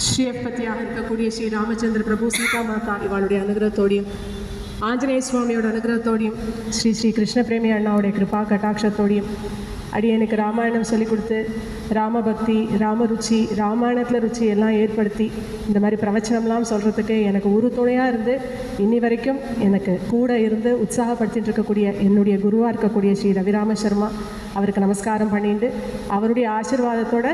ஸ்ரீயப்பதியாக இருக்கக்கூடிய ஸ்ரீ ராமச்சந்திர பிரபு சீதா மாதா இவளுடைய அனுகிரகத்தோடையும் ஆஞ்சநேய சுவாமியோட அனுகிரகத்தோடையும் ஸ்ரீ ஸ்ரீ கிருஷ்ண பிரேமி அண்ணாவுடைய கிருபா கட்டாட்சத்தோடையும் அடியனுக்கு ராமாயணம் சொல்லிக் கொடுத்து ராமபக்தி ராமருச்சி ராமாயணத்தில் ருச்சி எல்லாம் ஏற்படுத்தி இந்த மாதிரி பிரவச்சனம்லாம் சொல்கிறதுக்கு எனக்கு ஒரு துணையாக இருந்து இன்னி வரைக்கும் எனக்கு கூட இருந்து உற்சாகப்படுத்திட்டு இருக்கக்கூடிய என்னுடைய குருவாக இருக்கக்கூடிய ஸ்ரீ ரவிராம சர்மா அவருக்கு நமஸ்காரம் பண்ணிட்டு அவருடைய ஆசீர்வாதத்தோட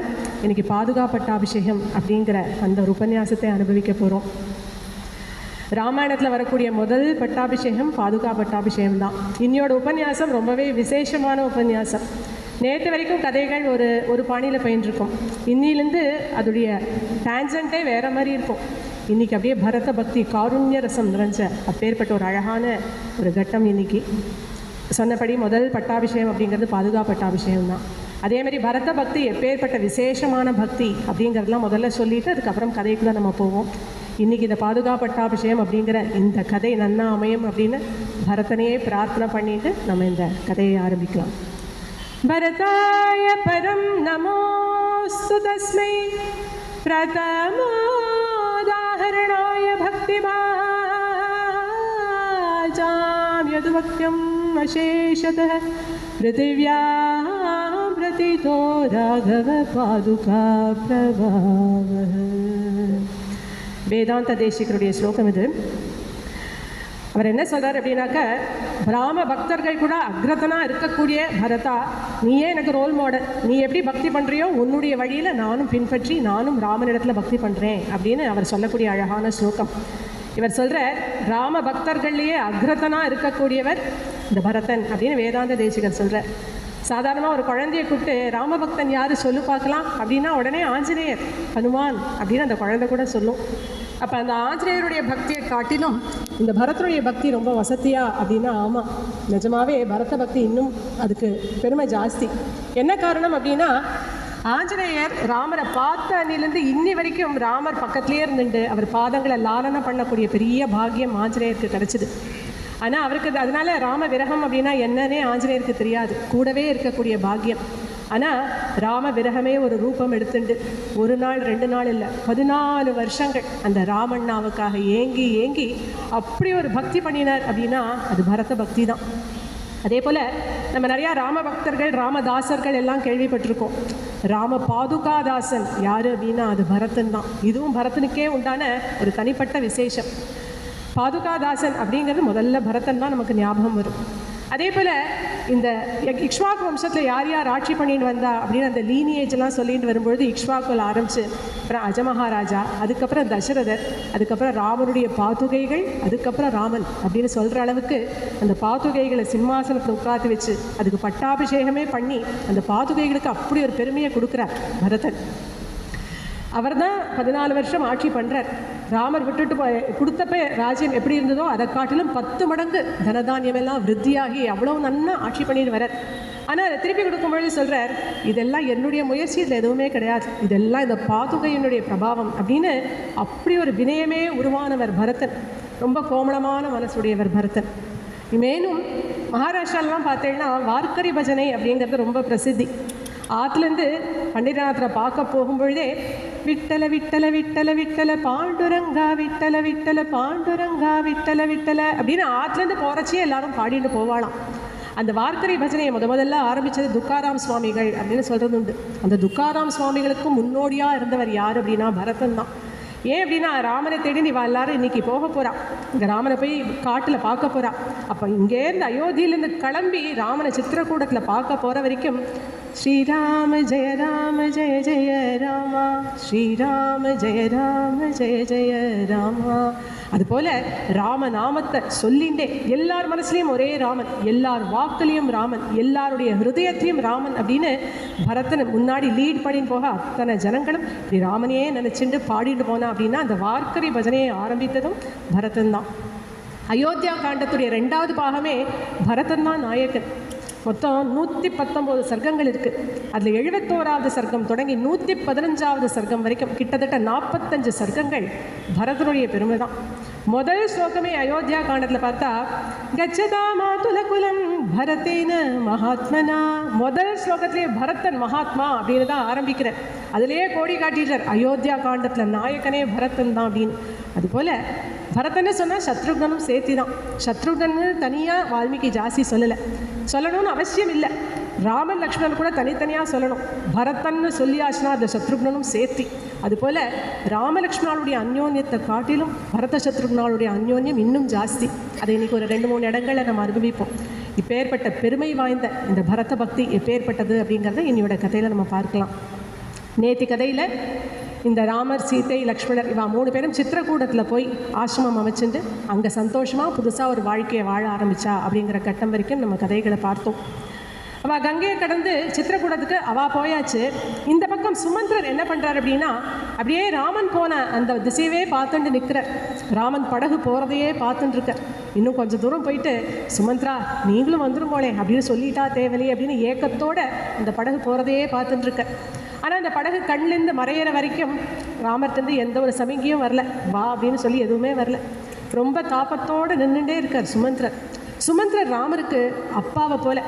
இன்னைக்கு பாதுகாப்பட்டாபிஷேகம் அப்படிங்கிற அந்த ஒரு உபன்யாசத்தை அனுபவிக்க போகிறோம். ராமாயணத்தில் வரக்கூடிய முதல் பட்டாபிஷேகம் பாதுகா பட்டாபிஷேகம் தான். இன்னையோட உபன்யாசம் ரொம்பவே விசேஷமான உபன்யாசம். நேற்று வரைக்கும் கதைகள் ஒரு பாணியில் பயின்றிருக்கும். இன்னிலேருந்து அதோடைய டான்ஜென்ட்டே வேறு மாதிரி இருக்கும். இன்றைக்கி அப்படியே பரத பக்தி காருண்ய ரசம் நிறைஞ்ச அப்பேற்பட்ட ஒரு அழகான ஒரு கட்டம். இன்றைக்கி சொன்னபடி முதல் பட்டாபிஷேகம் அப்படிங்கிறது பாதுகா பட்டாபிஷேகம் தான். அதேமாதிரி பரத பக்தி எப்பேற்பட்ட விசேஷமான பக்தி அப்படிங்கிறதுலாம் முதல்ல சொல்லிவிட்டு அதுக்கப்புறம் கதைக்குள்ளே நம்ம போவோம். இன்றைக்கி இந்த பாதுகா பட்டாபிஷேகம் அப்படிங்கிற இந்த கதை நன்னா அமையும் அப்படின்னு பரதனையே பிரார்த்தனை பண்ணிட்டு நம்ம இந்த கதையை ஆரம்பிக்கலாம். பரதாய பரம் நமோஸ்து தஸ்மை பிரதமோதாஹரணாய பக்திபாஜாம் யதுவக்யம் அசேஷதः பிருத்திவ்யாம் பிரதிதோ ராகவ பாதுகா பிரபாவः. வேதாந்த தேசிகருடைய ஸ்லோகம் இது. அவர் என்ன சொல்கிறார் அப்படின்னாக்க, ராம பக்தர்கள் கூட அக்ரதனாக இருக்கக்கூடிய பரதா, நீயே எனக்கு ரோல் மாடல். நீ எப்படி பக்தி பண்ணுறியோ உன்னுடைய வழியில் நானும் பின்பற்றி நானும் ராமனிடத்தில் பக்தி பண்ணுறேன் அப்படின்னு அவர் சொல்லக்கூடிய அழகான ஸ்லோகம். இவர் சொல்கிற ராம பக்தர்கள்லேயே அக்ரதனாக இருக்கக்கூடியவர் இந்த பரதன் அப்படின்னு வேதாந்த தேசிகர் சொல்கிறார். சாதாரணமாக ஒரு குழந்தையை கூப்பிட்டு ராமபக்தன் யார் சொல்லு பார்க்கலாம் அப்படின்னா உடனே ஆஞ்சநேயர் ஹனுமான் அப்படின்னு அந்த குழந்தை கூட சொல்லும். அப்போ அந்த ஆஞ்சநேயருடைய பக்தியை காட்டிலும் இந்த பரதனுடைய பக்தி ரொம்ப வசதியா அப்படின்னா ஆமாம், நிஜமாவே பரத பக்தி இன்னும் அதுக்கு பெருமை ஜாஸ்தி. என்ன காரணம் அப்படின்னா, ஆஞ்சநேயர் ராமரை பார்த்த அன்னிலேருந்து இன்னி வரைக்கும் ராமர் பக்கத்துலேயே இருந்துட்டு அவர் பாதங்களை லாலனை பண்ணக்கூடிய பெரிய பாக்கியம் ஆஞ்சநேயருக்கு கிடச்சிது. ஆனால் அவருக்கு அதனால ராம விரகம் அப்படின்னா என்னன்னே ஆஞ்சநேயருக்கு தெரியாது, கூடவே இருக்கக்கூடிய பாக்கியம். ஆனால் ராம விரகமே ஒரு ரூபம் எடுத்துண்டு ஒரு நாள் 2 நாள் இல்லை 14 வருஷங்கள் அந்த ராமண்ணாவுக்காக ஏங்கி ஏங்கி அப்படி ஒரு பக்தி பண்ணினார் அப்படின்னா அது பரத பக்தி தான். அதே போல் நம்ம நிறையா ராம பக்தர்கள் ராமதாசர்கள் எல்லாம் கேள்விப்பட்டிருக்கோம். ராம பாதுகாதாசன் யார் அப்படின்னா அது பரதன் தான். இதுவும் பரதனுக்கே உண்டான ஒரு தனிப்பட்ட விசேஷம். பாதுகாதாசன் அப்படிங்கிறது முதல்ல பரதன் தான் நமக்கு ஞாபகம் வரும். அதே போல் இந்த இக்ஷ்வாக்கு வம்சத்தில் யார் யார் ஆட்சி பண்ணிட்டு வந்தா அப்படின்னு அந்த லீனியேஜெல்லாம் சொல்லிட்டு வரும்பொழுது இக்ஷ்வாக்கில் ஆரம்பித்து அப்புறம் அஜமஹாராஜா, அதுக்கப்புறம் தசரதர், அதுக்கப்புறம் ராமனுடைய பாதுகைகள், அதுக்கப்புறம் ராமன் அப்படின்னு சொல்கிற அளவுக்கு அந்த பாதுகைகளை சிம்மாசனத்தில் உட்காந்து வச்சு அதுக்கு பட்டாபிஷேகமே பண்ணி அந்த பாதுகைகளுக்கு அப்படி ஒரு பெருமையை கொடுக்குறார் பரதன். அவர் தான் 14 வருஷம் ஆட்சி பண்ணுறார். ராமர் விட்டுட்டு கொடுத்தப்ப ராஜ்யம் எப்படி இருந்ததோ அதை காட்டிலும் 10 மடங்கு தனதானியமெல்லாம் விருத்தியாகி அவ்வளோ நன்னா ஆட்சி பண்ணிட்டு வரார். ஆனால் அதை திருப்பி கொடுக்கும்பொழுது சொல்கிறார், இதெல்லாம் என்னுடைய முயற்சி, இதில் எதுவுமே கிடையாது, இதெல்லாம் இந்த பாதுகையினுடைய பிரபாவம் அப்படின்னு அப்படி ஒரு வினயமே உருவானவர் பரதன். ரொம்ப கோமளமான மனசுடையவர் பரதன். மேலும் மகாராஷ்டிராலெலாம் பார்த்தீங்கன்னா வார்க்கரி பஜனை அப்படிங்கிறது ரொம்ப பிரசித்தி. ஆற்றுலேருந்து பண்டிதநாதரை பார்க்க போகும்பொழுதே விட்டல விட்டல விட்டல விட்டல பாண்டுரங்கா விட்டல விட்டல பாண்டுரங்கா விட்டல விட்டல அப்படின்னு ஆற்றுலேருந்து போகிறச்சே எல்லாரும் பாடிட்டு போவாளாம். அந்த வார்க்கரி பஜனையை முதல்ல ஆரம்பித்தது துக்காராம் சுவாமிகள் அப்படின்னு சொல்கிறது உண்டு. அந்த துக்காராம் சுவாமிகளுக்கும் முன்னோடியாக இருந்தவர் யார் அப்படின்னா பரதன் தான். ஏன் அப்படின்னா ராமனை தேடி இவள் எல்லாரும் இன்றைக்கி போக போகிறா, இந்த ராமனை போய் காட்டில் பார்க்க போகிறா. அப்போ இங்கேருந்து அயோத்தியிலேருந்து கிளம்பி ராமனை சித்திரக்கூடத்தில் பார்க்க போகிற வரைக்கும் ஸ்ரீராம ஜெய ராம ஜெய ஜெய ராமா, ஸ்ரீராம ஜெய ராம ஜெய ஜெய ராமா. அதுபோல் ராமநாமத்தை சொல்லிண்டே எல்லார் மனசுலேயும் ஒரே ராமன், எல்லார் வாக்குலேயும் ராமன், எல்லாருடைய ஹிருதயத்தையும் ராமன் அப்படின்னு பரதனை முன்னாடி லீட் பண்ணின்னு போக அத்தனை ஜனங்களும் இப்படி ராமனையே நினச்சிட்டு பாடிட்டு போனா அப்படின்னா அந்த வார்க்கரி பஜனையை ஆரம்பித்ததும் பரதன் தான். அயோத்தியா காண்டத்துடைய 2வது பாகமே பரதன் தான் நாயகன். மொத்தம் 119 சர்க்கங்கள் இருக்குது. அதில் 71வது சர்க்கம் தொடங்கி 115வது சர்க்கம் வரைக்கும் கிட்டத்தட்ட 45 சர்க்கங்கள் பரதனுடைய பெருமை தான். முதல் ஸ்லோகமே அயோத்தியா காண்டத்தில் பார்த்தா கச்சதா மாதுல குலம் பரதேன மகாத்மனா. முதல் ஸ்லோகத்திலேயே பரதன் மகாத்மா அப்படின்னு தான் ஆரம்பிக்கிறேன். அதிலேயே கோடி காட்டிடுறார், அயோத்தியா காண்டத்தில் நாயகனே பரதன் தான் அப்படின்னு. அதுபோல் பரதன்னு சொன்னால் சத்ருகனும் சேர்த்தி தான். சத்ருகன்னு தனியாக வால்மீகி ஜாஸ்தி சொல்லணும்னு அவசியம் இல்லை. ராமன் லக்ஷ்மணன் கூட தனித்தனியாக சொல்லணும். பரதன்னு சொல்லியாச்சுன்னா அந்த சத்ருக்னனும் சேர்த்தி. அதுபோல் ராமலக்ஷ்மணாளுடைய அந்யோன்யத்தை காட்டிலும் பரத சத்ருக்னாளுடைய அந்யோன்யம் இன்னும் ஜாஸ்தி. அதை இன்றைக்கி ஒரு 2-3 இடங்களில் நம்ம அனுபவிப்போம். இப்பேற்பட்ட பெருமை வாய்ந்த இந்த பரத பக்தி எப்பேற்பட்டது அப்படிங்கிறத இன்னையோட கதையில் நம்ம பார்க்கலாம். நேற்று கதையில் இந்த ராமர், சீதை, லக்ஷ்மணர் இவா 3 பேரும் சித்திரக்கூடத்தில் போய் ஆசிரமம் அமைச்சுட்டு அங்கே சந்தோஷமாக புதுசாக ஒரு வாழ்க்கையை வாழ ஆரம்பித்தா அப்படிங்கிற கட்டம் வரைக்கும் நம்ம கதைகளை பார்த்தோம். அவள் கங்கையை கடந்து சித்திரக்கூடத்துக்கு அவள் போயாச்சு. இந்த பக்கம் சுமந்திரர் என்ன பண்ணுறார் அப்படின்னா, அப்படியே ராமன் போன அந்த திசையவே பார்த்துட்டு நிற்கிறார். ராமன் படகு போகிறதையே பார்த்துட்டுருக்க. இன்னும் கொஞ்சம் தூரம் போயிட்டு, சுமந்திரா நீங்களும் வந்துடும் போலே அப்படின்னு சொல்லிட்டா தேவலையே அப்படின்னு ஏக்கத்தோடு அந்த படகு போகிறதையே பார்த்துட்டுருக்க. ஆனால் அந்த படகு கண்ணிலேருந்து மறையிற வரைக்கும் ராமர்கிட்டருந்து எந்த ஒரு சமிகையும் வரல. வா அப்படின்னு சொல்லி எதுவுமே வரல. ரொம்ப தாபத்தோடு நின்றுட்டே இருக்கார் சுமந்திரர். சுமந்திரர் ராமருக்கு அப்பாவை போல.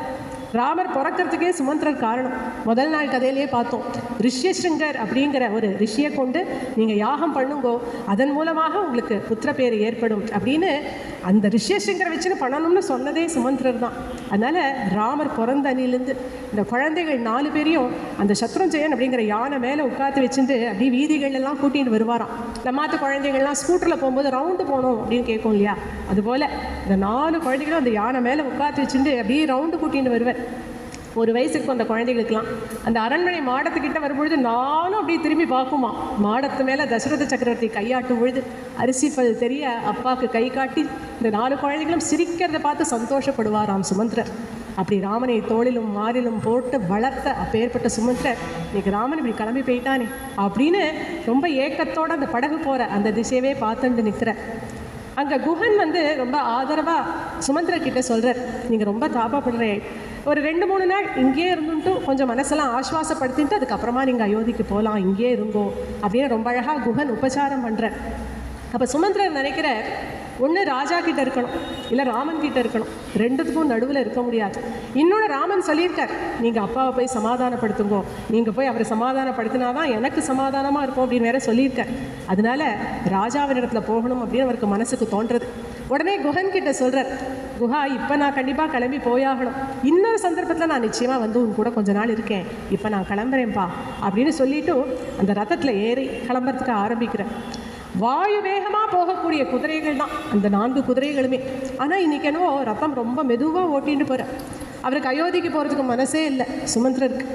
ராமர் பிறக்கிறதுக்கே சுமந்திரர் காரணம். முதல் நாள் கதையிலேயே பார்த்தோம். ரிஷ்யசிருங்கர் அப்படிங்கிற ஒரு ரிஷியை கொண்டு நீங்கள் யாகம் பண்ணுங்கோ, அதன் மூலமாக உங்களுக்கு புத்திர பேர் ஏற்படும் அப்படின்னு அந்த ரிஷ்யசிருங்கரை வச்சுன்னு பண்ணணும்னு சொன்னதே சுமந்திரர் தான். அதனால் ராமர் பிறந்த அணிலேருந்து இந்த குழந்தைகள் 4 பேரையும் அந்த சத்ருஞ்சயன் அப்படிங்கிற யானை மேலே உட்காந்து வச்சுட்டு அப்படியே வீதிகளெல்லாம் கூட்டிகிட்டு வருவாராம். நம்மாத்து குழந்தைகள்லாம் ஸ்கூட்டரில் போகும்போது ரவுண்டு போகணும் அப்படின்னு கேட்கும் இல்லையா, அதுபோல் இந்த 4 குழந்தைகளும் அந்த யானை மேலே உட்காந்து வச்சுட்டு அப்படியே ரவுண்டு கூட்டிகிட்டு வருவேன். 1 வயசுக்கு அந்த குழந்தைகளுக்கெல்லாம் அந்த அரண்மனை மாடத்துக்கிட்ட வரும்பொழுது நானும் அப்படியே திரும்பி பார்க்குமா. மாடத்து மேலே தசரத சக்கரவர்த்தி கையாட்டும் பொழுது அரிசி பல் தெரிய அப்பாவுக்கு கை காட்டி இந்த 4 குழந்தைகளும் சிரிக்கிறத பார்த்து சந்தோஷப்படுவாராம் சுமந்திரர். அப்படி ராமனை தோளிலும் மாறிலும் போட்டு வளர்த்த அப்பேற்பட்ட சுமந்திரர் இன்னைக்கு ராமன் இப்படி கிளம்பி போயிட்டானே அப்படின்னு ரொம்ப ஏக்கத்தோடு அந்த படகு போகிற அந்த திசையவே பார்த்துட்டு நிற்கிற. அங்கே குஹன் ரொம்ப ஆதரவாக சுமந்திரர்கிட்ட சொல்கிறார், நீங்கள் ரொம்ப தாபப்படுறேன், ஒரு 2-3 நாள் இங்கேயே இருந்துட்டு கொஞ்சம் மனசெல்லாம் ஆஸ்வாசப்படுத்திட்டு அதுக்கப்புறமா நீங்கள் அயோத்திக்கு போகலாம், இங்கேயே இருங்கோ அப்படின்னு ரொம்ப அழகாக குஹன் உபச்சாரம் பண்ணுறார். அப்போ சுமந்திரர் நினைக்கிற, ஒன்று ராஜா கிட்ட இருக்கணும், இல்லை ராமன் கிட்ட இருக்கணும், 2த்துக்கும் நடுவில் இருக்க முடியாது. இன்னொன்று ராமன் சொல்லியிருக்கார், நீங்கள் அப்பாவை போய் சமாதானப்படுத்துங்கோ, நீங்கள் போய் அவரை சமாதானப்படுத்தினாதான் எனக்கு சமாதானமாக இருக்கும் அப்படின்னு வேற சொல்லியிருக்கார். அதனால ராஜாவினிடத்தில் போகணும் அப்படின்னு அவருக்கு மனசுக்கு தோன்றது. உடனே குஹன் கிட்ட சொல்கிறார், குஹா இப்போ நான் கண்டிப்பாக கிளம்பி போயாகணும், இன்னொரு சந்தர்ப்பத்தில் நான் நிச்சயமாக வந்து உன் கூட கொஞ்ச நாள் இருக்கேன், இப்போ நான் கிளம்புறேன்ப்பா அப்படின்னு சொல்லிவிட்டு அந்த ரதத்தில் ஏறி கிளம்புறதுக்கு ஆரம்பிக்கிறேன். வாயு வேகமாக போகக்கூடிய குதிரைகள் தான் அந்த 4 குதிரைகளுமே. ஆனால் இன்றைக்கி என்னவோ ரத்தம் ரொம்ப மெதுவாக ஓட்டின்னு போகிறேன். அவருக்கு அயோத்திக்கு போகிறதுக்கு மனசே இல்லை சுமந்திரருக்கு.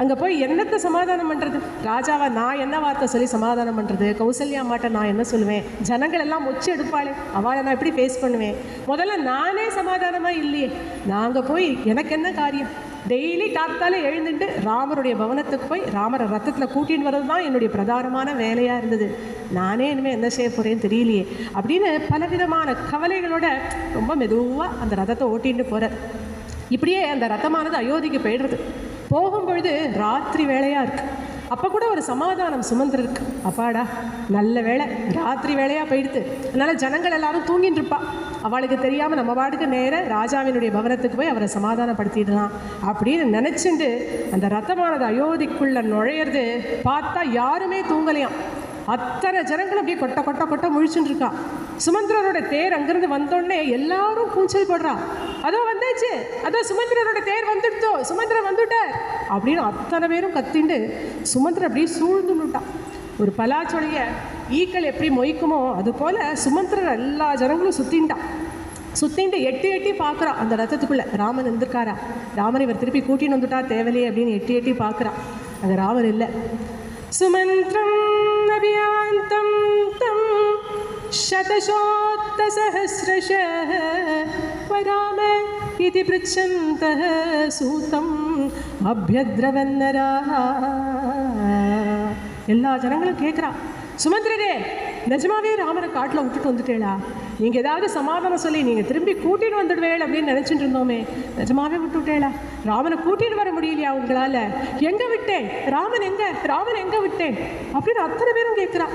அங்கே போய் என்னத்தை சமாதானம் பண்ணுறது? ராஜாவை நான் என்ன வார்த்தை சொல்லி சமாதானம் பண்ணுறது? கௌசல்யா மாட்ட நான் என்ன சொல்லுவேன்? ஜனங்கள் எல்லாம் மொச்சு எடுப்பாளே, அவளை நான் எப்படி ஃபேஸ் பண்ணுவேன்? முதல்ல நானே சமாதானமாக இல்லையே, நாங்கள் போய் எனக்கு என்ன காரியம்? டெய்லி காத்தாலே எழுந்துட்டு ராமருடைய பவனத்துக்கு போய் ராமரை ரத்தத்தில் கூட்டின்னு வர்றது தான் என்னுடைய பிரதானமான வேலையாக இருந்தது. நானே இனிமேல் என்ன செய்ய போகிறேன்னு தெரியலையே அப்படின்னு பலவிதமான கவலைகளோட ரொம்ப மெதுவாக அந்த ரதத்தை ஓட்டின்னு போகிறார். இப்படியே அந்த ரதமானது அயோத்திக்கு போயிடுறது. போகும்பொழுது ராத்திரி வேலையாக இருக்குது. அப்போ கூட ஒரு சமாதானம் சுமந்திரருக்கு, அப்பாடா நல்ல வேலை ராத்திரி வேலையாக போயிடுது, அதனால் ஜனங்கள் எல்லாரும் தூங்கிட்டு இருப்பா, அவளுக்கு தெரியாமல் நம்ம பாட்டுக்கு நேராக ராஜாவினுடைய பவனத்துக்கு போய் அவரை சமாதானப்படுத்திடலாம் அப்படின்னு நினச்சிட்டு அந்த ரத்தமானது அயோத்திக்குள்ளே நுழையிறது. பார்த்தா யாருமே தூங்கலையாம். அத்தனை ஜனங்களும் அப்படியே கொட்ட கொட்ட கொட்ட முழிச்சுட்டு இருக்கா. சுமந்திரரோட தேர் அங்கிருந்து வந்தோடனே எல்லாரும் கூச்சல் போடுறா, அதோ வந்தாச்சு, அதோ சுமந்திரரோட தேர் வந்துடுத்தோ, சுமந்திரர் வந்துட்டார் அப்படின்னு அத்தனை பேரும் கத்திண்டு சுமந்திரர் அப்படியே சூழ்ந்துட்டான். ஒரு பலாச்சொலைய ஈக்கள் எப்படி மொய்க்குமோ அது போல் சுமந்திரர் எல்லா ஜனங்களும் சுத்தின்ட்டு எட்டி எட்டி பார்க்குறா அந்த ரத்தத்துக்குள்ளே ராமன் இருந்திருக்காரா, ராமன் இவர் திருப்பி கூட்டின்னு வந்துட்டா தேவலையே அப்படின்னு எட்டி எட்டி பார்க்குறா. அது ராமன் இல்லை. சுமந்திரம் அபியாந்தம் தம் शतशोत्तसहस्रशः वराम इति पृच्छन्तः सूतम् अभ्यद्रवन्नराः. எல்லா ஜனங்களும் கேட்குறா, சுமந்திரரே நிஜமாவே ராமரை காட்டில் விட்டுட்டு வந்துட்டேளா? நீங்கள் ஏதாவது சமாதானம் சொல்லி நீங்கள் திரும்பி கூட்டின்னு வந்துடுவேள் அப்படின்னு நினச்சிட்டு இருந்தோமே, நிஜமாவே விட்டு விட்டேளா? ராமனை கூட்டின்னு வர முடியலையா உங்களால்? எங்கே விட்டேன் ராமன், எங்கே விட்டேன் அப்படின்னு அத்தனை பேரும் கேட்குறா.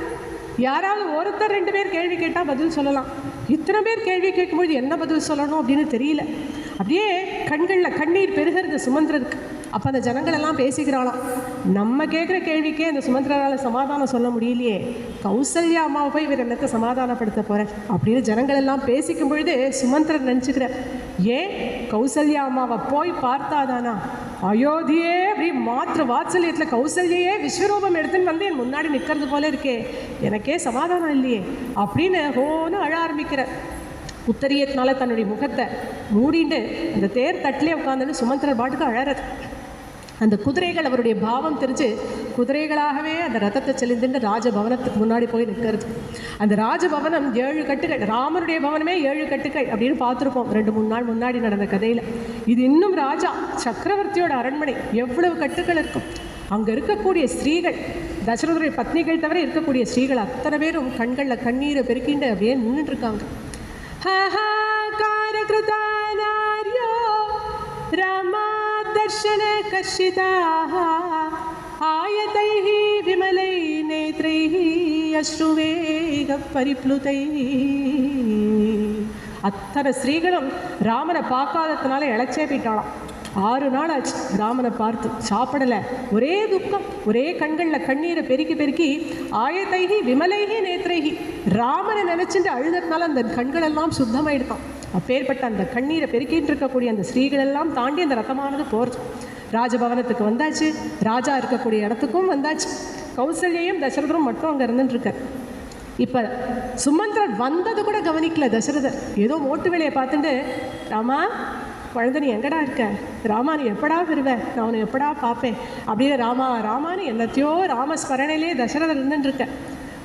யாராவது ஒருத்தர் 2 பேர் கேள்வி கேட்டால் பதில் சொல்லலாம், இத்தனை பேர் கேள்வி கேட்கும்போது என்ன பதில் சொல்லணும் அப்படின்னு தெரியல. அப்படியே கண்களில் கண்ணீர் பெருகிறது சுமந்திரருக்கு. அப்போ அந்த ஜனங்கள் எல்லாம் பேசிக்கிறாளாம், நம்ம கேட்குற கேள்விக்கே அந்த சுமந்திரரால் சமாதானம் சொல்ல முடியலையே, கௌசல்யா அம்மாவை போய் இவர் என்னத்தை சமாதானப்படுத்த போகிறார் அப்படின்னு ஜனங்கள் எல்லாம் பேசிக்கும் பொழுது சுமந்திரர் நினச்சிக்கிறார், ஏன் கௌசல்யா அம்மாவை போய் பார்த்தாதானா, அயோத்தியே அப்படி மாற்று வாத்சல்யத்தில் கௌசல்யே விஸ்வரூபம் எடுத்துன்னு வந்து என் முன்னாடி நிற்கிறது போல இருக்கே, எனக்கே சமாதானம் இல்லையே அப்படின்னு ஹோன்னு அழ ஆரம்பிக்கிறார். உத்தரியத்தினால தன்னுடைய முகத்தை மூடிண்டு அந்த தேர் தட்டிலே உட்காந்துன்னு சுமந்திரர் பாட்டுக்கு அழறது. அந்த குதிரைகள் அவருடைய பாவம் தெரிஞ்சு குதிரைகளாகவே அந்த ரதத்தை செலுந்துட்டு ராஜபவனத்துக்கு முன்னாடி போய் நிற்கிறது. அந்த ராஜபவனம் 7 கட்டுகள், ராமனுடைய பவனமே 7 கட்டுகள் அப்படின்னு பார்த்துருப்போம் 2-3 நாள் முன்னாடி நடந்த கதையில். இது இன்னும் ராஜா சக்கரவர்த்தியோட அரண்மனை, எவ்வளவு கட்டுகள் இருக்கும். அங்கே இருக்கக்கூடிய ஸ்திரீகள், தசரதருடைய பத்னிகள் தவிர இருக்கக்கூடிய ஸ்திரீகள் அத்தனை பேரும் கண்களில் கண்ணீரை பெருக்கிண்டு அப்படியே நின்றுட்டு இருக்காங்க. दर्शन कर्षिताः आयतैः विमलै नेत्रैः अश्रुवेग परिप्लुतैः. அத்தனை ஸ்ரீகளும் ராமனை பார்க்காததுனால இழைச்சே போயிட்டாளாம். 6 நாள் ஆச்சு ராமனை பார்த்து, சாப்பிடலை, ஒரே துக்கம், ஒரே கண்களில் கண்ணீரை பெருக்கி பெருக்கி. ஆயத்தைகி விமலைகி நேத்திரைகி, ராமனை நினைச்சுட்டு அழுதுறதுனால அந்த கண்கள் எல்லாம் சுத்தமாயிடுதான். அப்பேற்பட்ட அந்த கண்ணீரை பெருக்கிட்டு இருக்கக்கூடிய அந்த ஸ்ரீகள் எல்லாம் தாண்டி அந்த ரதமானது போகிறது. ராஜபவனத்துக்கு வந்தாச்சு, ராஜா இருக்கக்கூடிய இடத்துக்கும் வந்தாச்சு. கௌசல்யையும் தசரதரும் மட்டும் அங்கே இருந்துட்டுருக்கார். இப்போ சுமந்திரர் வந்தது கூட கவனிக்கல தசரதர். ஏதோ மோட்டு வேலையை பார்த்துட்டு, ராமா குழந்தை நீ எங்கடா இருக்க, ராமா நீ எப்படா வருவேன், நான் உன்னை எப்படா பார்ப்பேன் அப்படின்னு ராமா ராமான்னு என்னத்தையோ ராமஸ்மரணையிலே தசரதர் இருந்துட்டுருக்க.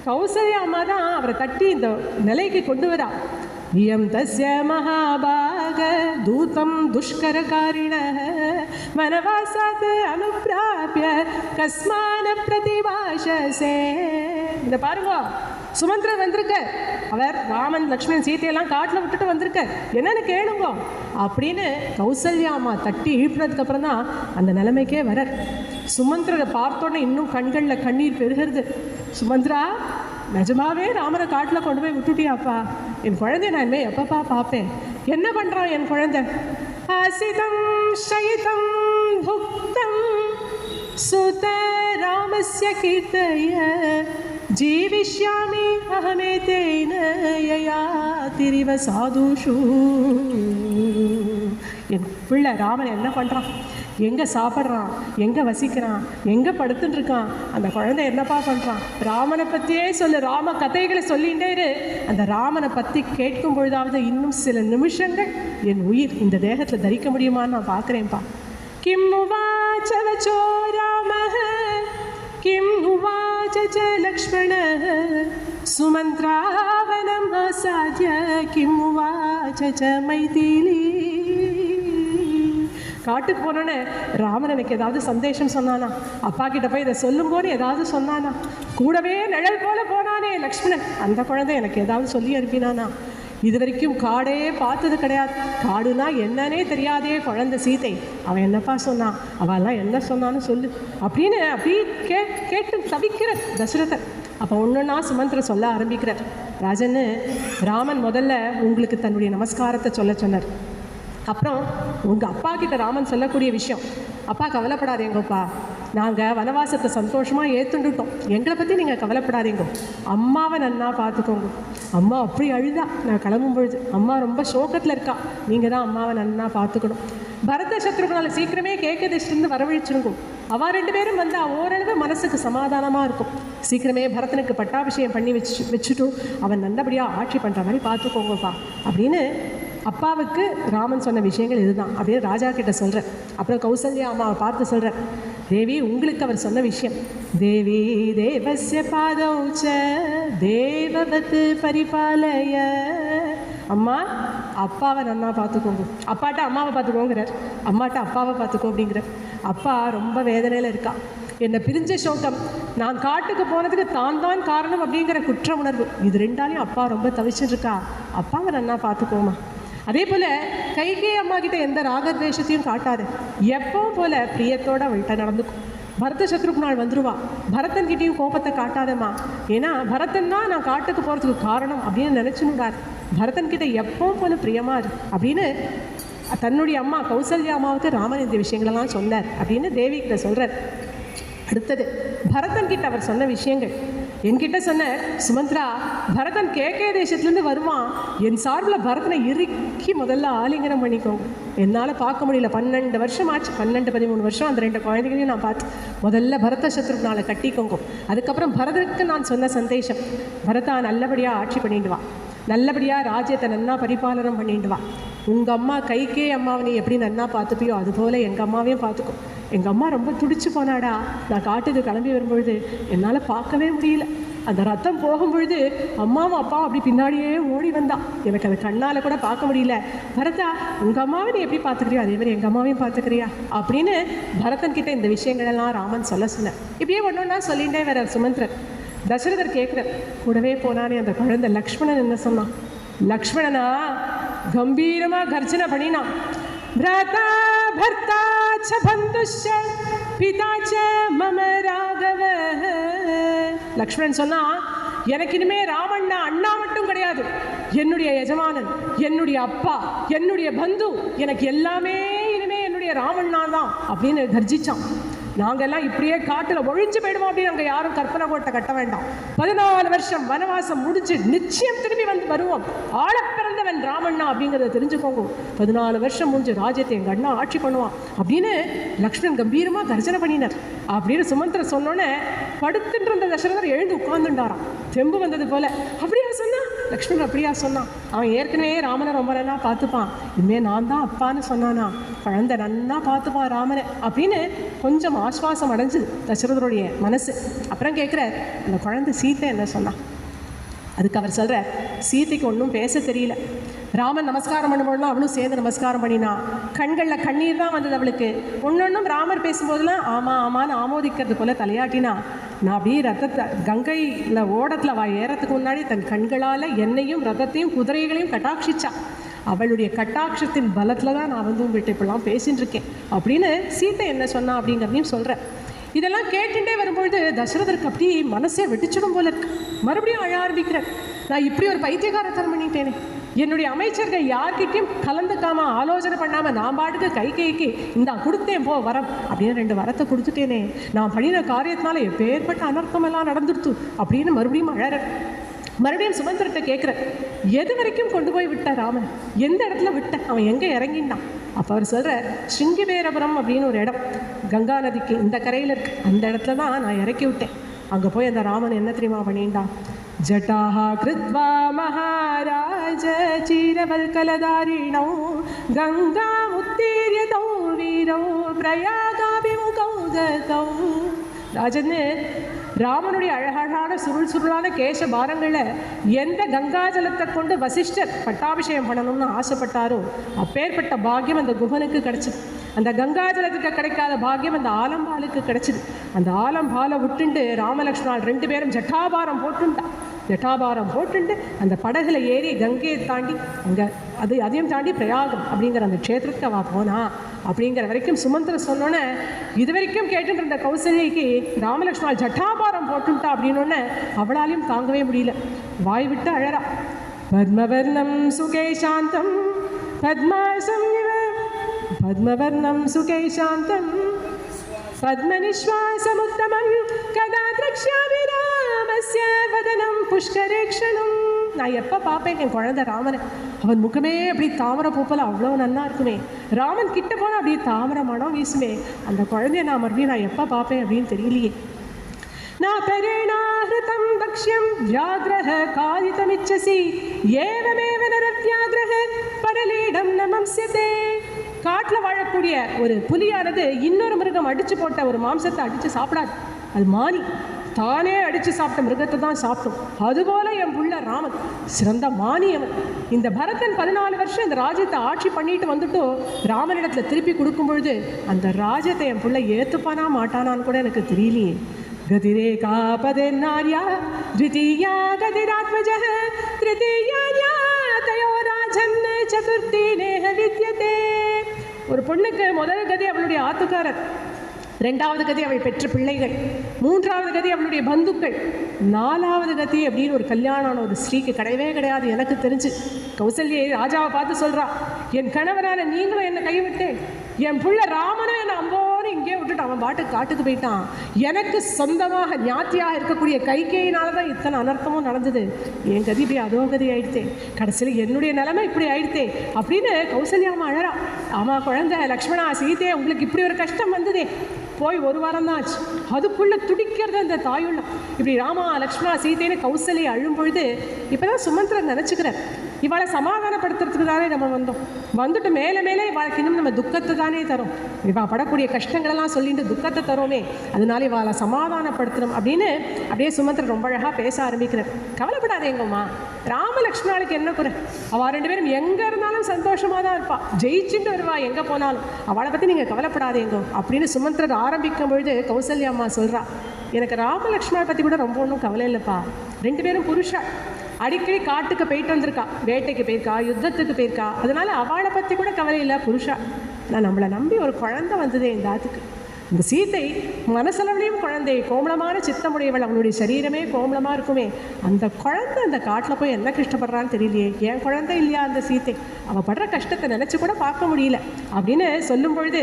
கௌசல்யா அம்மா தான் அவரை தட்டி இந்த நிலைக்கு கொண்டு வரா. இயம் தஸ்ய மகாபாக தூதம் துஷ்கரகாரிணः வனவாசாத் அனுப்ராப்ய கஸ்மான பிரதிபாஷசே. இந்த பாருங்க, சுமந்திரர் வந்திருக்க, அவர் ராமன் லக்ஷ்மணன் சீத்தையெல்லாம் காட்டில் விட்டுட்டு வந்திருக்க, என்னன்னு கேளுங்க அப்படின்னு கௌசல்யா அம்மா தட்டி இழுப்பினதுக்கு அப்புறம் தான் அந்த நிலைமைக்கே வர. சுமந்திரரை பார்த்தோன்னே இன்னும் கண்களில் கண்ணீர் பெருகிறது. சுமந்திரா, நிஜமாவே ராமரை காட்டில் கொண்டு போய் விட்டுட்டியாப்பா, என் குழந்தைய நான் இனிமே எப்பப்பா பார்ப்பேன், என்ன பண்ணுறான் என் குழந்தை? ஆசிதம் ஷயிதம் புக்தம் சுத ராமஸ்ய கீர்த்தய ஜீவிஷ்யாமி அஹமேதேன யயா திரிவ சாதுஷு. என் பிள்ளை ராமன் என்ன பண்ணுறான், எங்கே சாப்பிட்றான், எங்கே வசிக்கிறான், எங்கே படுத்துட்டு இருக்கான், அந்த குழந்தை என்னப்பா பண்ணுறான், ராமனை பற்றியே சொல்லு, ராம கதைகளை சொல்லிகிட்டே இரு. அந்த ராமனை பற்றி கேட்கும் பொழுதாவது இன்னும் சில நிமிஷங்கள் என் உயிர் இந்த தேகத்தில் தரிக்க முடியுமான்னு நான் பார்க்குறேன்ப்பா. கிம் உவாச்ச வச்சோ ராமஹ கிம் உவாச்ச ச லக்ஷ்மணஹ சுமந்த்ராவனம் ஆசாத்ய கிம் உவாச்ச ச மைதிலி. காட்டுக்கு போனோன்னே ராமன் எனக்கு ஏதாவது சந்தேஷம் சொன்னானா, அப்பா கிட்ட போய் இதை சொல்லும்போது ஏதாவது சொன்னானா, கூடவே நிழல் போல போனானே லக்ஷ்மணன், அந்த குழந்தை எனக்கு ஏதாவது சொல்லி அனுப்பினானா? இது வரைக்கும் காடே பார்த்தது கிடையாது, காடுனா என்னன்னே தெரியாதே குழந்தை சீதை, அவன் என்னப்பா சொன்னான், அவெல்லாம் என்ன சொன்னான்னு சொல்லு அப்படின்னு அப்படி கேட்டு தவிக்கிற தசரதர். அப்போ ஒன்றுன்னா சுமந்திரர் சொல்ல ஆரம்பிக்கிறார். ராஜன்னு, ராமன் முதல்ல உங்களுக்கு தன்னுடைய நமஸ்காரத்தை சொல்ல சொன்னார். அப்புறம் உங்கள் அப்பா கிட்ட ராமன் சொல்லக்கூடிய விஷயம், அப்பா கவலைப்படாதீங்கப்பா, நாங்கள் வனவாசத்தை சந்தோஷமாக ஏற்றுண்டுட்டோம், எங்களை பற்றி நீங்கள் கவலைப்படாதீங்க, அம்மாவை நன்னா பார்த்துக்கோங்க. அம்மா அப்படி அழுதா நான் கிளம்பும் பொழுது, அம்மா ரொம்ப சோகத்தில் இருக்கா, நீங்கள் தான் அம்மாவை நன்னா பார்த்துக்கணும். பரத சத்ருகனால சீக்கிரமே கேட்கதிஷ்டிருந்து வரவழைச்சிருங்க, அவள் 2 பேரும் வந்து ஓரளவு மனசுக்கு சமாதானமாக இருக்கும். சீக்கிரமே பரதனுக்கு பட்டாபிஷேகம் பண்ணி வச்சுட்டும் அவன் நல்லபடியாக ஆட்சி பண்ணுற மாதிரி பார்த்துக்கோங்கப்பா அப்படின்னு அப்பாவுக்கு ராமன் சொன்ன விஷயங்கள் இதுதான் அப்படின்னு ராஜா கிட்ட சொல்கிறேன். அப்புறம் கௌசல்யா அம்மாவை பார்த்து சொல்கிறேன், தேவி உங்களுக்கு அவர் சொன்ன விஷயம், தேவி தேவஸ்ய பாதௌச்ச தேவவத் பரிபாலய. அம்மா அப்பாவை நன்னா பார்த்துக்கோங்க, அப்பாட்ட அம்மாவை பார்த்துக்கோங்கிறார், அம்மாட்ட அப்பாவை பார்த்துக்கோ அப்படிங்கிறார். அப்பா ரொம்ப வேதனையில் இருக்கா, என்னை பிரிஞ்ச சோகம், நான் காட்டுக்கு போனதுக்கு தான் காரணம் அப்படிங்கிற குற்ற உணர்வு, இது 2ஆலையும் அப்பா ரொம்ப தவிச்சுருக்கா, அப்பாவை நன்னா பார்த்துக்கோமா. அதே போல் கைகேயி அம்மா கிட்ட எந்த ராகத்வேஷத்தையும் காட்டாது, எப்பவும் போல் பிரியத்தோடு அவள்கிட்ட நடந்துக்கும். பரத சத்ருக்னாள் வந்துடுவா, பரதன்கிட்டையும் கோபத்தை காட்டாதம்மா, ஏன்னா பரதன் தான் நான் காட்டுக்கு போகிறதுக்கு காரணம் அப்படின்னு நினச்சுனுடார், பரதன்கிட்ட எப்பவும் போல பிரியமாக இரு அப்படின்னு தன்னுடைய அம்மா கௌசல்யா அம்மாவுக்கு ராமன் இந்த விஷயங்களெல்லாம் சொன்னார் அப்படின்னு தேவி கிட்ட சொல்கிறார். அடுத்தது பரதன் கிட்ட அவர் சொன்ன விஷயங்கள். என்கிட்ட சொன்ன, சுமந்த்ரா, பரதன் கேகே தேசத்துலேருந்து வருவான், என் சார்பில் பரதனை இறுக்கி முதல்ல ஆலிங்கனம் பண்ணிக்கோங்க. என்னால் பார்க்க முடியல, 12 வருஷம் ஆச்சு, 12-13 வருஷம் அந்த 2 குழந்தைகளையும் நான் பார்த்து, முதல்ல பரத சத்ருக்னால கட்டிக்கோங்க. அதுக்கப்புறம் பரதனுக்கு நான் சொன்ன சந்தேஷம், பரதா நல்லபடியாக ஆட்சி பண்ணிட்டு வா, நல்லபடியாக ராஜ்யத்தை நன்னா பரிபாலனம் பண்ணிட்டு வா. உங்கள் அம்மா கைக்கே அம்மாவை நீ எப்படி நன்னா பார்த்துப்பியோ அதுபோல் எங்கள் அம்மாவையும் பார்த்துக்கோ. எங்கள் அம்மா ரொம்ப துடிச்சு போனாடா, நான் காட்டுக்கு கிளம்பி வரும்பொழுது என்னால் பார்க்கவே முடியல. அந்த ரத்தம் போகும்பொழுது அம்மாவும் அப்பாவும் அப்படி பின்னாடியே ஓடி வந்தா, எனக்கு அதை கண்ணால் கூட பார்க்க முடியல. பரதா, உங்கள் அம்மாவை நீ எப்படி பார்த்துக்கிறியோ அதே மாதிரி எங்கள் அம்மாவையும் பார்த்துக்கிறியா அப்படின்னு பரதன் கிட்ட இந்த விஷயங்களெல்லாம் ராமன் சொல்ல சொன்னார். இப்படியே ஒன்று ஒன்றா சொல்லிகிட்டே வர சுமந்திரன். தசரதர் கேட்குறார், கூடவே போனானே அந்த குழந்தை லக்ஷ்மணன் என்ன சொன்னான்? லக்ஷ்மணனா கம்பீரமாக கர்ஜனை பண்ணினான். भ्राता भर्ता च बंधुश्च पिता च मम राघव. லக்ஷ்மணன் சொன்னா, எனக்கு இனிமே ராமண்ணா அண்ணா மட்டும் கிடையாது, என்னுடைய எஜமானன், என்னுடைய அப்பா, என்னுடைய பந்து, எனக்கு எல்லாமே இனிமே என்னுடைய ராமண்ணா தான் அப்படின்னு கர்ஜிச்சான். நாங்கெல்லாம் இப்படியே காட்டில் ஒழிஞ்சு போயிடுவோம் அப்படின்னு அங்கே யாரும் கற்பனை கோட்டை கட்ட வேண்டாம். 14 வருஷம் வனவாசம் முடிச்சு நிச்சயம் திரும்பி வந்து வருவோம். ஆள பிறந்தவன் ராமண்ணா அப்படிங்கிறத தெரிஞ்சுக்கோங்க. 14 வருஷம் முடிஞ்சு ராஜ்யத்தை எங்கள் அண்ணா ஆட்சி பண்ணுவான் அப்படின்னு லக்ஷ்மணன் கம்பீரமாக கர்ஜனை பண்ணினார். அப்படின்னு சுமந்திர சொன்னோன்னே படுத்துட்டு இருந்த தசரதர் எழுந்து உட்கார்ந்துட்டாராம், தெம்பு வந்தது போல. அப்படியா சொன்னா லக்ஷ்மணன்? அப்படியா சொன்னான்? அவன் ஏற்கனவே ராமனை ரொம்ப நல்லா பார்த்துப்பான், இனிமே நான் தான் அப்பான்னு சொன்னானா, குழந்தை நன்னா பார்த்துப்பான் ராமனை அப்படின்னு கொஞ்சம் ஆஸ்வாசம் அடைஞ்சுது தசரதருடைய மனசு. அப்புறம் கேட்குற, அந்த குழந்தை சீத்தை என்ன சொன்னான்? அதுக்கு அவர் சொல்கிற, சீத்தைக்கு ஒன்றும் பேச தெரியல. ராமன் நமஸ்காரம் பண்ணும்போதுலாம் அவளும் சேர்ந்து நமஸ்காரம் பண்ணினா. கண்களில் கண்ணீர் தான் வந்தது அவளுக்கு. ஒன்னொன்றும் ராமர் பேசும்போதெல்லாம் ஆமாம் ஆமான்னு ஆமோதிக்கிறது போல தலையாட்டினா. நான் அப்படியே ரத்தத்தை கங்கையில் ஓடத்தில் ஏறத்துக்கு முன்னாடி தன் கண்களால் என்னையும் ரத்தத்தையும் குதிரைகளையும் கட்டாட்சிச்சா. அவளுடைய கட்டாட்சத்தின் பலத்தில் தான் நான் வந்து உங்கள்கிட்ட இப்படிலாம் பேசின்னு இருக்கேன் அப்படின்னு சீத்தை என்ன சொன்னா அப்படிங்கிறதையும் சொல்கிறேன். இதெல்லாம் கேட்டுட்டே வரும்பொழுது தசரதருக்கு அப்படி மனசே வெடிச்சிடும் போல இருக்கு. மறுபடியும் அழ ஆரம்பிக்கிறேன். நான் இப்படி ஒரு பைத்தியகாரத்தனம் பண்ணிட்டேனே, என்னுடைய அமைச்சர்கள் யார்கிட்டையும் கலந்துக்காம ஆலோசனை பண்ணாமல் நான் பாட்டுக்கு கைக்கு இந்தா கொடுத்தேன் போ வரம் அப்படின்னு 2 வரத்தை கொடுத்துட்டேனே, நான் பண்ணின காரியத்தினால எப்பேற்பட்ட அனர்த்தமெல்லாம் நடந்துடுத்து அப்படின்னு மறுபடியும் அழறேன். மறுபடியும் சுமந்திரத்தை கேட்குறேன், எது வரைக்கும் கொண்டு போய் விட்ட ராமன்? எந்த இடத்துல விட்ட? அவன் எங்கே இறங்கினான்? அப்போ அவர் சொல்கிற, ஸ்ருங்கிபேரபுரம் அப்படின்னு ஒரு இடம் கங்கா நதிக்கு இந்த கரையில் இருக்கு, அந்த இடத்துல தான் நான் இறக்கி விட்டேன். அங்கே போய் அந்த ராமன் என்ன தெரியுமா பண்ணிட்டான்? ஜட்டாஹ கிருத்வா மகாராஜ சீரவல்கலதாரிணோ கங்கா உத்தீரியதோ வீரோ பிரயாகாபிமுகௌ கதௌ. ராஜன்னு ராமனுடைய அழகழகான சுருளான கேச பாரங்களில் எந்த கங்கா ஜலத்தை கொண்டு வசிஷ்டர் பட்டாபிஷேகம் பண்ணணும்னு ஆசைப்பட்டாரோ அப்பேற்பட்ட பாக்கியம் அந்த குஹனுக்கு கிடைச்சிது. அந்த கங்கா ஜலத்துக்கு கிடைக்காத பாக்கியம் அந்த ஆலம்பாலுக்கு கிடைச்சிது. அந்த ஆலம்பாலை விட்டுண்டு ராமலக்ஷ்மணன் 2 பேரும் ஜட்டாபாரம் போட்டுட்டான். ஜட்டாபாரம் போட்டுண்டு அந்த படகுல ஏறி கங்கையை தாண்டி அங்கே அதையும் தாண்டி பிரயாகம் அப்படிங்கிற அந்த க்ஷேத்திரத்துக்கு அவள் போனா. அப்படிங்கிற வரைக்கும் சுமந்திர சொன்னோன்னே இது வரைக்கும் கேட்டுட்டு இருந்த கௌசல்யக்கு ராமலக்ஷ்மணன் ஜட்டாபாரம் போட்டுட்டா அப்படின்னோடனே அவளாலையும் தாங்கவே முடியல, வாய் விட்டு அழறா. பத்மவர்ணம் சுகே சாந்தம் பத்மாசம் பத்மவர்ணம் சுகே சாந்தம் பத்மநிஸ்வாசமுத்தமம் கதா திரக்ஷ்யாமி ராமஸ்ய வதனம் புஷ்கரேக்ஷணம். நான் எப்போ பார்ப்பேன் என் குழந்தை ராமனை, அவன் முகமே அப்படி தாமரை பூப்பல அவ்வளோ நல்லா இருக்குமே, ராமன் கிட்ட போனால் அப்படியே தாமரை மனம் வீசுமே, அந்த குழந்தைய நான் மறுபடியும் நான் எப்போ பார்ப்பேன் அப்படின்னு தெரியலையே. நான் பெரேணாஹ்ருதம் பக்ஷ்யம் வியாக்ரஹ காதிதமிச்சசி ஏவமேவ நரவ்யாக்ரஹ பரலீடம் நமம்ஸ்யதே. காட்டில் வாழக்கூடிய ஒரு புலியானது இன்னொரு மிருகம் அடித்து போட்ட ஒரு மாம்சத்தை அடித்து சாப்பிடாது, அது மானி. தானே அடித்து சாப்பிட்ட மிருகத்தை தான் சாப்பிட்டோம். அதுபோல் என் புள்ள ராமன் சிறந்த மானியவன். இந்த பரதன் 14 வருஷம் இந்த ராஜ்யத்தை ஆட்சி பண்ணிட்டு வந்துட்டு ராமனிடத்தில் திருப்பி கொடுக்கும் பொழுது அந்த ராஜ்யத்தை என் புள்ள ஏற்றுப்பானா மாட்டானான்னு கூட எனக்கு தெரியலையே. கதிரே காபதே நாரியா த்விதீயா கதிராத்மஜः த்ரிதீயா தயோ ராஜன் சதுர்த்தி நேஹ வித்யதே. ஒரு பொண்ணுக்கு முதல் கதி அவளுடைய ஆத்துக்காரர், 2வது கதி அவள் பெற்ற பிள்ளைகள், 3வது கதி அவளுடைய பந்துக்கள், 4வது கதி அப்படின்னு ஒரு கல்யாணம் ஒரு ஸ்ரீக்கு கிடையவே கிடையாது எனக்கு தெரிஞ்சு. கௌசல்யை ராஜாவை பார்த்து சொல்கிறா, என் கணவரான நீங்களும் என்னை கைவிட்டு என் புள்ள ராமனும் என்னை அம்போன்னு இங்கே விட்டுட்டு அவன் பாட்டுக்கு காட்டுக்கு போயிட்டான். எனக்கு சொந்தமாக ஞாத்தியாக இருக்கக்கூடிய கைகேயினால தான் இத்தனை அனர்த்தமும் நடந்தது. என் கதி இப்படி அதோ கதி ஆயிடுத்தே, கடைசியில் என்னுடைய நிலைமை இப்படி ஆயிடுத்தே அப்படின்னு கௌசல்யாமா அழறா. ஆமாம் குழந்தை லக்ஷ்மணா, சீதே, உங்களுக்கு இப்படி ஒரு கஷ்டம் வந்ததே, போய் ஒரு வாரம் தான் ஆச்சு. அதுக்குள்ளே துடிக்கிறது அந்த தாயுள்ளம். இப்படி ராமா லக்ஷ்மணா சீதைன்னு கௌசல்யை அழும் பொழுது இப்போதான் சுமந்திரன் நினச்சிக்கிறார், இவளை சமாதானப்படுத்துறதுக்கு தானே நம்ம வந்தோம், வந்துட்டு மேலே மேலே இவளுக்கு இன்னும் நம்ம துக்கத்தை தானே தரும், இவள் படக்கூடிய கஷ்டங்களெல்லாம் சொல்லிட்டு துக்கத்தை தரோமே, அதனால இவளை சமாதானப்படுத்தணும் அப்படின்னு அப்படியே சுமந்திரன் ரொம்ப அழகாக பேச ஆரம்பிக்கிறார். கவலைப்படாதேங்கம்மா, ராம லக்ஷ்மணாளுக்கு என்ன குறை, அவள் 2 பேரும் எங்கே இருந்தாலும் சந்தோஷமாக தான் இருப்பாள், ஜெயிச்சுட்டு வருவா எங்கே போனாலும், அவளை பற்றி நீங்கள் கவலைப்படாதேங்கோ அப்படின்னு சுமந்திரர் ஆரம்பிக்கும் பொழுது கௌசல்யா அம்மா சொல்கிறா, எனக்கு ராம லக்ஷ்மணை பற்றி கூட ரொம்ப ஒன்றும் கவலை இல்லைப்பா, 2 பேரும் புருஷா, அடிக்கடி காட்டுக்கு போயிட்டு வந்திருக்கா, வேட்டைக்கு போயிருக்கா, யுத்தத்துக்கு போயிருக்கா, அதனால அவளை பற்றி கூட கவலை இல்லை, புருஷா. நான் நம்மளை நம்பி ஒரு குழந்தை வந்ததே இந்த ஆத்துக்கு, இந்த சீதை மனசளவுலையும் குழந்தை, கோமளமான சித்தமுடையவள், அவளுடைய சரீரமே கோமளமாக இருக்குமே, அந்த குழந்தை அந்த காட்டில் போய் என்ன கஷ்டப்படுறான்னு தெரியலையே, என் குழந்தை இல்லையா அந்த சீதை, அவள் படுற கஷ்டத்தை நினச்சி கூட பார்க்க முடியல அப்படின்னு சொல்லும் பொழுது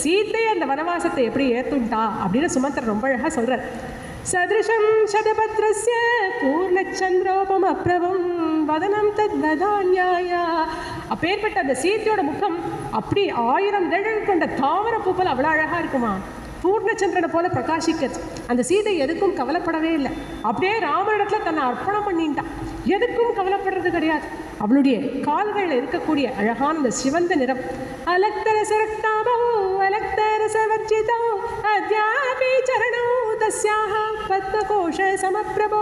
சீதை அந்த வனவாசத்தை எப்படி ஏற்றுண்டா அப்படின்னு சுமந்திரன் ரொம்ப அழகாக சொல்கிறார். சதிருஷம் சதபத்ரஸ்ய பூர்ணச்சந்திரோபம் அப்ரவம் வதனம் தத் வதான்யாயா. அப்பேற்பட்ட அந்த சீத்தையோட முகம் அப்படி 1000 இதழ்கள் கொண்ட தாமரை பூ போல அவ்வளோ அழகாக இருக்குமா, பூர்ணச்சந்திரனை போல பிரகாசிக்கிறது. அந்த சீதை எதுக்கும் கவலைப்படவே இல்லை, அப்படியே ராமனிடத்தில் தன்னை அர்ப்பணம் பண்ணிட்டான், எதுக்கும் கவலைப்படுறது கிடையாது. அவளுடைய கால்களில் இருக்கக்கூடிய அழகான அந்த சிவந்த நிறம், அலக்தரசரக்தாபோ அலக்தரசவர்ஜிதோ அத்யாபி சரணோ தஸ்யாக பத்மகோஷ சமப்பிரபோ.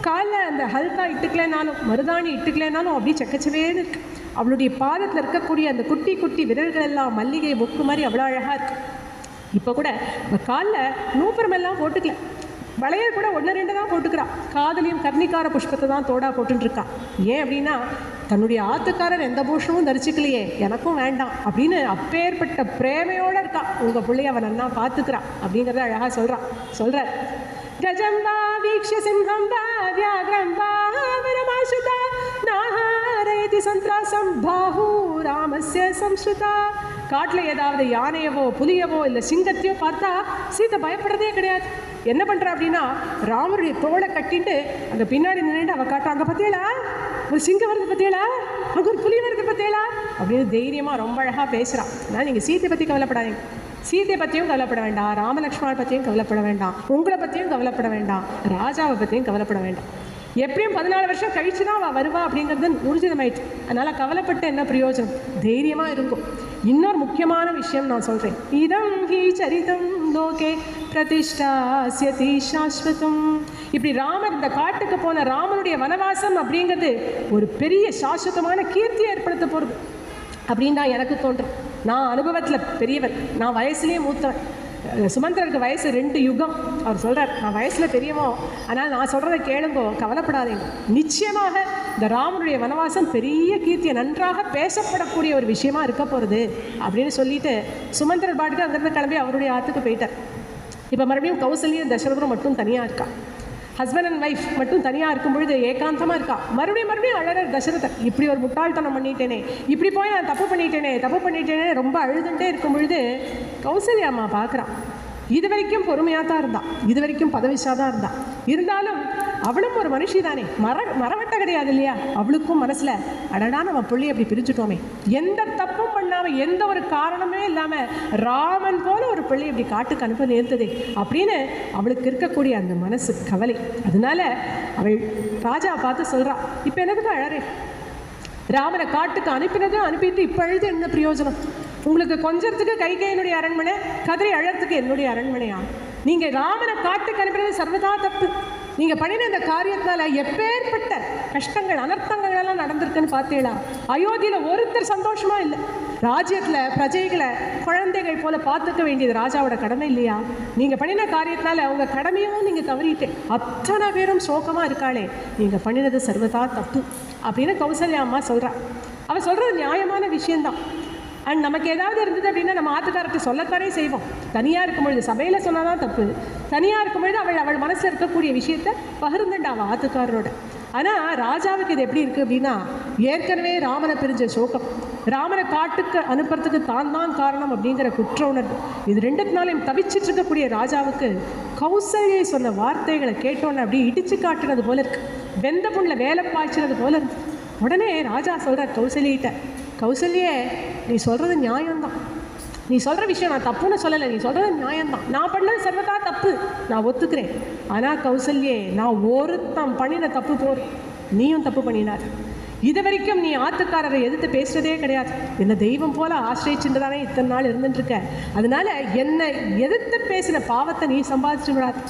காலில் அந்த ஹல்கா இட்டுக்கலைனாலும் மருதாணி இட்டுக்கலைனாலும் அப்படியே சக்கச்சவேன்னு இருக்கு. அவளுடைய பாதத்தில் இருக்கக்கூடிய அந்த குட்டி குட்டி விரல்கள் எல்லாம் மல்லிகை மொக்கு மாதிரி அவ்வளோ அழகாக இருக்கு. இப்போ கூட காலில் நூப்புரமெல்லாம் போட்டுக்கல, வளையல் கூட 1-2 தான் போட்டுக்கிறா, காதலியும் கர்ணிக்கார புஷ்பத்தை தான் தோடா போட்டுருக்கா. ஏன் அப்படின்னா தன்னுடைய ஆத்துக்காரர் எந்த பூஷணமும் தரிசிக்கலையே, எனக்கும் வேண்டாம் அப்படின்னு அப்பேற்பட்ட பிரேமையோடு இருக்கா. உங்கள் பிள்ளைய அவன் நன்னா பார்த்துக்கிறா அப்படிங்கிறத அழகாக சொல்கிறார். கஜம் வா வீக்ஷ சிம்ஹம் வா வியாக்ரம் வா வரமாசுதா நாஹாரயதி சந்திராசம் பாஹூ ராமஸ்ய சம்ஸ்ருதா. காட்டில் ஏதாவது யானையவோ புலியவோ இல்லை சிங்கத்தையோ பார்த்தா சீதை பயப்படுறதே கிடையாது. என்ன பண்ணுறா அப்படின்னா ராமருடைய தோளை கட்டிட்டு அங்கே பின்னாடி நின்றுட்டு அவள் காட்டுறா, அங்கே பார்த்தீங்களா ஒரு சிங்கம் வருது, பார்த்தீங்களா அங்கே ஒரு புலி வருது, பார்த்தீங்களா அப்படின்னு தைரியமாக ரொம்ப அழகாக பேசுகிறான். ஆனால் நீங்கள் சீத்தை பற்றி கவலைப்படாதீங்க, சீதை பற்றியும் கவலைப்பட வேண்டாம், ராமலக்ஷ்மணனை பற்றியும் கவலைப்பட வேண்டாம், உங்களை பற்றியும் கவலைப்பட வேண்டாம், ராஜாவை பற்றியும் கவலைப்பட வேண்டாம். எப்படியும் 14 வருஷம் கழிச்சு தான் அவள் வருவா அப்படிங்கிறது ஊர்ஜிதமாயிடுச்சு. அதனால் கவலைப்பட்டு என்ன பிரயோஜனம், தைரியமாக இருக்கும். இன்னொரு முக்கியமான விஷயம் நான் சொல்கிறேன், இதம் ஹி சரிதம் லோகே பிரதிஷ்டாஸ்யதி சாஸ்வதம். இப்படி ராமர் இந்த காட்டுக்கு போன ராமனுடைய வனவாசம் அப்படிங்கிறது ஒரு பெரிய சாஸ்வதமான கீர்த்தியை ஏற்படுத்த போகிறது அப்படின்னு தான் எனக்கு தோன்றும். நான் அனுபவத்தில் பெரியவர், நான் வயசுலேயே மூத்தவன். சுமந்திரருக்கு வயசு 2 யுகம். அவர் சொல்கிறார், நான் வயசில் பெரியவோ, ஆனால் நான் சொல்கிறத கேளுங்கோ, கவலைப்படாதீங்க, நிச்சயமாக இந்த ராமனுடைய வனவாசம் பெரிய கீர்த்தியை நன்றாக பேசப்படக்கூடிய ஒரு விஷயமா இருக்க போகிறது அப்படின்னு சொல்லிட்டு சுமந்திரர் பாட்டுக்கு அங்கேருந்து கிளம்பி அவருடைய ஆற்றுக்கு போயிட்டார். இப்போ மறுபடியும் கௌசல்யும் தசரதரும் மட்டும் தனியாக இருக்கா, ஹஸ்பண்ட் அண்ட் ஒய்ஃப் மட்டும் தனியாக இருக்கும் பொழுது ஏகாந்தமாக இருக்கா. மறுபடியும் அழகர் தசரதர், இப்படி ஒரு முட்டாள்தனம் பண்ணிட்டேனே, இப்படி போய் நான் தப்பு பண்ணிட்டேனே ரொம்ப அழுதுகிட்டே இருக்கும் பொழுது கௌசல்யா அம்மா பார்க்குறான். இது வரைக்கும் பொறுமையாக தான் இருந்தான், இது வரைக்கும் பதவிஷாக தான் இருந்தாலும் அவளும் ஒரு மனுஷி தானே, மரவட்ட கிடையாது இல்லையா. அவளுக்கும் மனசில் அடடா நம்ம பிள்ளை அப்படி பிரிச்சுட்டோமே, எந்த தப்பும் பண்ணாமல் எந்த ஒரு காரணமே இல்லாமல் ராமன் போல ஒரு பிள்ளை இப்படி காட்டுக்கு அனுப்ப நேர்ந்ததே அப்படின்னு அவளுக்கு இருக்கக்கூடிய அந்த மனசு கவலை. அதனால அவள் ராஜா பார்த்து சொல்கிறான், இப்போ எனக்கு தான் அழறே, ராமனை காட்டுக்கு அனுப்பிட்டு இப்போ அழுது என்ன பிரயோஜனம், உங்களுக்கு கொஞ்சத்துக்கு கைகையினுடைய அரண்மனை, கதிரை அழறதுக்கு என்னுடைய அரண்மனையா, நீங்கள் ராமனை காட்டுக்கு அனுப்பினது சர்வதா தப்பு. நீங்கள் பண்ணின இந்த காரியத்தினால எப்பேற்பட்ட கஷ்டங்கள் அனர்த்தங்கள் எல்லாம் நடந்திருக்குன்னு பார்த்தீங்களா. அயோத்தியில் ஒருத்தர் சந்தோஷமா இல்லை. ராஜ்யத்தில் பிரஜைகளை குழந்தைகள் போல பார்த்துக்க வேண்டியது ராஜாவோட கடமை இல்லையா. நீங்கள் பண்ணின காரியத்தினால அவங்க கடமையும் நீங்கள் தவறிட்டு அத்தனை பேரும் சோகமாக இருக்காளே, நீங்கள் பண்ணினது சர்வதா தப்பு அப்படின்னு கௌசல்யா அம்மா சொல்கிறா. அவள் சொல்கிறது நியாயமான விஷயந்தான். அண்ட் நமக்கு ஏதாவது இருந்தது அப்படின்னா நம்ம ஆத்துக்காரத்தை சொல்லத்தானே செய்வோம். தனியாக இருக்கும்பொழுது சபையில் சொன்னால் தான் தப்பு, தனியாக இருக்கும்பொழுது அவள் மனசில் இருக்கக்கூடிய விஷயத்தை பகிர்ந்துட்டா அவள் ஆத்துக்காரரோட. ஆனால் ராஜாவுக்கு இது எப்படி இருக்குது அப்படின்னா, ஏற்கனவே ராமனை பிரிஞ்ச சோகம், ராமனை காட்டுக்கு அனுப்புறதுக்கு தான் காரணம் அப்படிங்கிற குற்ற உணர்வு, இது ரெண்டுத்தினாலையும் தவிச்சிட்டு இருக்கக்கூடிய ராஜாவுக்கு கௌசல்யை சொன்ன வார்த்தைகளை கேட்டோன்னு அப்படியே இடிச்சு காட்டுறது போல இருக்கு, வெந்த புண்ணில் வேலை பாய்ச்சிறது போல இருக்கு. உடனே ராஜா சொல்கிறார் கௌசல்யிட்ட, கௌசல்யே நீ சொல்கிறது நியாயம்தான், நீ சொல்கிற விஷயம் நான் தப்புன்னு சொல்லலை, நீ சொல்கிறது நியாயம்தான், நான் பண்ணது சர்வதா தப்பு, நான் ஒத்துக்கிறேன். ஆனால் கௌசல்யே நான் ஒருத்தம் பண்ணின தப்பு போதும், நீயும் தப்பு பண்ணினார். இது வரைக்கும் நீ ஆத்துக்காரரை எதிர்த்து பேசுறதே கிடையாது, என்ன தெய்வம் போல ஆசிரியச்சுட்டு தானே இத்தனை நாள் இருந்துட்டுருக்க, அதனால என்னை எதிர்த்து பேசின பாவத்தை நீ சம்பாதிச்சு விடாது.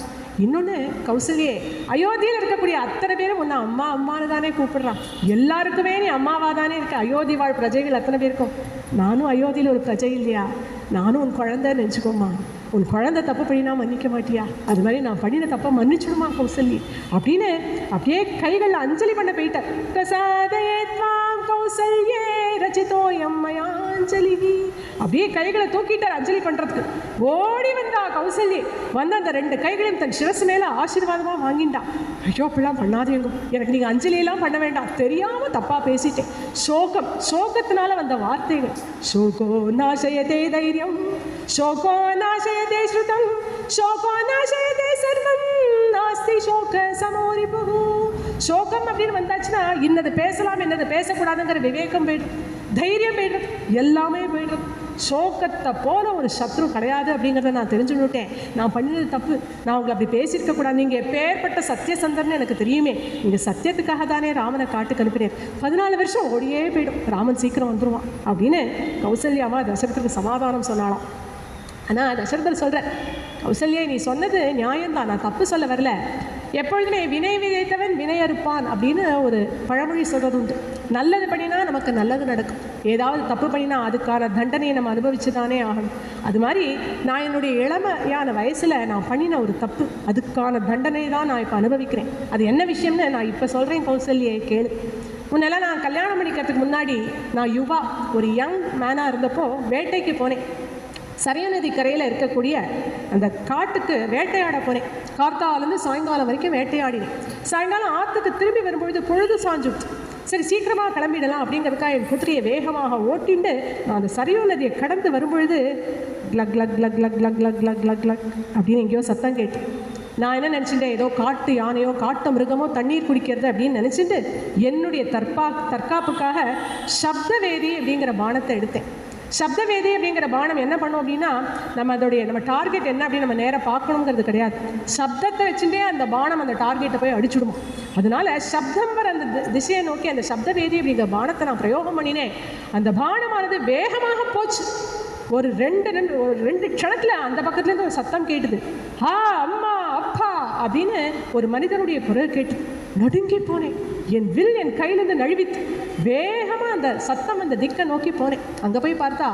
இன்னொன்று கௌசல்யே, அயோத்தியில் இருக்கக்கூடிய அத்தனை பேரும் உன்னை அம்மா அம்மானு தானே கூப்பிடுறான், எல்லாருக்குமே நீ அம்மாவாக தானே இருக்க, அயோத்தி வாழ் பிரஜைகள் அத்தனை பேருக்கும். நானும் அயோத்தியில் ஒரு பிரஜை இல்லையா, நானும் உன் குழந்தைன்னு நினச்சிக்கோமா, உன் குழந்தை தப்பு பண்ணினா மன்னிக்க மாட்டியா, அது மாதிரி நான் பண்ணின தப்பை மன்னிச்சுடுமா கௌசல்யி அப்படின்னு அப்படியே கைகளில் அஞ்சலி பண்ண போயிட்டேன். பிரசாதயே த்வாம் கௌசல்யே ரச்சிதோயம் மயாஞ்சலி, அப்படியே கைகளை தூக்கிட்டார் அஞ்சலி பண்ணுறதுக்கு. ஓடி வந்தா கௌசல்யை, வந்து அந்த 2 கைகளையும் தன் சிரசு மேலே ஆசீர்வாதமாக வாங்கிண்டா. ஐயோ அப்படிலாம் பண்ணாதீங்க, எனக்கு நீங்கள் அஞ்சலியெல்லாம் பண்ண வேண்டாம், தெரியாமல் தப்பாக பேசிட்டேன். சோகத்தினால வந்த வார்த்தைகள், சோகோ நாசயதே தைரியம், சோகோ நாசயதே ஸ்ருதம், சோகோ நாசயதே சர்வம், நாஸ்தி சோக சமோரிபு. சோகம் அப்படின்னு வந்தாச்சுன்னா இன்னது பேசலாம் என்னது பேசக்கூடாதுங்கிற விவேகம் போய்டும், தைரியம் போய்டும், எல்லாமே போய்டும். சோகத்தை போல ஒரு சத்ரு கிடையாது அப்படிங்கிறத நான் தெரிஞ்சுன்னுட்டேன். நான் பண்ணினது தப்பு, நான் உங்களை அப்படி பேசியிருக்கக்கூடாது, நீங்கள் எப்பேற்பட்ட சத்தியசந்தர்னு எனக்கு தெரியுமே, நீங்கள் சத்தியத்துக்காக தானே ராமனை காட்டுக்கு அனுப்பினேன். 14 வருஷம் ஓடியே போய்டும், ராமன் சீக்கிரம் வந்துடுவான் அப்படின்னு கௌசல்யாமா தசரத்துக்கு சமாதானம் சொன்னாலாம். ஆனால் தசரதர் சொல்கிறார், கௌசல்யா நீ சொன்னது நியாயம்தான், நான் தப்பு சொல்ல வரல, எப்பொழுதுமே வினை விதைத்தவன் வினை அறுப்பான் அப்படின்னு ஒரு பழமொழி சொல்கிறது உண்டு. நல்லது பண்ணினா நமக்கு நல்லது நடக்கும், ஏதாவது தப்பு பண்ணினா அதுக்கான தண்டனையை நம்ம அனுபவிச்சு தானே ஆகணும். அது மாதிரி நான் என்னுடைய இளமையான வயசில் நான் பண்ணின ஒரு தப்பு, அதுக்கான தண்டனை தான் நான் இப்போ அனுபவிக்கிறேன். அது என்ன விஷயம்னு நான் இப்போ சொல்கிறேன் கௌசல்யே கேளு. முன்னெல்லாம் நான் கல்யாணம் பண்ணிக்கிறதுக்கு முன்னாடி நான் யுவா ஒரு யங் மேனாக இருந்தப்போ வேட்டைக்கு போனேன். சரையு நதி கரையில் இருக்கக்கூடிய அந்த காட்டுக்கு வேட்டையாட போனேன். கார்த்தாலேருந்து சாயங்காலம் வரைக்கும் வேட்டையாடினேன். சாயங்காலம் ஆற்றுக்கு திரும்பி வரும்பொழுது பொழுது சாஞ்சுட்டு, சரி சீக்கிரமாக கிளம்பிடலாம் அப்படிங்கிறதுக்காக என் குதிரையை வேகமாக ஓட்டிண்டு நான் அந்த சரையு நதியை கடந்து வரும்பொழுது luck luck luck luck luck luck luck luck luck அப்படின்னு எங்கேயோ சத்தம் கேட்டு, நான் என்ன நினச்சிட்டேன், ஏதோ காட்டு யானையோ காட்டு மிருகமோ தண்ணீர் குடிக்கிறது அப்படின்னு நினச்சிட்டு என்னுடைய தற்காப்புக்காக சப்தவேதி அப்படிங்கிற பானத்தை எடுத்தேன். சப்தவேதி அப்படிங்கிற பானம் என்ன பண்ணும் அப்படின்னா, நம்ம டார்கெட் என்ன அப்படின்னு நம்ம நேராக பார்க்கணுங்கிறது கிடையாது, சப்தத்தை வச்சுட்டே அந்த பானம் அந்த டார்கெட்டை போய் அடிச்சுடுமா. அதனால சப்தம் வர அந்த திசையை நோக்கி அந்த சப்தவேதி அப்படிங்கிற பானத்தை நான் பிரயோகம் பண்ணினேன். அந்த பானமானது வேகமாக போச்சு. ஒரு ரெண்டு க்ஷணத்தில் அந்த பக்கத்துலேருந்து ஒரு சத்தம் கேட்டுது, ஹா அம்மா அப்பா அப்படின்னு ஒரு மனிதனுடைய குரல் கேட்டு நடுங்கி போனேன். என் வில் என் கையிலேருந்து நழுவித்து வேகமாக அந்த சத்தம் அந்த திக்கை நோக்கி போனேன். அங்கே போய் பார்த்தா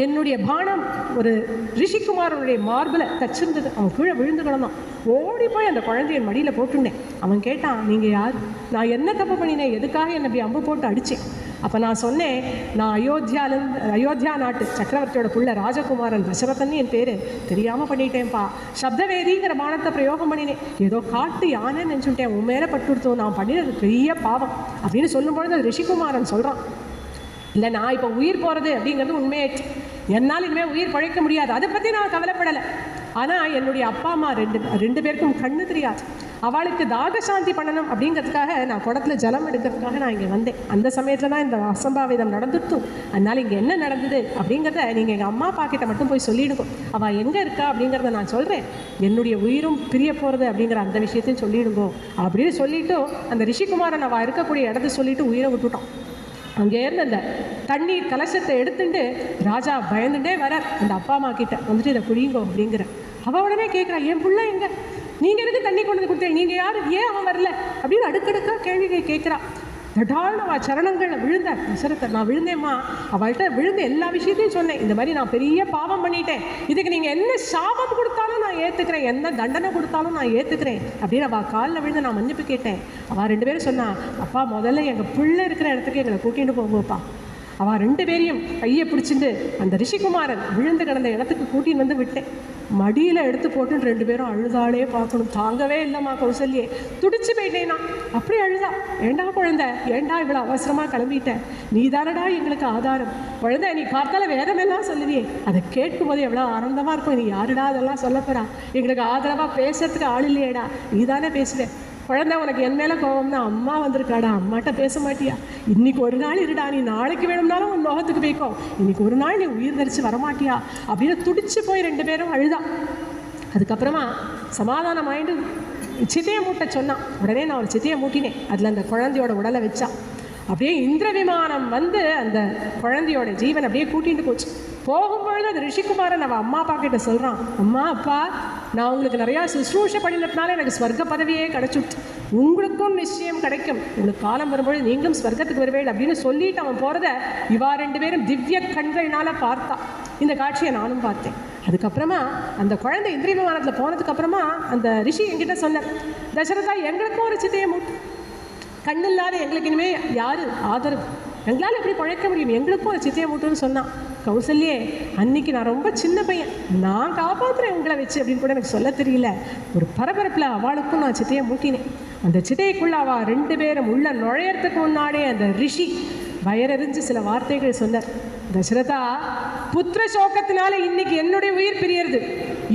என்னுடைய பானம் ஒரு ரிஷிகுமாரனுடைய மார்பில் தச்சிருந்தது. அவன் கீழே விழுந்து கிடந்தான். ஓடி போய் அந்த குழந்தைய மடியில் போட்டுட்டேன். அவன் கேட்டான், நீங்கள் யார், நான் என்ன தப்பு பண்ணினேன், எதுக்காக என்னை அப்படி அம்பு போட்டு அடித்தேன். அப்போ நான் சொன்னேன், நான் அயோத்தியா நாட்டு சக்கரவர்த்தியோட புள்ள ராஜகுமாரன் தசரதன் என் பேர், தெரியாமல் பண்ணிட்டேன்ப்பா, சப்தவேதிங்கிற பானத்தை பிரயோகம் பண்ணினேன், ஏதோ காட்டு யானைன்னு நினச்சுட்டேன், உன் மேலே பட்டுடுத்தோம், நான் பண்ணினது பெரிய பாவம் அப்படின்னு சொல்லும்பொழுது அது ரிஷிகுமாரன் சொல்கிறான், இல்லை நான் இப்போ உயிர் போகிறது அப்படிங்கிறது உண்மையாயிடுச்சு, என்னால் இனிமேல் உயிர் பழைக்க முடியாது, அதை பற்றி நான் கவலைப்படலை. ஆனால் என்னுடைய அப்பா அம்மா ரெண்டு பேருக்கும் கண்ணு தெரியாது, அவளுக்கு தாகசாந்தி பண்ணணும் அப்படிங்கிறதுக்காக நான் குடத்தில் ஜலம் எடுக்கிறதுக்காக நான் இங்கே வந்தேன். அந்த சமயத்தில் தான் இந்த அசம்பாவிதம் நடந்துட்டும். அதனால் இங்கே என்ன நடந்தது அப்படிங்கிறத நீங்கள் எங்கள் அம்மா அப்பா கிட்ட மட்டும் போய் சொல்லிவிடுங்க, அவள் எங்கே இருக்கா அப்படிங்கிறத நான் சொல்கிறேன், என்னுடைய உயிரும் பிரிய போகிறது அப்படிங்கிற அந்த விஷயத்தையும் சொல்லிவிடுங்கோ அப்படின்னு சொல்லிவிட்டு அந்த ரிஷிகுமாரன் அவள் இருக்கக்கூடிய இடத்த சொல்லிவிட்டு உயிரை விட்டுட்டான். அங்கே இருந்து அந்த தண்ணீர் கலசத்தை எடுத்துட்டு ராஜா பயந்துட்டே வர அந்த அப்பா அம்மா கிட்ட வந்துட்டு இதை குடிங்கோ அப்படிங்கிற. அவள் உடனே கேட்குறான், என் பிள்ளை எங்க, நீங்கள் எதுக்கு தண்ணி கொண்டு வந்து கொடுத்தீங்க, நீங்கள் யார், ஏன் அவன் வரல அப்படின்னு அடுக்கடுக்காக கேள்விகள் கேட்குறான். தடால்னு அவள் சரணங்களில் விழுந்தார் தசரதர். நான் விழுந்தேம்மா, அவள்கிட்ட விழுந்து எல்லா விஷயத்தையும் சொன்னேன், இந்த மாதிரி நான் பெரிய பாவம் பண்ணிட்டேன், இதுக்கு நீங்கள் என்ன சாபம் கொடுத்தாலும் நான் ஏற்றுக்கிறேன், என்ன தண்டனை கொடுத்தாலும் நான் ஏற்றுக்கிறேன் அப்படின்னு அவள் காலில் விழுந்து நான் மன்னிப்பு கேட்டேன். அவள் 2 பேரும் சொன்னான், அப்பா முதல்ல எங்கள் பிள்ளை இருக்கிற இடத்துக்கு எங்களை கூட்டிகிட்டு போங்கப்பா, அவள் 2 பேரையும் கையை பிடிச்சிட்டு அந்த ரிஷிகுமாரன் விழுந்து கிடந்த இடத்துக்கு கூட்டின்னு வந்து விட்டேன். மடியில் எடுத்து போட்டுன்னு 2 பேரும் அழுதாலே பார்க்கணும். தாங்கவே இல்லைம்மா கௌசல்யே, துடிச்சு போயிட்டேனா. அப்படி அழுதா. ஏண்டா குழந்தை, ஏண்டா இவ்வளோ அவசரமாக கிளம்பிட்டேன்? நீ தானடா எங்களுக்கு ஆதாரம். குழந்தை, நீ பார்த்தால வேதமெல்லாம் சொல்லுவியே, அதை கேட்கும்போது எவ்வளோ ஆனந்தமாக இருக்கும். நீ யாருடா அதெல்லாம் சொல்ல போறா? எங்களுக்கு ஆதரவாக பேசுறதுக்கு ஆள் இல்லையேடா, நீ தானே பேசுவேன். குழந்தை, உனக்கு என் மேலே கோபம்னா அம்மா வந்திருக்காடா, அம்மாட்ட பேச மாட்டியா? இன்னைக்கு ஒரு நாள் இருடா, நீ நாளைக்கு வேணும்னாலும் உன் முகத்துக்கு போய்க்கோ, இன்னைக்கு ஒரு நாள் நீ உயிர் தரிச்சு வரமாட்டியா அப்படின்னு துடிச்சு போய் 2 பேரும் அழுதா. அதுக்கப்புறமா சமாதானம் ஆயிட்டு சித்தையை மூட்ட சொன்னான். உடனே நான் ஒரு சித்தையை மூட்டினேன். அதில் அந்த குழந்தையோட உடலை வச்சா. அப்படியே இந்திர விமானம் வந்து அந்த குழந்தையோட ஜீவன் அப்படியே கூட்டிகிட்டு போச்சு. போகும்பொழுது அது ரிஷிகுமாரன் அவள் அம்மா அப்பா கிட்ட சொல்கிறான், அம்மா அப்பா, நான் உங்களுக்கு நிறையா சுஷ்ரூஷ பண்ணினதுனால எனக்கு ஸ்வர்க்க பதவியே கிடச்சுட்டு, உங்களுக்கும் நிச்சயம் கிடைக்கும், உங்களுக்கு காலம் வரும்பொழுது நீங்களும் ஸ்வர்க்கத்துக்கு வருவேள் அப்படின்னு சொல்லிட்டு அவன் போகிறத இவா 2 பேரும் திவ்ய கண்கள்னால பார்த்தா. இந்த காட்சியை நானும் பார்த்தேன். அதுக்கப்புறமா அந்த குழந்தை இந்திரிய விமானத்தில் போனதுக்கப்புறமா அந்த ரிஷி என்கிட்ட சொன்னார், தசரதா, எங்களுக்கும் ஒரு சித்தையை மூட்டு, கண்ணில்லாத எங்களுக்கு இனிமேல் யார் ஆதரவு, எங்களால் எப்படி பழைக்க முடியும், எங்களுக்கும் ஒரு சித்தையை மூட்டுன்னு சொன்னான். கௌசல்யே, அன்னைக்கு நான் ரொம்ப சின்ன பையன், நான் காப்பாற்றுறேன் உங்களை வச்சு அப்படின்னு கூட எனக்கு சொல்ல தெரியல. ஒரு பரபரப்பில் அவளுக்கும் நான் சித்தையை மூட்டினேன். அந்த சித்தைக்குள்ளே அவள் 2 பேரும் உள்ள நுழையறதுக்கு முன்னாடியே அந்த ரிஷி வயறறிஞ்சு சில வார்த்தைகள் சொன்னார். தசரதா, புத்திர சோகத்தினால இன்னைக்கு என்னுடைய உயிர் பிரியறது,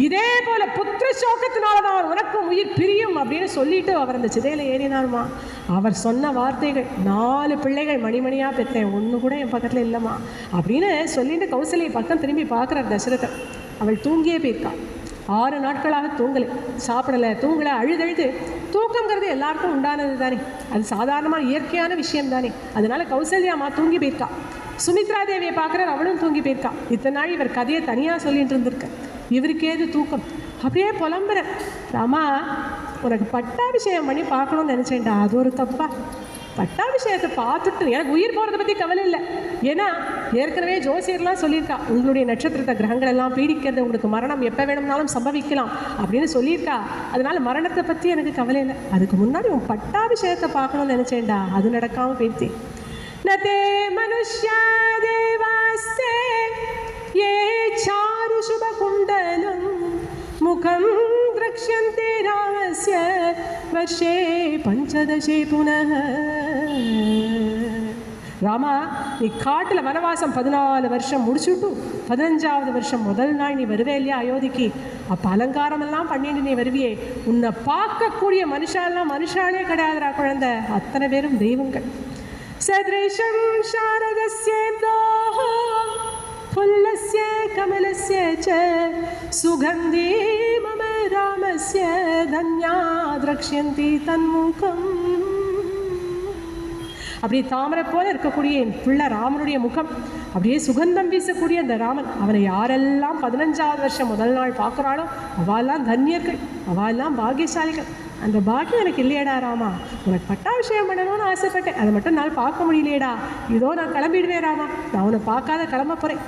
இதே போல புத்திர சோகத்தினால தான் உனக்கும் உயிர் பிரியும் அப்படின்னு சொல்லிட்டு அவர் அந்த சிதையில ஏறினாருமா. அவர் சொன்ன வார்த்தைகள், 4 பிள்ளைகள் மணிமணியாக பெற்றேன், ஒன்று கூட என் பக்கத்தில் இல்லைம்மா அப்படின்னு சொல்லிட்டு கௌசல்யை பக்கம் திரும்பி பார்க்குறார் தசரதன். அவள் தூங்கியே போயிருக்கா. 6 நாட்களாக தூங்கலை, சாப்பிடலை, தூங்கலை, அழுதழுது. தூக்கங்கிறது எல்லாருக்கும் உண்டானது தானே, அது சாதாரணமான இயற்கையான விஷயம் தானே. அதனால கௌசல்யாமா தூங்கி போயிருக்கா. சுமித்ரா தேவியை பார்க்குறார், அவளும் தூங்கி போயிருக்கா. இத்தனை நாள் இவர் கதையை தனியாக சொல்லிட்டு இருந்திருக்க, இவருக்கு ஏது தூக்கம்? அப்படியே புலம்புற, ராமா, உனக்கு பட்டாபிஷேகம் பண்ணி பார்க்கணும்னு நினச்சேன்டா, அது ஒரு தப்பா? பட்டாபிஷேகத்தை பார்த்துட்டு எனக்கு உயிர் போகிறத பற்றி கவலை இல்லை. ஏன்னா ஏற்கனவே ஜோசியர்லாம் சொல்லியிருக்கா, உங்களுடைய நட்சத்திரத்தை கிரகங்கள் எல்லாம் பீடிக்கிறது, உங்களுக்கு மரணம் எப்போ வேணும்னாலும் சம்பவிக்கலாம் அப்படின்னு சொல்லியிருக்கா. அதனால மரணத்தை பற்றி எனக்கு கவலை இல்லை. அதுக்கு முன்னாடி உன் பட்டாபிஷேகத்தை பார்க்கணும்னு நினச்சேன்டா, அது நடக்காமல் போயிடுச்சு. நதே மனுஷ்யா தேவாஸ்தே ये चारु शुभकुण्डलं मुखं द्रक्ष्यन्ते रामस्य वर्षे 15 पुनः. ராமா, நீ காட்டில் வனவாசம் 14 வருஷம் முடிச்சுட்டு 15வது வருஷம் முதல் நாள் நீ வருவே இல்லையா அயோத்திக்கு? அப்போ அலங்காரமெல்லாம் பண்ணிட்டு நீ வருவியே, உன்னை பார்க்கக்கூடிய மனுஷாலாம் மனுஷாலே கிடையாதுரா குழந்தை, அத்தனை பேரும் தெய்வங்கள். சத்ரேஷம் சாரதஸ்யேந்தோஹ फुल्लस्य कमलस्य च सुगन्धि मम रामस्य धन्या द्रक्ष्यन्ति तन्मुखम्. அப்படியே தாமரை போல இருக்கக்கூடிய என் பிள்ளை ராமனுடைய முகம், அப்படியே சுகந்தம் வீசக்கூடிய அந்த ராமன், அவனை யாரெல்லாம் 15வது வருஷம் முதல் நாள் பார்க்குறாளோ அவெல்லாம் தன்யர்கள், அவெல்லாம் பாக்கியசாலிகள். அந்த பாக்கியம் எனக்கு இல்லையடா ராமா. உனக்கு பட்டாபிஷேகம் பண்ணணும்னு ஆசைப்பட்டேன், அதை மட்டும் நான் பார்க்க முடியலையேடா. இதோ நான் கிளம்பிடுவேன் ராமா, நான் உன்னை பார்க்காத கிளம்ப போகிறேன்.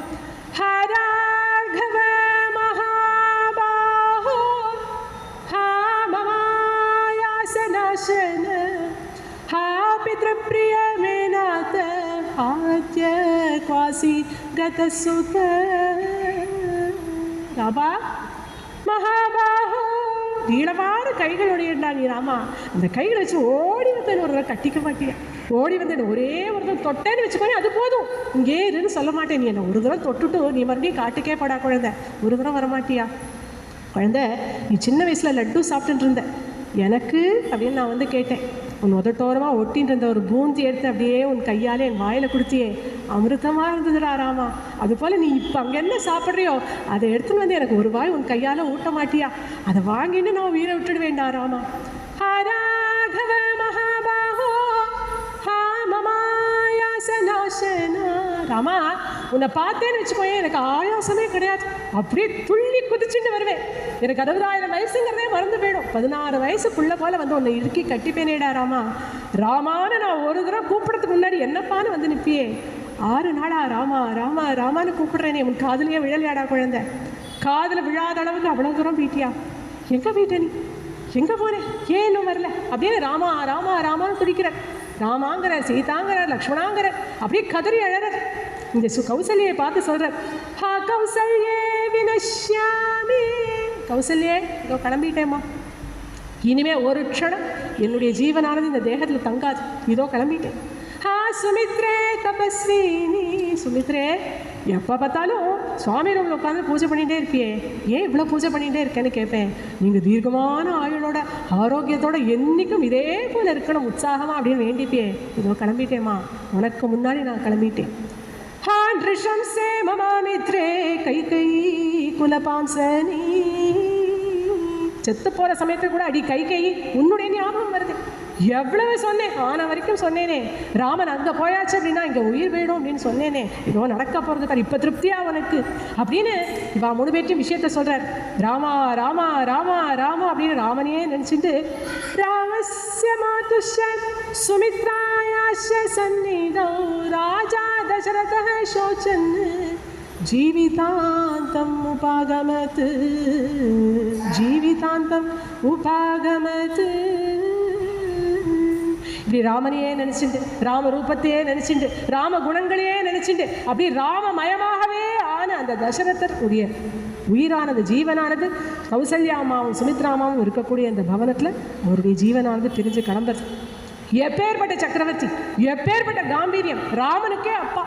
ஹராகவ மகாபாஹோ ஹா மமாயாசநாசன ஹா பித்ருப்ரிய மேநாத ஆத்ய குவாசி கதசுத. ராமா, மகாபாஹோ, நீளமான கைகளுடையண்டா நீ ராமா. அந்த கைகளை வச்சு ஓடி வந்து ஒரு கட்டிக்க மாட்டியா? ஓடி வந்து ஒரே ஒரு தடவை தொட்டேன்னு வச்சுக்கோங்க, அது போதும், இங்கே இருன்னு சொல்ல மாட்டேன். நீ என்ன ஒரு தடவை தொட்டுட்டு நீ மறுபடியும் காட்டுக்கே படா குழந்தை, ஒரு தடவை வரமாட்டியா? குழந்தை, நீ சின்ன வயசில் லட்டு சாப்பிட்டுட்டு இருந்த, எனக்கு அப்படின்னு நான் வந்து கேட்டேன். உன் உதட்டோரமாக ஒட்டின்னு இருந்த ஒரு பூந்தி எடுத்து அப்படியே உன் கையாலே என் வாயில் கொடுத்தியே, அமிர்தமாக இருந்ததுடா ராமா. அதுபோல் நீ இப்போ அங்கே என்ன சாப்பிட்றியோ அதை எடுத்துன்னு வந்து எனக்கு ஒரு வாய் உன் கையால் ஊட்ட மாட்டியா? அதை வாங்கின்னு நான் உயிரை விட்டுடுவேண்டா ராமா. ஹராகவ மகாபாஹோ ஹா மமாயாசநாசனா. ராமா, உன்னை பார்த்தேன்னு வச்சுக்கோயே, எனக்கு ஆயாசமே கிடையாது, அப்படியே துள்ளி குதிச்சுட்டு வருவேன். எனக்கு 60,000 வயசுங்கிறதே மறந்து போயிடும். 16 வயசுக்குள்ளே போல் வந்து உன்னை இறுக்கி கட்டிப்பேனேடா ராமா. ராமான்னு நான் ஒரு தடவை கூப்பிட்றதுக்கு முன்னாடி என்னப்பான்னு வந்து நிற்பியே. 6 நாளா ராமா ராமா ராமான்னு கூப்பிடுறேனே, உன் காதலையே விழலையாடா குழந்தை? காதில் விழாத அளவுக்கு அவ்வளோ தூரம் போயிட்டியா? எங்கே போயிட்ட நீ? எங்கே போனேன்? ஏன் இன்னும் வரல அப்படின்னு ராமா ராமா ராமான்னு துடிக்கிற. ராமாங்கிற, சீதாங்கிற, லக்ஷ்மணாங்கிற, அப்படியே கதறி அழற. இந்த கௌசல்யை பார்த்து சொல்கிறார், ஹா கௌசல்யே வினஷ்யாமி, கௌசல்யே இதோ கிளம்பிட்டேம்மா, இனிமே ஒரு க்ஷணம் என்னுடைய ஜீவனானது இந்த தேகத்தில் தங்காது, இதோ கிளம்பிட்டேன். ஹா சுமித்ரே தபஸ்வினி, சுமித்ரே எப்போ பார்த்தாலும் சுவாமி ரூமில் உட்காந்து பூஜை பண்ணிகிட்டே இருப்பியே, ஏன் இவ்வளோ பூஜை பண்ணிகிட்டே இருக்கேன்னு கேட்பேன். நீங்கள் தீர்க்கமான ஆயுளோட ஆரோக்கியத்தோட என்றைக்கும் இதே போல் இருக்கணும் உற்சாகமாக அப்படின்னு வேண்டிப்பியே, இதோ கிளம்பிட்டேம்மா, உனக்கு முன்னாடி நான் கிளம்பிட்டேன். ஹா ரிஷம் சே மமாமித்ரே கை கை குலபாம்சனி, செத்து போகிற சமயத்தில் கூட அடி கை கை உன்னுடைய ஞாபகம் வருது. எவ்வளவு சொன்னேன், ஆன வரைக்கும் சொன்னேனே, ராமன் அங்கே போயாச்சு அப்படின்னா இங்கே உயிர் வேணும் அப்படின்னு சொன்னேனே, இதோ நடக்க போகிறது பார், இப்போ திருப்தியா உனக்கு அப்படின்னு இவா மூணு பேர்த்தையும் விஷயத்த சொல்கிறார். ராமா ராமா ராமா ராமா அப்படின்னு ராமனையே நினச்சிட்டு, ராமஸ்ய மாதுஷ்ய சுமித்ராயாஷ சந்நிதோ ராஜா தசரதः சோச்சன் ஜீவிதாந்தம் உபாகமத், ஜீவிதாந்தம் உபாகமத். இப்படி ராமனையே நினச்சிட்டு, ராம ரூபத்தையே நினச்சிட்டு, ராம குணங்களையே நினச்சிட்டு, அப்படி ராமமயமாகவே ஆன அந்த தசரதர் உடைய உயிரானது, ஜீவனானது கௌசல்யாமாவும் சுமித்ராமாவும் இருக்கக்கூடிய அந்த பவனத்தில் அவருடைய ஜீவனானது பிரிஞ்சு கிளம்புறது. எப்பேற்பட்ட சக்கரவர்த்தி, எப்பேற்பட்ட காம்பீரியம், ராமனுக்கே அப்பா.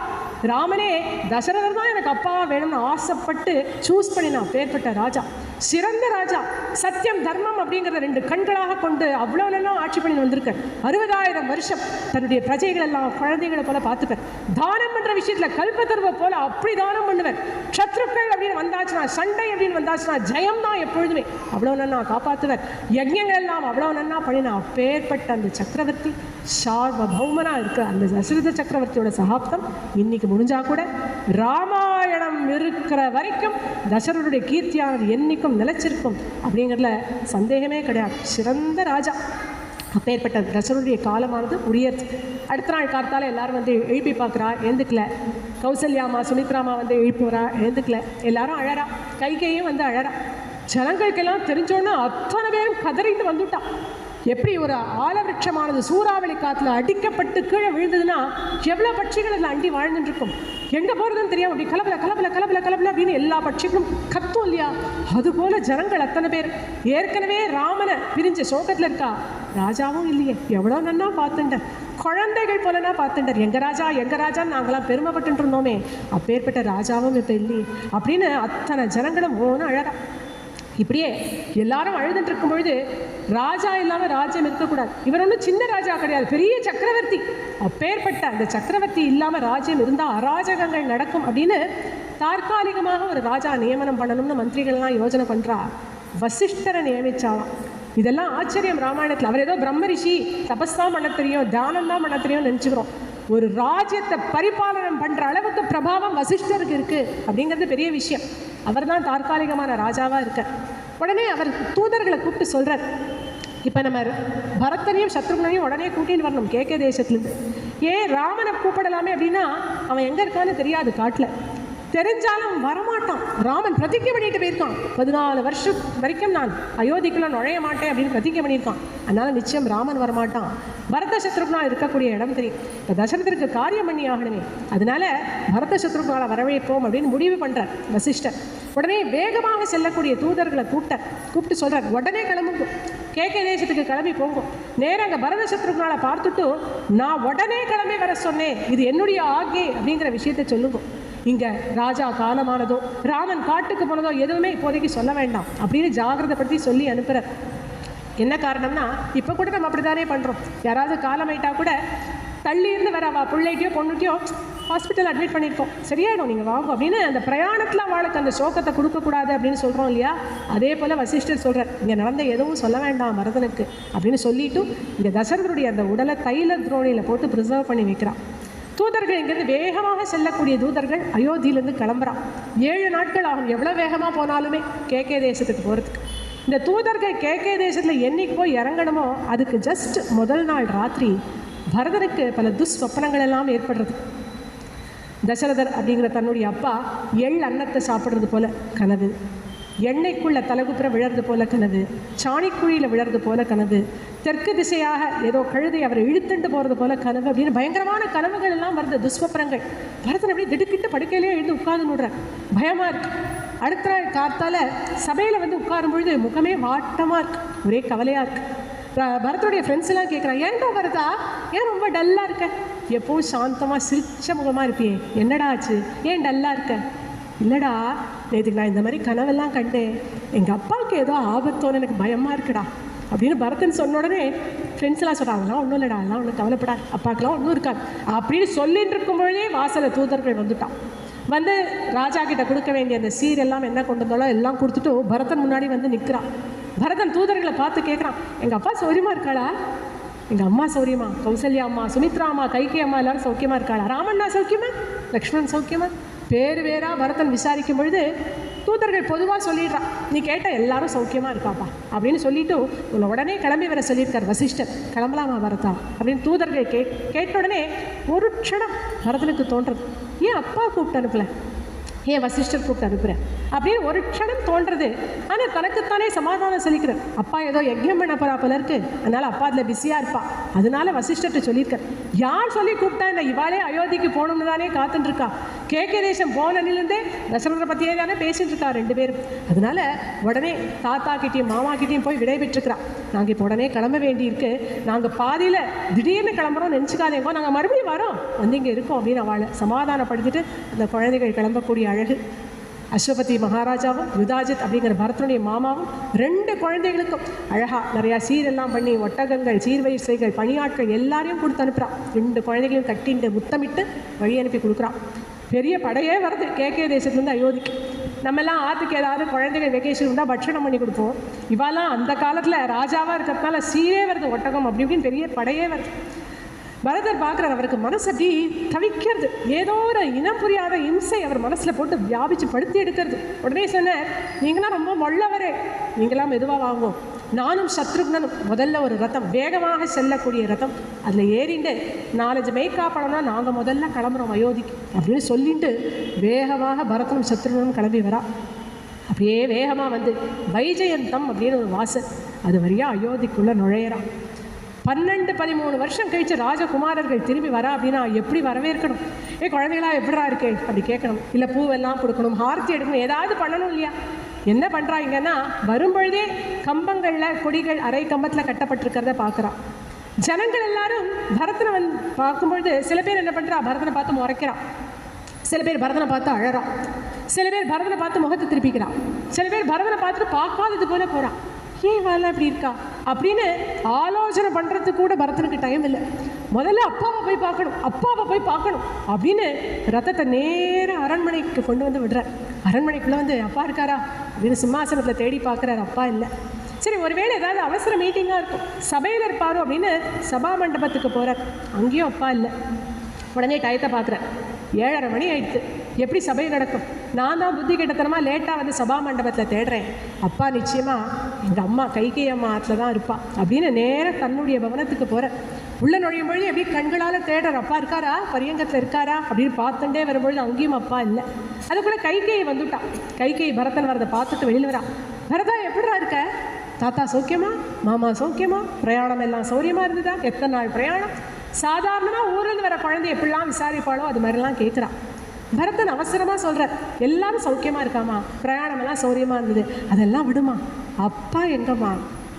ராமனே தசரதர் தான் எனக்கு அப்பாவா வேணும்னு ஆசைப்பட்டு சூஸ் பண்ணினான். அப்பேற்பட்ட ராஜா, சிறந்த ராஜா, சத்தியம் தர்மம் அப்படிங்கிறத ரெண்டு கண்களாக கொண்டு அவ்வளோ நல்லா ஆட்சி பண்ணி வந்திருக்கார். 60,000 வருஷம் தன்னுடைய பிரஜைகள் எல்லாம் குழந்தைகளை போல பார்த்துப்பார். தானம் பண்ணுற விஷயத்தில் கல்பத்தர்வை போல அப்படி தானம் பண்ணுவார். சத்ருக்கள் அப்படின்னு வந்தாச்சுன்னா, சண்டை அப்படின்னு வந்தாச்சுன்னா ஜெயம் தான் எப்பொழுதுமே, அவ்வளோ நன்னா காப்பாற்றுவார். யஜ்ஞங்கள் எல்லாம் அவ்வளோ நன்னா பண்ணினா. அப்பேற்பட்ட அந்த சக்கரவர்த்தி சார்வபௌமனா இருக்கிற அந்த தசரத சக்கரவர்த்தியோட சகாப்தம் இன்னைக்கு முடிஞ்சா கூட ராமாயணம் இருக்கிற வரைக்கும் தசரருடைய கீர்த்தியானது என்னைக்கும் நிலைச்சிருக்கும் அப்படிங்கிறதுல சந்தேகமே கிடையாது. சிறந்த ராஜா. அப்பேற்பட்ட தசரருடைய காலமானது உரியது. அடுத்த நாள் காத்தால எல்லாரும் வந்து எழுப்பி பார்க்குறா, எழுந்துக்கல. கௌசல்யாமா சுமித்ராமா வந்து எழுப்புறா, எழுந்துக்கல. எல்லாரும் அழறா, கைகையும் வந்து அழறா. ஜனங்களுக்கெல்லாம் தெரிஞ்சோன்னா அத்தனை பேரும் கதறிட்டு வந்துட்டா. எப்படி ஒரு ஆலவிருட்சமானது சூறாவளி காற்றுல அடிக்கப்பட்டு கீழே விழுந்ததுன்னா எவ்வளோ பட்சிகள் அதில் அண்டி வாழ்ந்துட்டு இருக்கும், எங்கே போகிறதுன்னு தெரியாமல் அப்படி கலபல கலபல கலபல கலபல அப்படின்னு எல்லா பட்சிகளும் கத்தும் இல்லையா? அதுபோல் ஜனங்கள் அத்தனை பேர் ஏற்கனவே ராமனை பிரிஞ்ச சோகத்தில் இருக்கா. ராஜாவும் இல்லையே, எவ்வளோ நன்னா பார்த்துட்டேன், குழந்தைகள் போலனா பார்த்துட்டார். எங்கள் ராஜா எங்கள் ராஜான்னு நாங்களாம் பெருமைப்பட்டு இருந்தோமே, அப்பேற்பட்ட ராஜாவும் இப்போ இல்லையே அப்படின்னு அத்தனை ஜனங்களும் ஓன்னு அழகா. இப்படியே எல்லாரும் அழுதுட்டு இருக்கும் பொழுது ராஜா இல்லாமல் ராஜ்யம் இருக்கக்கூடாது. இவர் ஒன்றும் சின்ன ராஜா கிடையாது, பெரிய சக்கரவர்த்தி. அப்பேற்பட்ட அந்த சக்கரவர்த்தி இல்லாமல் ராஜ்யம் இருந்தால் அராஜகங்கள் நடக்கும் அப்படின்னு தற்காலிகமாக ஒரு ராஜா நியமனம் பண்ணணும்னு மந்திரிகள்லாம் யோஜனை பண்ணுறா. வசிஷ்டரை நியமிச்சாலாம். இதெல்லாம் ஆச்சரியம் ராமாயணத்தில். அவர் ஏதோ பிரம்மரிஷி, தபஸ்தான் பண்ண தெரியும், தியானம் தான் பண்ண தெரியும் நினச்சிக்கிறோம். ஒரு ராஜ்யத்தை பரிபாலனம் பண்ணுற அளவுக்கு பிரபாவம் வசிஷ்டருக்கு இருக்குது அப்படிங்கிறது பெரிய விஷயம். அவர் தான் தற்காலிகமான ராஜாவாக இருக்கார். உடனே அவர் தூதர்களை கூப்பிட்டு சொல்கிறார், இப்போ நம்ம பரதனையும் சத்ருகனையும் உடனே கூட்டின்னு வரணும் கேகே தேசத்துலேருந்து. ஏன் ராமனை கூப்பிடலாமே அப்படின்னா அவன் எங்கே இருக்கான்னு தெரியாது காட்டில். தெரிஞ்சாலும் வரமாட்டான். ராமன் பிரதிஜை பண்ணிட்டு போயிருக்கான், 14 வருஷம் வரைக்கும் நான் அயோத்திக்குள்ள நுழைய மாட்டேன் அப்படின்னு பிரதிஜை பண்ணியிருக்கான். அதனால நிச்சயம் ராமன் வரமாட்டான். பரத சத்ருக்னா இருக்கக்கூடிய இடம் தெரியும். இப்போ தசரதற்கு காரியம் பண்ணி ஆகணுமே, அதனால பரத சத்ருக்னால வரவழைப்போம் அப்படின்னு முடிவு பண்ணுறார் வசிஷ்டர். உடனே வேகமாக செல்லக்கூடிய தூதர்களை கூப்பிட்டு சொல்கிறார், உடனே கிளம்புங்க, கேகே தேசத்துக்கு கிளம்பி போங்க. நேரம் அங்கே பரத சத்ருக்னால பார்த்துட்டு நான் உடனே கிளம்பி வர சொன்னேன், இது என்னுடைய ஆகே அப்படிங்கிற விஷயத்தை சொல்லுங்க. இங்கே ராஜா காலமானதோ ராமன் காட்டுக்கு போனதோ எதுவுமே இப்போதைக்கு சொல்ல வேண்டாம் அப்படின்னு ஜாகிரதைப்படுத்தி சொல்லி அனுப்புகிறார். என்ன காரணம்னா இப்போ கூட நம்ம அப்படி தானே பண்ணுறோம். யாராவது காலமாயிட்டா கூட தள்ளி இருந்து வரவா பிள்ளைகிட்டையோ பொண்ணுகிட்டையோ ஹாஸ்பிட்டல் அட்மிட் பண்ணியிருக்கோம், சரியாயிடும் நீங்கள் வாங்க அப்படின்னு அந்த பிரயாணத்தில் அவளுக்கு அந்த சோகத்தை கொடுக்கக்கூடாது அப்படின்னு சொல்கிறோம் இல்லையா? அதே போல் வசிஷ்டர் சொல்கிறார், இங்கே நடந்த எதுவும் சொல்ல வேண்டாம் பரதனுக்கு அப்படின்னு சொல்லிவிட்டு இந்த தசரதனுடைய அந்த உடலை தைல துரோணியில் போட்டு ப்ரிசர்வ் பண்ணி வைக்கிறான். தூதர்கள் இங்கேருந்து வேகமாக செல்லக்கூடிய தூதர்கள் அயோத்தியிலேருந்து கிளம்புறான். 7 நாட்கள் ஆகும் எவ்வளோ வேகமாக போனாலுமே கேகே தேசத்துக்கு போகிறதுக்கு. இந்த தூதர்கள் கேகே தேசத்தில் என்னைக்கு போய் இறங்கணுமோ அதுக்கு ஜஸ்ட் முதல் நாள் ராத்திரி பரதனுக்கு பல துஸ்வப்னங்கள் எல்லாம் ஏற்படுறது. தசரதர் அப்படிங்கிற தன்னுடைய அப்பா அன்னத்தை சாப்பிட்றது போல கனவு, எண்ணெய்க்குள்ள தலகுப்புற விழறது போல கனவு, சாணிக்குழியில் விழறது போல கனவு, தெற்கு திசையாக ஏதோ கழுதை அவரை இழுத்துட்டு போகிறது போல கனவு அப்படின்னு பயங்கரமான கனவுகள் எல்லாம் வருது, துஷ்வப்பரங்கள். பரதன் அப்படியே திடுக்கிட்டு படுக்கையிலே எழுந்து உட்கார்ந்து நோடுறார். பயமாக இருக்கு. அடுத்த நாள் காத்தால சபையில் வந்து உட்காரும் பொழுது முகமே வாட்டமாக இருக்கு, ஒரே கவலையாக இருக்கு. பரதனுடைய ஃப்ரெண்ட்ஸ் எல்லாம் கேட்குறான், ஏன்டா பரதா, ஏன் ரொம்ப டல்லாக இருக்க? எப்போவும் சாந்தமாக சிரிச்ச முகமாக இருப்பியே, என்னடா ஆச்சு, ஏன் டல்லாக இருக்க? இல்லைடா, நேற்றுக்கு நான் இந்த மாதிரி கனவெல்லாம் கண்டேன், எங்கள் அப்பாவுக்கு ஏதோ ஆபத்தோன்னு எனக்கு பயமாக இருக்குடா அப்படின்னு பரதன் சொன்ன உடனே ஃப்ரெண்ட்ஸ்லாம் சொல்கிறாங்க, அதெல்லாம் ஒன்றும் இல்லைடா, அதெல்லாம் ஒன்றும் கவலைப்படாது, அப்பாவுக்குலாம் ஒன்றும் இருக்காது அப்படின்னு சொல்லிட்டு இருக்கும்பொழுதே வாசலை தூதர்கள் வந்துட்டான். வந்து ராஜா கிட்ட கொடுக்க வேண்டிய அந்த சீர் எல்லாம் என்ன கொண்டு வந்தாலும் எல்லாம் கொடுத்துட்டு பரதன் முன்னாடி வந்து நிற்கிறான். பரதன் தூதர்களை பார்த்து கேட்குறான், எங்கள் அப்பா சௌரியமாக இருக்காளா? எங்கள் அம்மா சௌரியமா, கௌசல்யா அம்மா, சுமித்ரா அம்மா, கைகை அம்மா எல்லாரும் சௌக்கியமாக இருக்காளா? ராமண்ணா சௌக்கியமா, லக்ஷ்மணன் சௌக்கியமா? பேர் வேறா பரதன் விசாரிக்கும் பொழுது தூதர்கள் பொதுவாக சொல்லிடுறான், நீ கேட்ட எல்லாரும் சௌக்கியமாக இருக்காப்பா அப்படின்னு சொல்லிட்டு உன்னை உடனே கிளம்பி வர சொல்லியிருக்கார் வசிஷ்டர். கிளம்பலாமா பரதா அப்படின்னு தூதர்கள் கேட்ட உடனே ஒரு க்ஷணம் பரதனுக்கு தோன்றது, ஏன் அப்பா கூப்பிட்டு அனுப்பல, ஏன் வசிஷ்டர் கூப்பிட்டு அனுப்புகிறேன் அப்படின்னு ஒரு க்ஷணம் தோன்றது. ஆனால் தனக்குத்தானே சமாதானம் சொல்லிக்கிறார், அப்பா ஏதோ யஜ்யம் பண்ண போறா போல இருக்கு, அதனால அப்பா அதில் பிஸியாக இருப்பா, அதனால வசிஷ்டர்கிட்ட சொல்லியிருக்கார். யார் சொல்லி கூப்பிட்டா, இந்த இவாளே அயோத்திக்கு போகணும்னு தானே காத்துட்டு இருக்கா, கேகே தேசம் போனதிலிருந்தே தசரதரை பற்றியே தானே பேசிட்டு இருக்கா ரெண்டு பேரும். அதனால உடனே தாத்தா கிட்டேயும் மாமா கிட்டேயும் போய் விடை பெற்றுக்கிறா, நாங்கள் இப்போ உடனே கிளம்ப வேண்டியிருக்கு, நாங்கள் பாதியில் திடீர்னு கிளம்புறோம் நினச்சிக்காதேங்கோ, நாங்கள் மறுபடியும் வரோம் வந்து இங்கே இருக்கோம் அப்படின்னு அவளை சமாதானப்படுத்திட்டு அந்த குழந்தைகள் கிளம்பக்கூடிய அழகு. அஸ்வபதி மகாராஜாவும் யுதாஜித் அப்படிங்கிற பரதனுடைய மாமாவும் ரெண்டு குழந்தைகளுக்கும் அழகாக நிறையா சீரெல்லாம் பண்ணி ஒட்டகங்கள், சீர்வரிசைகள், பணியாட்கள் எல்லாரையும் கொடுத்து அனுப்புகிறான். ரெண்டு குழந்தைகளையும் கட்டிண்டு முத்தமிட்டு வழி அனுப்பி கொடுக்குறான். பெரிய படையே வருது கேகே தேசத்துலேருந்து அயோத்திக்கு. நம்மெல்லாம் ஆற்றுக்கு ஏதாவது குழந்தைகள் வெக்கேஷன் உண்டா பட்சணம் பண்ணி கொடுப்போம், இவாலாம் அந்த காலத்தில் ராஜாவாக இருக்கிறதுனால சீரே வருது, ஒட்டகம் அப்படி இப்படின்னு பெரிய படையே வருது. பரதர் பார்க்குறார், அவருக்கு மனசு அப்படி தவிக்கிறது, ஏதோ ஒரு இனம் புரியாத இம்சை அவர் மனசில் போட்டு வியாபிச்சு படுத்தி எடுக்கிறது. உடனே சொன்னார், நீங்களாம் ரொம்ப மொள்ளவரே, நீங்களாம் மெதுவாக வாங்குவோம், நானும் சத்ருக்னனும் முதல்ல ஒரு ரதம், வேகமாக செல்லக்கூடிய ரதம், அதில் ஏறிண்டு 4-5 மெய்க்காப்படம்னா நாங்கள் முதல்ல கிளம்புறோம் அயோத்திக்கு அப்படின்னு சொல்லிட்டு வேகமாக பரதனும் சத்ருக்னனும் கிளம்பி வரா. அப்படியே வேகமாக வந்து வைஜெயந்தம் அப்படின்னு ஒரு வாசல், அது வழியாக அயோத்திக்குள்ளே நுழையிறான். 12-13 வருஷம் கழித்து ராஜகுமாரர்கள் திரும்பி வரா அப்படின்னா எப்படி வரவேற்கணும்? குழந்தைகளா எப்படா இருக்கே அப்படி கேட்கணும், இல்லை பூவெல்லாம் கொடுக்கணும், ஹார்த்தி எடுக்கணும், ஏதாவது பண்ணணும் இல்லையா? என்ன பண்ணுறாங்கன்னா வரும்பொழுதே கம்பங்களில் கொடிகள் அரை கம்பத்தில் கட்டப்பட்டிருக்கிறத பார்க்குறான். ஜனங்கள் எல்லாரும் பரதனை வந்து பார்க்கும்பொழுது சில பேர் என்ன பண்ணுறா, பரதனை பார்த்து முறைக்கிறான், சில பேர் பரதனை பார்த்து அழறான், சில பேர் பரதனை பார்த்து முகத்தை திருப்பிக்கிறான், சில பேர் பரதனை பார்த்துட்டு பார்க்காதது போல போகிறான். ஏன் வேலை அப்படி இருக்கா அப்படின்னு ஆலோசனை பண்ணுறதுக்கு கூட பரதனுக்கு டைம் இல்லை. முதல்ல அப்பாவை போய் பார்க்கணும், அப்பாவை போய் பார்க்கணும் அப்படின்னு ரதத்தை நேராக அரண்மனைக்கு கொண்டு வந்து விடுறார். அரண்மனைக்குள்ளே வந்து அப்பா இருக்காரா அப்படின்னு சிம்மாசனத்தில் தேடி பார்க்குறாரு, அப்பா இல்லை. சரி, ஒருவேளை ஏதாவது அவசர மீட்டிங்காக இருக்கும், சபையில் இருப்பாரோ அப்படின்னு சபா மண்டபத்துக்கு போகிறார், அங்கேயும் அப்பா இல்லை. உடனே டயத்தை பார்க்குறார், 7:30 மணி ஆயிடுச்சு, எப்படி சபை நடக்கும்? நான் தான் புத்தி கெட்டத்தனமாக லேட்டாக வந்து சபா மண்டபத்தில் தேடுறேன், அப்பா நிச்சயமாக எங்கள் அம்மா கைகை அம்மா ஆற்றுல தான் இருப்பா அப்படின்னு நேராக தன்னுடைய பவனத்துக்கு போகிறேன். உள்ளே நுழையும் பொழுது எப்படி கண்களால் தேடுற, அப்பா இருக்காரா, பரியங்கத்தில் இருக்காரா அப்படின்னு பார்த்துட்டே வரும்பொழுது அங்கேயும் அப்பா இல்லை. அதுக்குள்ளே கைகையை வந்துட்டான். கைகையை பரதன் வரதை பார்த்துட்டு வெளியில் வரா. பரதா எப்படிடா இருக்க? தாத்தா சௌக்கியமா, மாமா சௌக்கியமா, பிரயாணம் எல்லாம் சௌரியமாக இருந்ததா, எத்தனை நாள் பிரயாணம்? சாதாரணமாக ஊரில் வர குழந்தை எப்படிலாம் விசாரிப்பாளோ அது மாதிரிலாம் கேட்குறான். பரதன் அவசரமாக சொல்கிறார், எல்லாரும் சௌக்கியமாக இருக்காமா, பிரயாணமெல்லாம் சௌரியமாக இருந்தது, அதெல்லாம் விடுமா, அப்பா எங்கம்மா?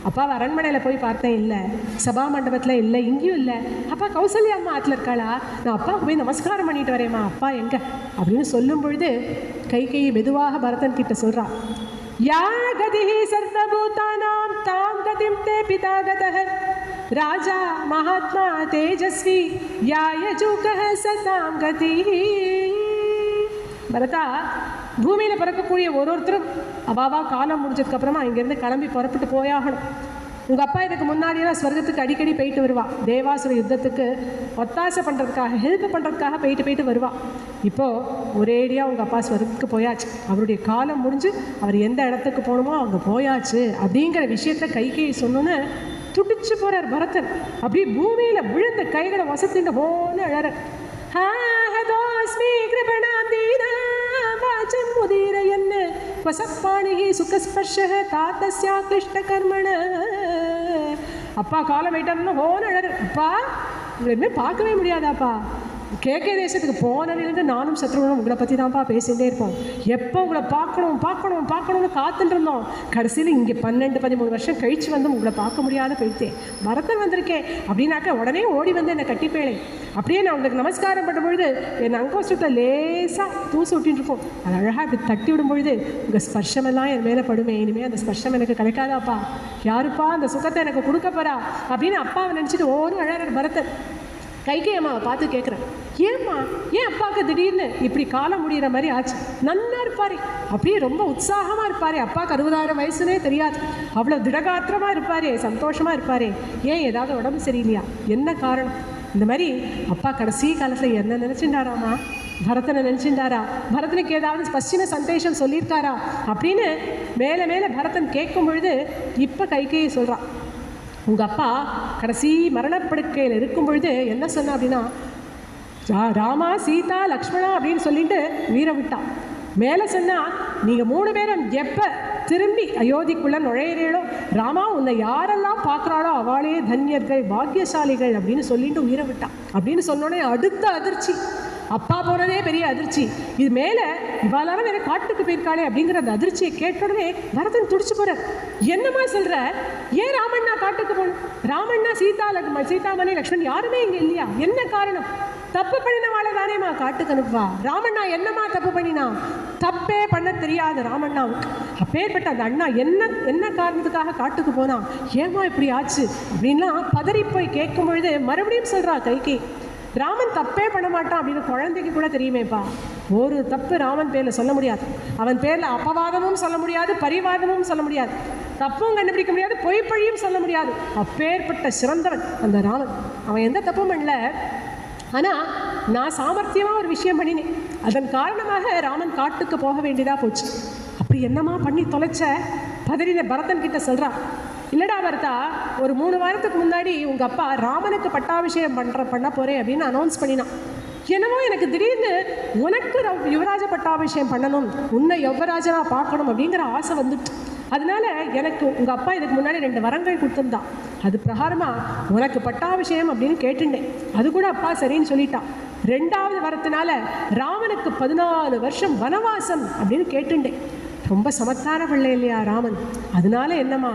அப்பாவை அரண்மனையில் போய் பார்த்தேன், இல்லை, சபா மண்டபத்தில் இல்லை, இங்கேயும் இல்லை. அப்பா கௌசல்யா அம்மா ஆற்றுல இருக்காளா, நான் அப்பாவுக்கு போய் நமஸ்காரம் பண்ணிட்டு வரேம்மா, அப்பா எங்கே அப்படின்னு சொல்லும் பொழுது கைகை மெதுவாக பரதன் கிட்ட சொல்கிறான், யா கதி சர்வபூதானாம் தாம் கதிம் தே பிதா கதஹ ராஜா மகாத்மா தேஜஸ்வி யாயஜூகஹ சதாம் கதி. பரதா, பூமியில் பிறக்கக்கூடிய ஒருத்தரும் அவாவா காலம் முடிஞ்சதுக்கப்புறமா இங்கேருந்து கிளம்பி புறப்பட்டு போயாகணும். உங்கள் அப்பா இதுக்கு முன்னாடியெல்லாம் ஸ்வர்க்கத்துக்கு அடிக்கடி போயிட்டு வருவா, தேவாசுர யுத்தத்துக்கு ஒத்தாசை பண்ணுறதுக்காக, ஹெல்ப் பண்ணுறதுக்காக போயிட்டு வருவா. இப்போது ஒரேடியாக உங்கள் அப்பா ஸ்வர்க்கத்துக்கு போயாச்சு, அவருடைய காலம் முடிஞ்சு அவர் எந்த இடத்துக்கு போகணுமோ அங்கே போயாச்சு அப்படிங்கிற விஷயத்த கைகையை சொன்னோன்னு துடிச்சு போகிறார் பரதன். அப்படியே பூமியில் விழுந்த கைகளை வசத்தின்னு போன்னு அழற. ஹதோஸ்மி கிருபணாந்தீனா வாச்சம் முதிர என்ன வசப்பாணிகி சுகஸ்பர்ஷ தாத்தஸ்யா கிருஷ்ட கர்மண. அப்பா காலம் வெயிட்டாருன்னா ஹோன்னு அழகு. அப்பா உங்களை இனிமேல் பார்க்கவே முடியாதாப்பா. கேகே தேசத்துக்கு போனதுலேருந்து நானும் சத்ருகனும் உங்களை பற்றி தான்ப்பா பேசிகிட்டே இருப்போம். எப்போ உங்களை பார்க்கணும்னு காத்துட்டு இருந்தோம். கடைசியில் இங்கே 12-13 வருஷம் கழித்து வந்து உங்களை பார்க்க முடியாத போயிட்டேன். பரதன் வந்திருக்கேன் அப்படின்னாக்கா உடனே ஓடி வந்து என்னை கட்டிப்பேளே. அப்படியே நான் உங்களுக்கு நமஸ்காரம் பண்ணும் பொழுது என் அங்கோஷ்டத்தை லேசாக தூசு விட்டின்னு இருக்கோம். அது அழகாக இப்படி தட்டி விடும் பொழுது உங்கள் ஸ்பர்ஷமெல்லாம் என் மேலே படுமே. இனிமேல் அந்த ஸ்பர்ஷம் எனக்கு கிடைக்காதாப்பா. யாருப்பா அந்த சுகத்தை எனக்கு கொடுக்க போகிறா அப்படின்னு அப்பாவை நினச்சிட்டு ஓடும் அழகாக பரதன். கைகை அம்மாவை பார்த்து கேட்குறேன், ஏம்மா ஏன் அப்பாவுக்கு திடீர்னு இப்படி காலம் முடிகிற மாதிரி ஆச்சு? நன்னா இருப்பார், அப்படியே ரொம்ப உற்சாகமாக இருப்பார். அப்பாவுக்கு 60,000 வயசுனே தெரியாது, அவ்வளோ திடகாத்திரமாக இருப்பார், சந்தோஷமாக இருப்பார். ஏன் ஏதாவது உடம்பு சரியில்லையா? என்ன காரணம்? இந்த மாதிரி அப்பா கடைசி காலத்தில் என்ன நினச்சிட்டாராமா? பரதனை நினச்சிட்டாரா? பரதனுக்கு ஏதாவது பஸ்டின சந்தேஷம் சொல்லியிருக்காரா அப்படின்னு மேலே மேலே பரதன் கேட்கும் பொழுது இப்போ கைகையை சொல்கிறான், உங்கள் அப்பா கடைசி மரணப்படுக்கையில் இருக்கும் பொழுது என்ன சொன்னா அப்படின்னா, ராமா சீதா லக்ஷ்மணா அப்படின்னு சொல்லிட்டு உயிரை விட்டான். மேலே சொன்னால் நீங்கள் 3 பேரும் எப்போ திரும்பி அயோத்திக்குள்ளே நுழையிறீங்களோ, ராமா உன்னை யாரெல்லாம் பார்க்குறாளோ அவளே தன்யர்கள் பாக்கியசாலிகள் அப்படின்னு சொல்லிட்டு உயிரை விட்டான் அப்படின்னு சொன்னோடனே அடுத்த அதிர்ச்சி. அப்பா போனதே பெரிய அதிர்ச்சி, இது மேலே இவாளாலும் வேற காட்டுக்கு போயிருக்காளே அப்படிங்கிற அந்த அதிர்ச்சியை கேட்டோடனே பரதன் துடிச்சு போறார். என்னம்மா சொல்கிற? ஏன் ராமண்ணா காட்டுக்கு போகணும்? ராமண்ணா சீதாமணி லக்ஷ்மண் யாருமே இங்கே இல்லையா? என்ன காரணம்? தப்பு பண்ணினவாளை தானேம்மா காட்டுக்கு அனுப்புவா. ராமண்ணா என்னம்மா தப்பு பண்ணினா? தப்பே பண்ண தெரியாத ராமண்ணாவுக்கு அப்பேற்பட்ட அந்த அண்ணா என்ன காரணத்துக்காக காட்டுக்கு போனா? ஏமா இப்படி ஆச்சு அப்படின்லாம் பதறி போய் கேட்கும் பொழுது மறுபடியும் சொல்கிறா கைகை, ராமன் தப்பே பண்ண மாட்டான் அப்படின்னு குழந்தைக்கு கூட தெரியுமேப்பா. ஒரு தப்பு ராமன் பேரில் சொல்ல முடியாது, அவன் பேரில் அபவாதமும் சொல்ல முடியாது, பரிவாதமும் சொல்ல முடியாது, தப்பும் கண்டுபிடிக்க முடியாது, பொய்ப்பழியும் சொல்ல முடியாது. அப்பேற்பட்ட சிறந்தவன் அந்த ராமன். அவன் எந்த தப்பும் பண்ணல. ஆனால் நான் சாமர்த்தியமாக ஒரு விஷயம் பண்ணினேன், அதன் காரணமாக ராமன் காட்டுக்கு போக வேண்டியதாக போச்சு. அப்படி என்னமா பண்ணி தொலைச்ச? பதறின பரதன் கிட்ட சொல்கிறான், இல்லைடா பரதா, ஒரு 3 வாரத்துக்கு முன்னாடி உங்கள் அப்பா ராமனுக்கு பட்டாபிஷேகம் பண்ண போகிறேன் அப்படின்னு அனௌன்ஸ் பண்ணினான். என்னமோ எனக்கு திடீர்னு உனக்கு யுவராஜ பட்டாபிஷேகம் பண்ணணும், உன்னை யுவராஜனாக பார்க்கணும் அப்படிங்கிற ஆசை வந்துட்டு, அதனால எனக்கு உங்கள் அப்பா இதுக்கு முன்னாடி 2 வரங்கள் கொடுத்துருந்தான். அது பிரகாரமாக உனக்கு பட்டாபிஷேகம் அப்படின்னு கேட்டுட்டேன். அது கூட அப்பா சரின்னு சொல்லிட்டான். 2வது வரத்தினால ராமனுக்கு 14 வருஷம் வனவாசம் அப்படின்னு கேட்டுட்டேன். ரொம்ப சமத்தான பிள்ளை இல்லையா ராமன்? அதனால என்னம்மா,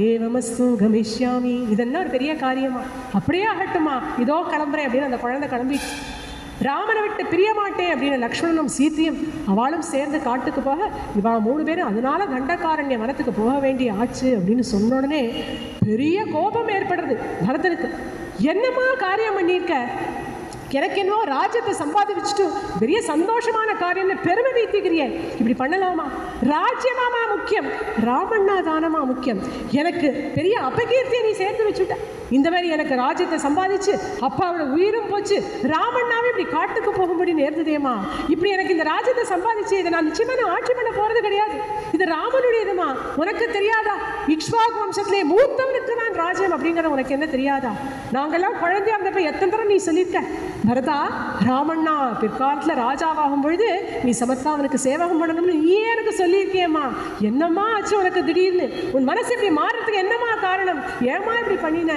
ஏவமஸ்து கமிஷ்யாமி, இதெல்லாம் ஒரு பெரிய காரியமா? அப்படியே ஆகட்டுமா, இதோ கிளம்புறேன் அப்படின்னு அந்த குழந்தை கிளம்பி ராமனை விட்டு பிரிய மாட்டேன் அப்படின்னு லக்ஷ்மணனும் சீத்தையும் அவளும் சேர்ந்து காட்டுக்கு போக இவா 3 பேரும் அதனால தண்டகாரண்ய வனத்துக்கு போக வேண்டிய ஆச்சு அப்படின்னு சொன்ன உடனே பெரிய கோபம் ஏற்படுறது பரதனுக்கு. என்னம்மா காரியம் பண்ணியிருக்க? எனக்கு என்னவோ ராஜ்யத்தை சம்பாதிச்சுட்டு பெரிய சந்தோஷமான காரியம்னு பெருமை வைத்திக்கிறிய, இப்படி பண்ணலாமா? ராஜ்யமாமா முக்கியம், ராமண்ணா தானமா முக்கியம்? எனக்கு பெரிய அபகீர்த்தியை நீ சேர்த்து வச்சுட்ட. இந்த மாதிரி எனக்கு ராஜ்யத்தை சம்பாதிச்சு அப்பாவோட உயிரும் போச்சு, ராமண்ணாவே இப்படி காட்டுக்கு போகும்படி நேர்ந்ததேமா. இப்படி எனக்கு இந்த ராஜ்யத்தை சம்பாதிச்சு இதை நான் நிச்சயமாக ஆட்சி பண்ண போகிறது கிடையாது, இது ராமனுடையதுமா. உனக்கு தெரியாதா? இக்ஷ்வாகு வம்சத்திலே மூத்தவனுக்கு நான் ராஜ்யம் அப்படிங்கிறத உனக்கு என்ன தெரியாதா? நாங்கள்லாம் குழந்தையா இருந்தப்ப எத்தனை தரம் நீ சொல்லியிருக்க, பரதா ராமண்ணா பிற்காலத்தில் ராஜாவாகும் பொழுது நீ சமத்தா அவனுக்கு சேவகம் பண்ணணும்னு நீ எனக்கு சொல்லியிருக்கியம்மா. என்னம்மா ஆச்சு உனக்கு திடீர்னு? உன் மனசு இப்படி மாறுறதுக்கு என்னம்மா காரணம்? ஏமா இப்படி பண்ணின?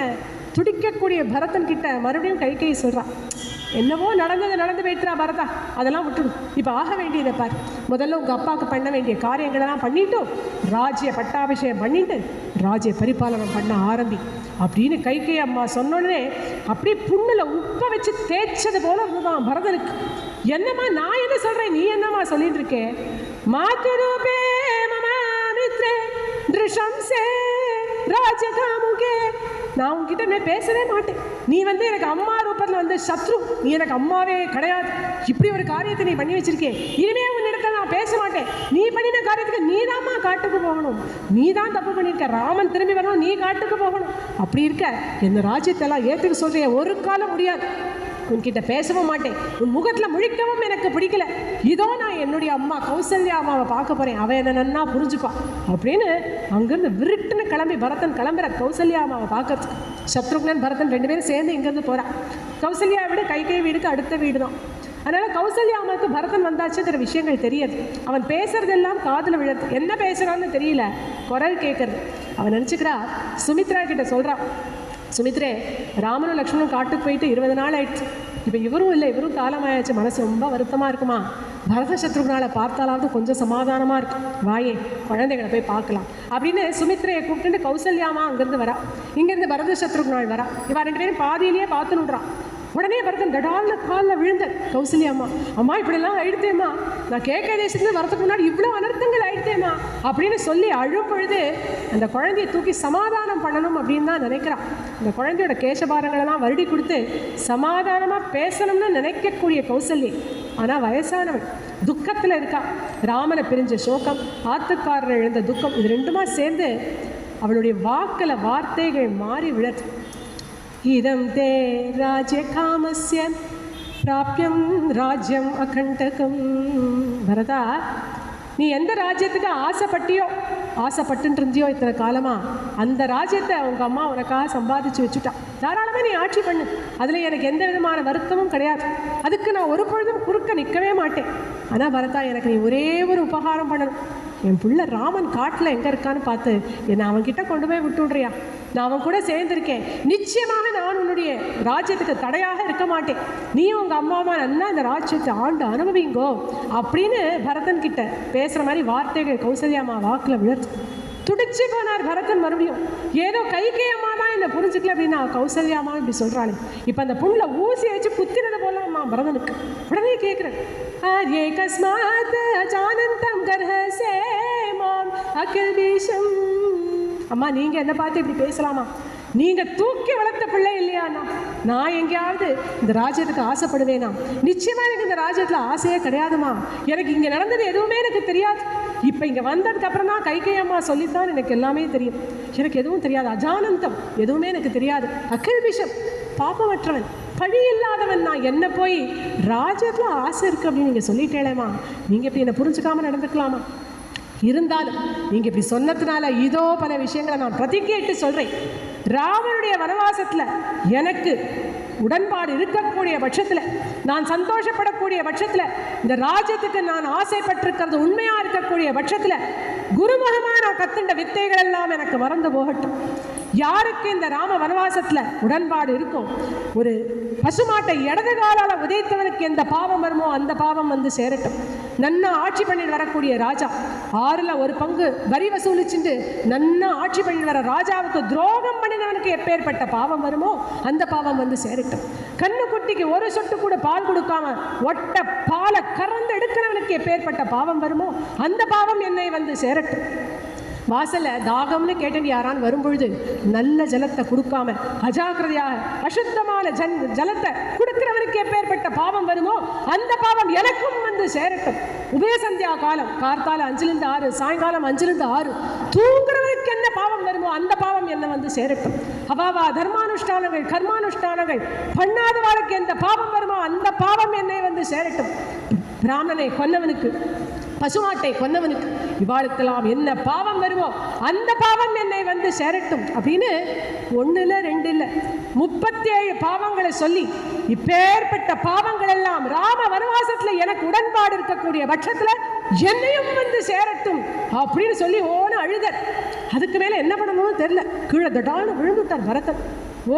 துடிக்கக்கூடிய பரதன் கிட்ட மறுபடியும் கைகை சொல்கிறான், என்னவோ நடந்து போயிட்டுறா பரதா, அதெல்லாம் விட்டுடும். இப்போ ஆக வேண்டியதை பார், முதல்ல உங்கள் அப்பாவுக்கு பண்ண வேண்டிய காரியங்களெல்லாம் பண்ணிட்டும் ராஜ்ய பட்டாபிஷேகம் பண்ணிட்டு ராஜ்ய பரிபாலனம் பண்ண ஆரம்பி அப்படின்னு கைகை அம்மா சொன்னோடனே அப்படியே புண்ணில் உப்பை வச்சு தேய்ச்சது போல இருந்துதான் பரதனுக்கு. என்னம்மா நான் என்ன சொல்கிறேன், நீ என்னம்மா சொல்லிட்டு இருக்கேன்? மாதுரூபே மமாமித்ரே திருஷம்சே ராஜகாமுகே, நான் உங்ககிட்ட நான் பேசவே மாட்டேன். நீ வந்து எனக்கு அம்மா ரூபத்தில் வந்து சத்ரு, நீ எனக்கு அம்மாவே கிடையாது. இப்படி ஒரு காரியத்தை நீ பண்ணி வச்சிருக்கே, இனிமே உன்னிடத்தில் நான் பேச மாட்டேன். நீ பண்ணின காரியத்துக்கு நீ தான்மா காட்டுக்கு போகணும், நீ தான் தப்பு பண்ணியிருக்க. ராமன் திரும்பி வரணும், நீ காட்டுக்கு போகணும். அப்படி இருக்க இந்த ராஜ்யத்தெல்லாம் ஏற்றுக்க சொல்கிற ஒரு காலம் முடியாது. உன்கிட்ட பேசவும் மாட்டேன், உன் முகத்தில் முழிக்கவும் எனக்கு பிடிக்கல. இதோ நான் என்னுடைய அம்மா கௌசல்யா அம்மாவை பார்க்க போகிறேன், அவன் என்ன நன்னா புரிஞ்சுப்பா அப்படின்னு அங்கேருந்து விருட்டுன்னு கிளம்பி பரதன் கிளம்புற கௌசல்யா அம்மாவை பார்க்கறதுக்கு. சத்ருக்னன் பரதன் 2 பேரும் சேர்ந்து இங்கேருந்து போகிறான். கௌசல்யா வீடு கைகை வீடுக்கு அடுத்த வீடு தான். அதனால் கௌசல்யாமாவுக்கு பரதன் வந்தாச்சுங்கிற விஷயங்கள் தெரியாது. அவன் பேசுறதெல்லாம் காதில் விழுது, என்ன பேசுகிறான்னு தெரியல, குரல் கேட்குறது. அவன் நினச்சிக்கிறா சுமித்ரா கிட்ட சொல்கிறான், சுமித்ரே ராமனும் லக்ஷ்மணும் காட்டுக்கு போயிட்டு 20 நாள் ஆயிடுச்சு, இப்போ இவரும் இல்லை, இவரும் காலமாயாச்சு, மனசு ரொம்ப வருத்தமாக இருக்குமா, பரத சத்ருகனால பார்த்தாலாவது கொஞ்சம் சமாதானமாக இருக்கும், வாயே குழந்தைகளை போய் பார்க்கலாம் அப்படின்னு சுமித்ரையை கூப்பிட்டு கௌசல்யாமா அங்கேருந்து வரா, இங்கேருந்து பரத சத்ருகனாள் வரா. இவன் 2 பேரும் பாதியிலேயே பார்த்துனுட்றான். உடனே பரதன் தடால்னு காலில் விழுந்த, கௌசல்யாம்மா அம்மா இப்படிலாம் ஆயிடுத்தேம்மா, நான் கேட்க தேசத்துலேருந்து வரதுக்கு முன்னாடி இவ்வளோ அனர்த்தங்கள் ஆயிடுத்தேம்மா அப்படின்னு சொல்லி அழும் பொழுது அந்த குழந்தையை தூக்கி சமாதானம் பண்ணணும் அப்படின்னு தான் நினைக்கிறான். அந்த குழந்தையோட கேசபாரங்களெல்லாம் வருடி கொடுத்து சமாதானமாக பேசணும்னு நினைக்கக்கூடிய கௌசல்யை, ஆனால் வயசானவள் துக்கத்தில் இருக்கா. ராமனை பிரிஞ்ச சோகம், ஆத்துக்காரர் எழுந்த துக்கம், இது ரெண்டுமா சேர்ந்து அவளுடைய வாக்கில் வார்த்தைகள் மாறி விழது. இதம் தே ராஜ்ய காமஸ்ய பிராப்யம் ராஜ்யம் அகண்டகம். பரதா, நீ எந்த ராஜ்யத்துக்கு ஆசைப்பட்டு இருந்தியோ இத்தனை காலமா, அந்த ராஜ்யத்தை உங்கள் அம்மா உனக்காக சம்பாதிச்சு வச்சுட்டா. தாராளமாக நீ ஆட்சி பண்ணு, அதில் எனக்கு எந்த விதமான வருத்தமும் கிடையாது, அதுக்கு நான் ஒரு பொழுதும் குறுக்க நிற்கவே மாட்டேன். ஆனால் பரதா, எனக்கு நீ ஒரே ஒரு உபகாரம் பண்ணணும். என் பிள்ளை ராமன் காட்டில் எங்கே இருக்கான்னு பார்த்து என்னை அவன்கிட்ட கொண்டு போய் விட்டுடுறியா? நான் அவன் கூட சேர்ந்துருக்கேன், நிச்சயமாக நான் உன்னுடைய ராஜ்யத்துக்கு தடையாக இருக்க மாட்டேன், நீயும் உங்கள் அம்மாவா நல்லா அந்த ராஜ்யத்தை ஆண்டு அனுபவிங்கோ அப்படின்னு பரதன் கிட்ட பேசுகிற மாதிரி வார்த்தைகள் கௌசல்யாமா வாக்கில் விழுத்து. துடிச்சு போனார் பரதன். மறுபடியும் ஏதோ கைகேயம்மா தான் என்னை புரிஞ்சுக்கல அப்படின்னா கௌசல்யாமா இப்படி சொல்கிறாளே, இப்போ அந்த புண்ணில் ஊசி வச்சு குத்தினது போல அம்மா பரதனுக்கு. உடனே கேட்குறேன், ஆர்யே கஸ்மாத் அஜானந்தம் கர்ஹசே மாம் அகில் பீஷம். அம்மா நீங்கள் என்ன பார்த்து இப்படி பேசலாமா? நீங்கள் தூக்கி வளர்த்த பிள்ளை இல்லையாண்ணா? நான் எங்கேயாவது இந்த ராஜ்யத்துக்கு ஆசைப்படுவேனா? நிச்சயமாக எனக்கு இந்த ராஜ்யத்தில் ஆசையே கிடையாதுமா. எனக்கு இங்கே நடந்தது எதுவுமே எனக்கு தெரியாது. இப்போ இங்கே வந்ததுக்கப்புறம் தான் கைகையம்மா சொல்லித்தான் எனக்கு எல்லாமே தெரியும். எனக்கு எதுவும் தெரியாது, அஜானந்தம், எதுவுமே எனக்கு தெரியாது. அகில் பிஷப், பாப்பமற்றவன், பழி இல்லாதவன் நான். என்ன போய் ராஜ்யத்தில் ஆசை இருக்குது அப்படின்னு நீங்கள் சொல்லிட்டேளேம்மா, நீங்கள் இப்படி என்னை புரிஞ்சுக்காமல் நடந்துக்கலாமா? இருந்தாலும் நீங்கள் இப்படி சொன்னதுனால இதோ பல விஷயங்களை நான் பிரதிஜையிட்டு சொல்கிறேன். ராமனுடைய வனவாசத்தில் எனக்கு உடன்பாடு இருக்கக்கூடிய பட்சத்தில், நான் சந்தோஷப்படக்கூடிய பட்சத்தில், இந்த ராஜ்யத்துக்கு நான் ஆசைப்பட்டிருக்கிறது உண்மையாக இருக்கக்கூடிய பட்சத்தில், குருமுகமாக நான் கத்துண்ட வித்தைகள் எல்லாம் எனக்கு மறந்து போகட்டும். யாருக்கு இந்த ராம வனவாசத்தில் உடன்பாடு இருக்கும், ஒரு பசுமாட்டை இடது காலால் உதைத்தவனுக்கு எந்த பாவம் வருமோ அந்த பாவம் வந்து சேரட்டும். நன்னா ஆட்சி பண்ணிட்டு வரக்கூடிய ராஜா, 6ல் 1 பங்கு வரி வசூலிச்சுட்டு நன்னா ஆட்சி பண்ணிட்டு வர ராஜாவுக்கு துரோகம் பண்ணினவனுக்கு எப்பேற்பட்ட பாவம் வருமோ அந்த பாவம் வந்து சேரட்டும். கண்ணு குட்டிக்கு ஒரு சொட்டு கூட பால் கொடுக்காம ஒட்ட பாலை கறந்து எடுக்கிறவனுக்கு எப்பேற்பட்ட பாவம் வருமோ அந்த பாவம் என்னை வந்து சேரட்டும். வாசலில் தாகம்னு கேட்டு யாரான்னு வரும்பொழுது நல்ல ஜலத்தை கொடுக்காம அஜாக்கிரதையாக அசுத்தமான ஜலத்தை கொடுக்கிறவனுக்கு எப்பேற்பட்ட பாவம் வருமோ அந்த பாவம் எனக்கும் வந்து சேரட்டும். உபயசந்தியா காலம், கார்த்தால 5லிருந்து 6, சாயங்காலம் 5லிருந்து 6 தூங்குறவனுக்கு என்ன பாவம் வருமோ அந்த பாவம் என்ன வந்து சேரட்டும். அவாவா தர்மானுஷ்டானங்கள் கர்மானுஷ்டானங்கள் பண்ணாதவாளுக்கு எந்த பாவம் வருமோ அந்த பாவம் என்னை வந்து சேரட்டும். பிராமணனை கொன்னவனுக்கு, பசுமாட்டை கொன்னவனுக்கு, இவாளுக்கெல்லாம் என்ன பாவம் வருமோ அந்த பாவம் என்னை வந்து சேரட்டும் அப்படின்னு 1 இல்லை 2 இல்லை 37 பாவங்களை சொல்லி, இப்பேற்பட்ட பாவங்கள் எல்லாம் ராம வனவாசத்தில் எனக்கு உடன்பாடு இருக்கக்கூடிய பட்சத்தில் என்னையும் வந்து சேரட்டும் அப்படின்னு சொல்லி ஓன அழுதர். அதுக்கு மேலே என்ன பண்ணணும்னு தெரியல, கீழே தடான்னு விழுந்துட்டார் பரதன்.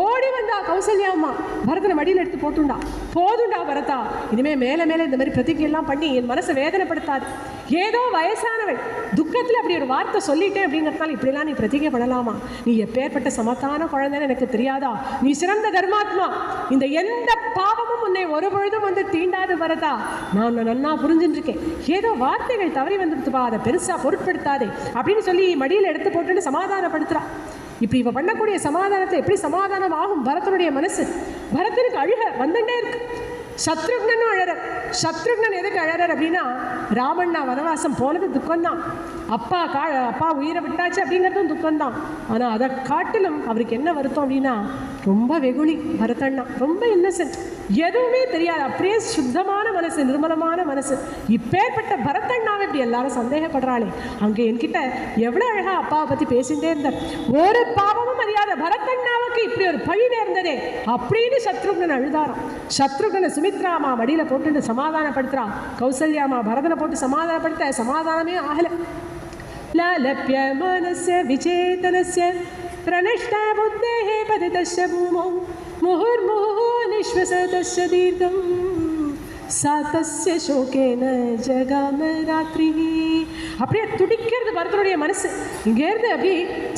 ஓடி வந்தா கௌசல்யாம்மா, பரதனை மடியில் எடுத்து போட்டுண்டா. போதுண்டா பரதா, இனிமேல் மேலே மேலே இந்த மாதிரி பிரதிகையெல்லாம் பண்ணி என் மனசை வேதனைப்படுத்தாது. ஏதோ வயசானவள் துக்கத்தில் அப்படி ஒரு வார்த்தை சொல்லிட்டேன் அப்படிங்கிறதுனால இப்படிலாம் நீ பிரதிகை பண்ணலாமா? நீ எப்பேற்பட்ட சமத்தான குழந்தைன்னு எனக்கு தெரியாதா? நீ சிறந்த தர்மாத்மா, இந்த எந்த பாவமும் உன்னை ஒரு பொழுதும் வந்து தீண்டாது பரதா. நான் நன்னா புரிஞ்சுட்டுருக்கேன், ஏதோ வார்த்தைகள் தவறி வந்துடுத்துப்பா, அதை பெருசாக பொருட்படுத்தாதே அப்படின்னு சொல்லி மடியில் எடுத்து போட்டுன்னு சமாதானப்படுத்துகிறா. இப்படி இவ பண்ணக்கூடிய சமாதானத்தை எப்படி சமாதானம் ஆகும் பரதனுடைய மனசு? பரதனுக்கு அழுக வந்துட்டே இருக்கு. சத்ருக்னனும் அழறர். சத்ருக்னன் எதுக்கு அழறர் அப்படின்னா, ராமண்ணா வனவாசம் போனது துக்கம்தான், அப்பா உயிரை விட்டாச்சு அப்படிங்கிறதும் துக்கம்தான். ஆனால் அதை காட்டிலும் அவருக்கு என்ன வருத்தம் அப்படின்னா, ரொம்ப வெகுளி பரதண்ணா, ரொம்ப இன்னசென்ட், எதுவுமே தெரியாது, அப்படியே சுத்தமான மனசு, நிர்மலமான மனசு. இப்பேற்பட்ட பரதண்ணாவை இப்படி எல்லாரும் சந்தேகப்படுறாளே. அங்கே என்கிட்ட எவ்வளோ அழகாக அப்பாவை பற்றி பேசிகிட்டே இருந்தார். ஒரு பாவமும் அறியாத பரதண்ணாவுக்கு இப்படி ஒரு பழி நேர்ந்ததே அப்படின்னு சத்ருக்னன் அழுதாராம். சத்ருக்னனை சுமித்ராமா மடியில் போட்டு சமாதானப்படுத்துறான். கௌசல்யாமா பரதனை போட்டு சமாதானப்படுத்த சமாதானமே ஆகலை. லாலப்ய மனஸ்ய விசேதனஸ்ய பிரணிஷ்ட புத்தேஹே பதிதஸ்ய பூமௌ முஹுர்முஹு நிஸ்வசதஸ்ய தீர்க்கம் சாதஸ்ய சோகேன ஜகாம ராத்திரி. அப்படியே துடிக்கிறது பரதனுடைய மனசு. இங்கேருந்து அப்படி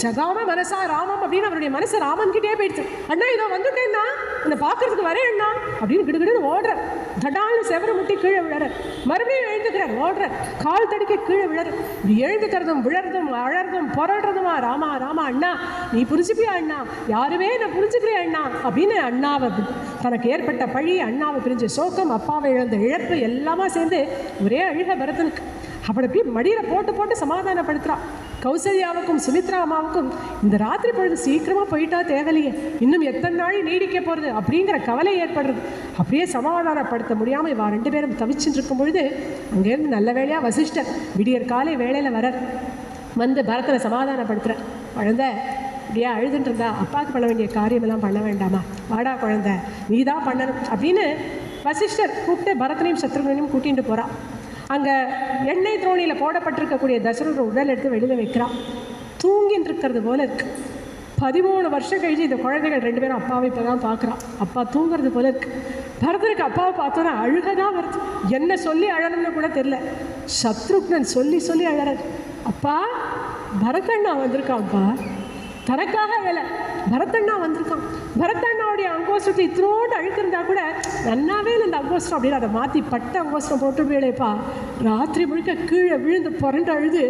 ஜகாம மனசா ராமம் அப்படின்னு அவருடைய மனசு ராமன்கிட்டே போயிடுச்சு. அண்ணா இதோ வந்துட்டேன்னா என்னை பார்க்கறதுக்கு வரேன் அண்ணா அப்படின்னு கிடுகிடுன்னு ஓடுற. தடால்னு செவரு முட்டி கீழே விழற. மறுபடியும் எழுந்துக்கிறார், ஓடுற, கால் தடிக்க கீழே விழற. இப்படி எழுந்துக்கிறதும் விழறதும் அழறதும் புரடுறதுமா ராமா ராமா அண்ணா நீ புரிஞ்சுப்பியா அண்ணா, யாருமே நான் புரிஞ்சுக்கிறேன் அண்ணா அப்படின்னு அண்ணாவை தனக்கு ஏற்பட்ட பழி, அண்ணாவை பிரிஞ்ச சோகம், அப்பாவை இழந்த இழப்பு எல்லாமா சேர்ந்து ஒரே அழுக பரதனுக்கு. அப்படி மடியில் போட்டு போட்டு சமாதானப்படுத்துகிறான். கௌசல்யாவுக்கும் சுமித்ரா அம்மாவுக்கும் இந்த ராத்திரி பொழுது சீக்கிரமாக போயிட்டா தேவையில்லையே, இன்னும் எத்தனை நாள் நீடிக்க போகிறது அப்படிங்கிற கவலை ஏற்படுறது. அப்படியே சமாதானப்படுத்த முடியாமல் இவா 2 பேரும் தவிச்சுட்டு இருக்கும் பொழுது அங்கேருந்து நல்ல வேலையாக வசிஷ்டர் விடியற் காலை வேளையில் வர வந்து பரதனை சமாதானப்படுத்துகிற. குழந்தை இப்படியா அழுதுன்னு இருந்தா அப்பாவுக்கு பண்ண வேண்டிய காரியமெல்லாம் பண்ண வேண்டாமா, வாடா குழந்தை நீ தான் பண்ணணும் அப்படின்னு வசிஷ்டர் கூப்பிட்டு பரதனையும் சத்ருகனையும் கூட்டிகிட்டு போகிறான். அங்கே எண்ணெய் துரோணியில் போடப்பட்டிருக்கக்கூடிய தசரதர் உடல் எடுத்து வெளியில் வைக்கிறான். தூங்கின்னு இருக்கிறது போல இருக்கு. 13 வருஷம் கழிச்சு இந்த குழந்தைகள் 2 பேரும் அப்பாவை இப்போ தான் பார்க்குறான். அப்பா தூங்குறது போல இருக்கு. பரதனுக்கு அப்பாவை பார்த்தோன்னா அழுகதான் வருது. என்ன சொல்லி அழணும்னு கூட தெரியல. சத்ருக்னன் சொல்லி சொல்லி அழறார். அப்பா பரதண்ணா வந்திருக்கான்ப்பா, தனக்காக வேலை பரதண்ணா வந்திருக்கான். பரதண்ணாவுடைய அங்கோஸ்டத்தை இத்தனோடு அழுத்திருந்தா கூட நன்னாவே இந்த அங்கோஸ்டம் அப்படின்னு அதை மாற்றி பட்ட அங்கோஸ்டம் போட்டு போயிடேப்பா. ராத்திரி முழுக்க கீழே விழுந்து புரண்டு அழுது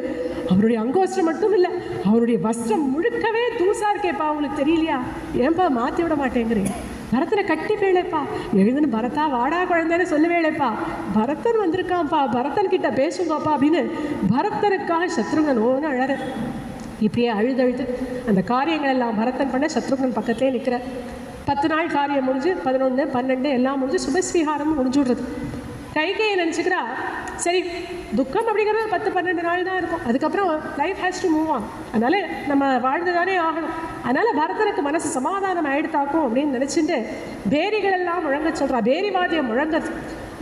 அவருடைய அங்கோஸ்டம் மட்டும் இல்லை அவருடைய வஸ்திரம் முழுக்கவே தூசா இருக்கேப்பா, உங்களுக்கு தெரியலையா? ஏன்பா மாற்றி விட மாட்டேங்கிறீங்க? பரதனை கட்டி வேலைப்பா, எழுதுன்னு பரதா வாடா குழந்தைன்னு சொல்லுவேளேப்பா, பரதன் வந்திருக்கான்ப்பா, பரதன் கிட்ட பேசுங்கப்பா அப்படின்னு பரதனுக்காக சத்ருகன் ஓன்னு அழற. இப்படியே அழுதழுது அந்த காரியங்கள் எல்லாம் பரதன் பண்ண சத்ருகன் பக்கத்திலே நிற்கிற. 10 நாள் காரியம் முடிஞ்சு 11, 12 எல்லாம் முடிஞ்சு சுபஸ்வீகாரமும் முடிஞ்சு விடுறது. கைகையை நினச்சிக்கிறா சரி துக்கம் அப்படிங்கிறது 10, 12 நாள் தான் இருக்கும், அதுக்கப்புறம் life has to move on, அதனால் நம்ம வாழ்ந்துதானே ஆகணும். அதனால் பரதனுக்கு மனசு சமாதானம் ஆகிடுத்தாக்கும் அப்படின்னு நினச்சிட்டு பேரிகள் எல்லாம் முழங்க சொல்கிறா. பேரி வாத்தியம் முழங்குது.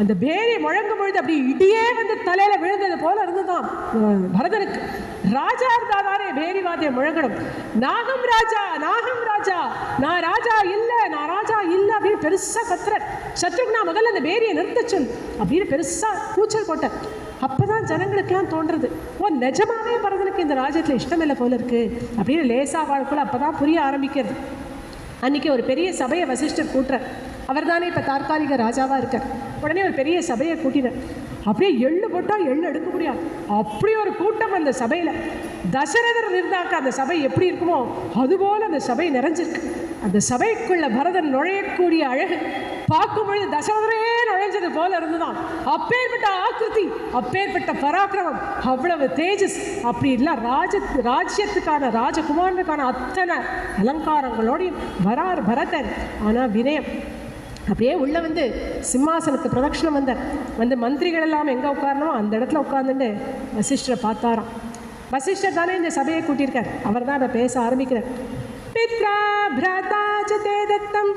அந்த பேரி முழங்கும் பொழுது அப்படி இடியே வந்து தலையில் விழுந்தது போல இருந்துதான் பரதனுக்கு. ராஜா இருந்தாதானே பேரி வாத்தியம் முழங்கணும். நாகம் ராஜா, நாகம் ராஜா, நான் ராஜா இல்லை, நான் ராஜா இல்லை அப்படின்னு பெருசாக கத்துற. சத்ருக்னா முதல்ல அந்த பேரியை நிறுத்த சொல் அப்படின்னு பெருசாக கூச்சல் போட்ட. அப்போதான் ஜனங்களுக்கெல்லாம் தோன்றது, ஓ நிஜமாவே பரதனுக்கு இந்த ராஜ்யத்தில் இஷ்டம் இல்லை போல இருக்கு அப்படின்னு லேசாக வாழ்க்கையில் அப்போ தான் புரிய ஆரம்பிக்கிறது. அன்றைக்கி ஒரு பெரிய சபையை வசிஷ்டர் கூட்டுறார். அவர் தானே இப்போ தற்காலிக ராஜாவாக இருக்கார். உடனே ஒரு பெரிய சபையை கூட்டினார். அப்படியே எள்ளு போட்டால் எள்ளு எடுக்க முடியாது, அப்படி ஒரு கூட்டம் அந்த சபையில். தசரதர் இருந்தாக்க அந்த சபை எப்படி இருக்குமோ அதுபோல் அந்த சபை நிறைஞ்சிருக்கு. அந்த சபைக்குள்ள பரதன் நுழையக்கூடிய அழகு பார்க்கும் பொழுது தசரதரே நுழைஞ்சது போல இருந்துதான். அப்பேற்பட்ட ஆக்கிருதி, அப்பேற்பட்ட பராக்கிரமம், அவ்வளவு தேஜஸ், அப்படி இல்லை ராஜ்யத்துக்கான ராஜகுமாரனுக்கான அத்தனை அலங்காரங்களோடையும் வரார் பரதன். ஆனால் வினயம் அப்படியே உள்ளே வந்து சிம்மாசனத்தை பிரதட்சணம் வந்து மந்திரிகள் எல்லாம் எங்கே உட்காரணும் அந்த இடத்துல உட்காந்துட்டு வசிஷ்டரை பார்த்தாராம். வசிஷ்டர் தானே இந்த சபையை கூட்டியிருக்கார், அவர் தான் அதை பேச ஆரம்பிக்கிறார். பித்ரா பிராதா சதே தத்தம்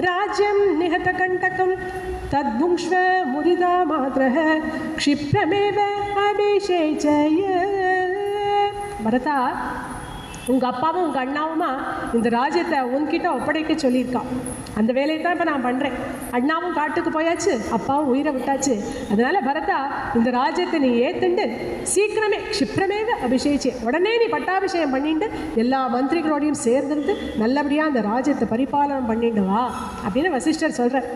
ராஜ்யம் நிஹத கண்டகம் தத்புங்ஷ்வ முதிதா மாத்ரஹ க்ஷிப்ரமேவ அபிஷேச்சய. பரதா, உங்கள் அப்பாவும் உங்கள் அண்ணாவுமா இந்த ராஜ்யத்தை உன்கிட்ட ஒப்படைக்க சொல்லியிருக்கான். அந்த வேலையை தான் இப்போ நான் பண்ணுறேன். அண்ணாவும் காட்டுக்கு போயாச்சு, அப்பாவும் உயிரை விட்டாச்சு. அதனால் பரதா, இந்த ராஜ்யத்தை நீ ஏற்றுண்டு சீக்கிரமே க்ஷிப்ரமேவ அபிஷேகி, உடனே நீ பட்டாபிஷேகம் பண்ணிட்டு எல்லா மந்திரிகளோடையும் சேர்ந்துருந்து நல்லபடியாக அந்த ராஜ்யத்தை பரிபாலனம் பண்ணிட்டு வா அப்படின்னு வசிஷ்டர் சொல்கிறார்.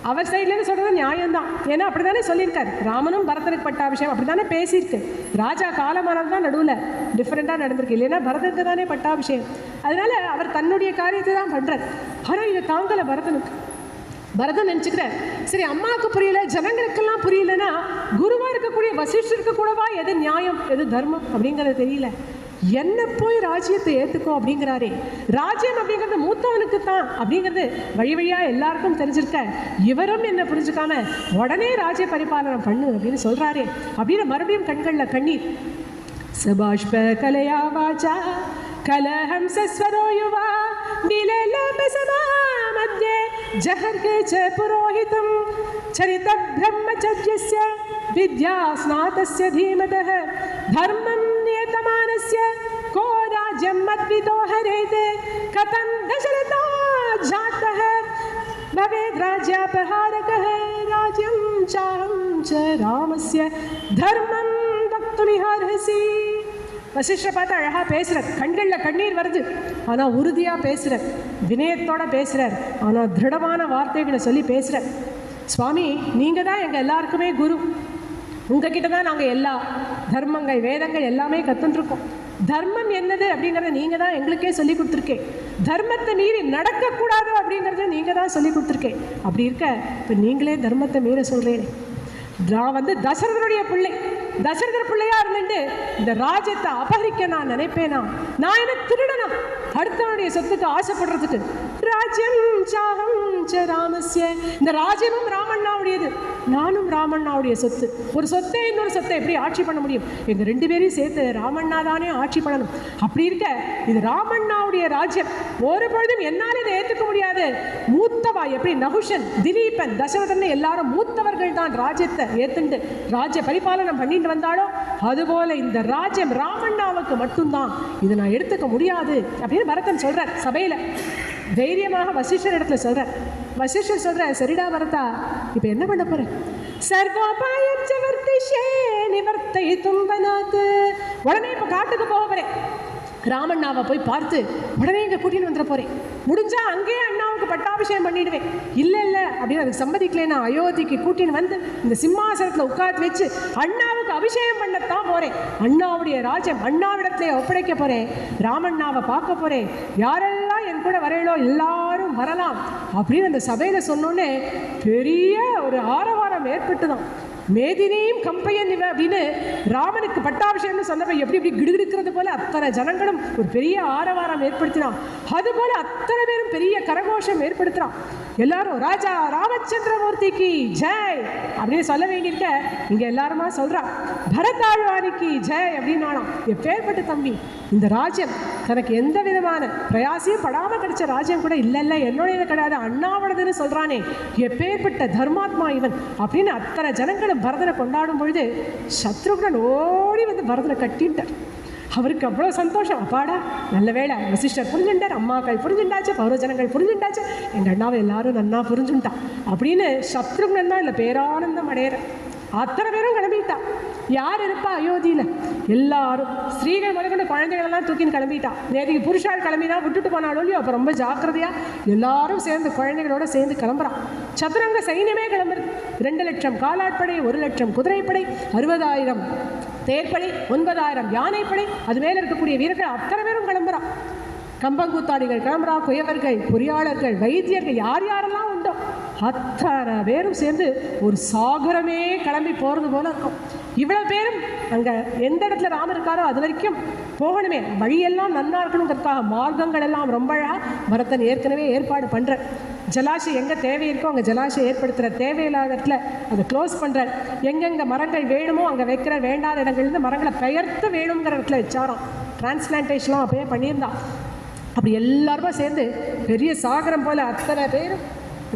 அவர் சைட்லேருந்து சொல்கிறது நியாயம்தான், ஏன்னா அப்படி தானே சொல்லியிருக்காரு. ராமனும் பரதனுக்கு பட்டாபிஷேகம் அப்படி தானே பேசியிருக்கு. ராஜா காலமானது தான் நடுவில் டிஃப்ரெண்ட்டாக நடந்திருக்கு, இல்லைன்னா பரதனுக்கு தானே பட்டாபிஷேகம். அதனால் அவர் தன்னுடைய காரியத்தை தான் பண்ணுறார். ஆனால் இதை தாங்கலை பரதனுக்கு. பரதன் நினச்சிக்கிறார், சரி அம்மாவுக்கு புரியல, ஜனங்களுக்கெல்லாம் புரியலன்னா குருவாக இருக்கக்கூடிய வசிஷ்டருக்கு கூடவா எது நியாயம் எது தர்மம் அப்படிங்கிறது தெரியல. என்ன போய் ராஜ்யத்தை ஏற்றுக்கோ அப்படிங்கிறாரே, ராஜ்யம் அப்படிங்கிறது மூத்தவனுக்கு தான் அப்படிங்கிறது வழி வழியாக எல்லாருக்கும் தெரிஞ்சிருக்க, இவரும் என்ன புரிஞ்சுக்காம உடனே ராஜ்ய பரிபாலனம் பண்ணு அப்படின்னு சொல்கிறாரே அப்படின்னு மறுபடியும் கண்களில் கண்ணீர். சபாஷ்ப கலையா வாச்சா கலஹம் சஸ்வரோ யுவா விலல सभा मध्ये जहर्गे च पुरोहितं चरित ब्रह्मचर्यस्य विद्या स्नातस्य धीमतः धर्मं नियतमानस्य को राज्यं मद्वितो हरेते कथं दशरथा जातः भवेद् राज्यापहारकः राज्यं चाहं च रामस्य धर्मं वक्तुमिहार्हसि. வசிஷ்டரை பார்த்து அழகாக பேசுகிறார், கண்களில் கண்ணீர் வருது, ஆனால் உறுதியாக பேசுகிறார், வினயத்தோடு பேசுகிறார், ஆனால் திருடமான வார்த்தைகளை சொல்லி பேசுகிறார். சுவாமி, நீங்கள் தான் எங்கள் எல்லாருக்குமே குரு, உங்ககிட்ட தான் நாங்கள் எல்லா தர்மங்கள் வேதங்கள் எல்லாமே கற்றுருக்கோம். தர்மம் என்னது அப்படிங்கிறத நீங்கள் தான் எங்களுக்கே சொல்லி கொடுத்துருக்கேன். தர்மத்தை மீறி நடக்கக்கூடாது அப்படிங்கிறத நீங்கள் தான் சொல்லி கொடுத்துருக்கேன். அப்படி இருக்க இப்போ நீங்களே தர்மத்தை மீற சொல்கிறேன். நான் தசரதனுடைய பிள்ளை, தசரதர் பிள்ளையா இருந்துட்டு இந்த ராஜ்யத்தை அபகரிக்க நான் நினைப்பேனா? நான் என்ன திருடனா அடுத்தவனுடைய சொத்துக்கு ஆசைப்படுறதுக்கு? ராஜ்யம் சாகம் ச ராமஸ்ய, இந்த ராஜ்யமும் ராமண்ணாவுடையது, நானும் ராமண்ணாவுடைய சொத்து. ஒரு சொத்தை இன்னொரு சொத்தை எப்படி ஆட்சி பண்ண முடியும்? எங்கள் ரெண்டு பேரையும் சேர்த்து ராமண்ணா தானே ஆட்சி பண்ணணும். அப்படி இருக்க இது ராமண்ணாவுடைய ராஜ்யம், ஒரு பொழுதும் என்னால் இதை ஏற்றுக்க முடியாது. மூத்தவா எப்படி நகுஷன், திலீபன், தசரதன் எல்லாரும் மூத்தவர்கள் தான் ராஜ்யத்தை ஏத்துண்டு ராஜ்ய பரிபாலனம் பண்ணிட்டு வந்தாலும் அதுபோல இந்த ராஜ்யம் ராமண்ணாவுக்கு மட்டும்தான், இதை நான் எடுத்துக்க முடியாது அப்படின்னு பரதன் சொல்றார். சபையில தைரியமாக வசிஷ்டர் இடத்துல சொல்றார். வசிஷ்டர் சொல்ற, சரிடா பரதா, இப்ப என்ன பண்ண போற? சர்வோபாயம் சவர்த்திஷே நிவர்த்தைதும் வனாத். உடனே இப்ப காட்டுக்கு போக போறேன், ராமண்ணாவை போய் பார்த்து உடனே இங்கே கூட்டின்னு வந்துட போகிறேன். முடிஞ்சா அங்கேயே அண்ணாவுக்கு பட்டாபிஷேகம் பண்ணிடுவேன். இல்லை இல்லை அப்படின்னு அதுக்கு சம்மதிக்கலைன்னா அயோத்திக்கு கூட்டின்னு வந்து இந்த சிம்மாசனத்தில் உட்காந்து வச்சு அண்ணாவுக்கு அபிஷேகம் பண்ணத்தான் போகிறேன். அண்ணாவுடைய ராஜ்யம் அண்ணாவிடத்துல ஒப்படைக்க போகிறேன். ராமண்ணாவை பார்க்க போகிறேன். யாரெல்லாம் என் கூட வரையலோ எல்லாரும் வரலாம் அப்படின்னு அந்த சபையில் சொன்னோன்னே பெரிய ஒரு ஆரவாரம் ஏற்பட்டு தான். மேதினியும் கம்பையன் இவ அப்படின்னு ராமனுக்கு பட்டாபிஷேகம்னு சொன்னப்ப எப்படி எப்படி கிடுகிடுக்கிறது போல அத்தனை ஜனங்களும் ஒரு பெரிய ஆரவாரம் ஏற்படுத்தினான். அதுபோல அத்தனை பேரும் பெரிய கரகோஷம் ஏற்படுத்தினான். எல்லாரும் ராஜா ராமச்சந்திரமூர்த்திக்கு ஜெய் அப்படின்னு சொல்ல வேண்டியிருக்க இங்க எல்லாருமா சொல்றான் பரதாழ்வானிக்கு ஜெய் அப்படின்னாலாம். எப்பேற்பட்ட தம்பி, இந்த ராஜ்யம் தனக்கு எந்த விதமான பிரயாசையும் படாம கிடைச்ச ராஜ்யம் கூட இல்லை இல்லை என்னுடைய கிடையாது அண்ணாவோடதுன்னு சொல்றானே, எப்பேற்பட்ட தர்மாத்மா இவன் அப்படின்னு அத்தனை ஜனங்களும் பரதனை கொண்டாடும் பொழுது சத்ருகன் ஓடி வந்து பரதனை கட்டிட்டார். அவருக்கு அவ்வளோ சந்தோஷம். அப்பாடா நல்ல வேளை வசிஷ்டர் புரிஞ்சுட்டார், அம்மாக்கள் புரிஞ்சுட்டாச்சு, பௌரஜனங்கள் புரிஞ்சுட்டாச்சு, எங்கள் அண்ணாவை எல்லாரும் நன்னா புரிஞ்சுட்டான் அப்படின்னு சத்ருகன் தான் இல்லை பேரானந்தம் அடையிற. அத்தனை பேரும் கிளம்பிட்டான். யார் இருப்பா அயோத்தியில்? எல்லாரும் ஸ்திரீகள் முதற்கொண்டு குழந்தைகளெல்லாம் தூக்கின்னு கிளம்பிட்டான். நேற்றுக்கு புருஷால் கிளம்பினா விட்டுட்டு போனாலும் இல்லையோ அப்போ ரொம்ப ஜாக்கிரதையாக எல்லாரும் சேர்ந்து குழந்தைகளோட சேர்ந்து கிளம்புறான். சதுரங்க சைன்யமே கிளம்புறது. 2 லட்சம் காலாட்படை, 1 லட்சம் குதிரைப்படை, 60,000 தேர்ப்படை, 9,000 யானைப்படை, அது மேலே இருக்கக்கூடிய வீரர்கள் அத்தனை பேரும் கிளம்புறான். கம்பங்கூத்தாடிகள் கிளம்புறா, குயவர்கள், பொறியாளர்கள், வைத்தியர்கள், யார் யாரெல்லாம் உண்டோ அத்தனை பேரும் சேர்ந்து ஒரு சாகரமே கிளம்பி போகிறது போல இருக்கும். இவ்வளோ பேரும் அங்கே எந்த இடத்துல ராமர் இருக்காரோ அது வரைக்கும் போகணுமே, வழியெல்லாம் நன்னா இருக்கணுங்கிறதுக்காக மார்க்கங்கள் எல்லாம் ரொம்ப பரதன் ஏற்கனவே ஏற்பாடு பண்ணுற. ஜலாசயம் எங்கே தேவை இருக்கோ அங்கே ஜலாசயம் ஏற்படுத்துகிற, தேவையில்லாத இடத்துல அதை க்ளோஸ் பண்ணுற, எங்கெங்கே மரங்கள் வேணுமோ அங்கே வைக்கிற, வேண்டாத இடங்கள்லேருந்து மரங்களை பெயர்த்து வேணுங்கிற இடத்துல வச்சாராம். டிரான்ஸ்பிளான்டேஷன்லாம் அப்பயே பண்ணியிருந்தான். அப்படி எல்லாருமா சேர்ந்து பெரிய சாகரம் போல அத்தனை பேரும்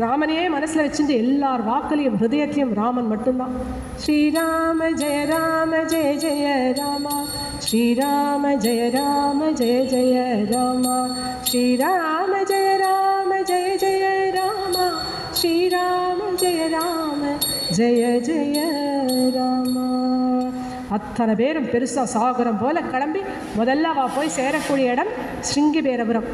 ராமனையே மனசில் வச்சுட்டு எல்லார் வாக்குலையும் ஹிருதயத்திலையும் ராமன் மட்டும்தான். ஸ்ரீராம ஜெய ராம ஜெய ஜெய ராமா, ஸ்ரீராம ஜெய ராம ஜெய ஜெய ராமா, ஸ்ரீராம ஜெய ராம ஜெய ஜெய ராமா, ஸ்ரீராம ஜெய ராம ஜெய ஜெய ராமா. அத்தனை பேரும் பெருசாக சாகரம் போல கிளம்பி முதல்ல போய் சேரக்கூடிய இடம் ஸ்ருங்கிபேரபுரம்.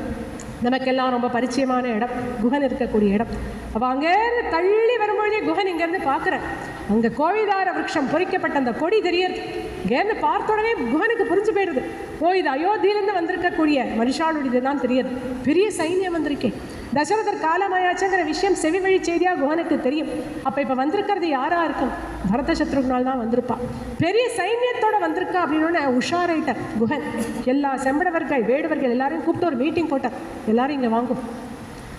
நமக்கெல்லாம் ரொம்ப பரிச்சயமான இடம், குகன் இருக்கக்கூடிய இடம். அப்போ அங்கேருந்து தள்ளி வரும்பொழுதே குகன் இங்கேருந்து பார்க்குறேன். அங்கே கோவிதார விருட்சம் பொறிக்கப்பட்ட அந்த கொடி தெரியறது. இங்கேருந்து பார்த்த உடனே குகனுக்கு புரிஞ்சு போயிடுது, ஓ இது அயோத்தியிலேருந்து வந்திருக்கக்கூடிய மனுஷாளுடையது தான் தெரியுது. பெரிய சைன்யம் வந்திருக்கேன். தசரதர் காலமாயாச்சுங்கிற விஷயம் செவி வழி செய்தியாக குகனுக்கு தெரியும். அப்போ இப்போ வந்திருக்கிறது யாராக இருக்கும்? பரத சத்ருகனால் தான் வந்திருப்பா. பெரிய சைன்யத்தோடு வந்திருக்கா அப்படின்னு உஷாராயிட்டார் குகன். எல்லா செம்படவர்கள் வேடுவர்கள் எல்லாரையும் கூப்பிட்டு ஒரு மீட்டிங் போட்டார். எல்லாரும் இங்கே வாங்கும்,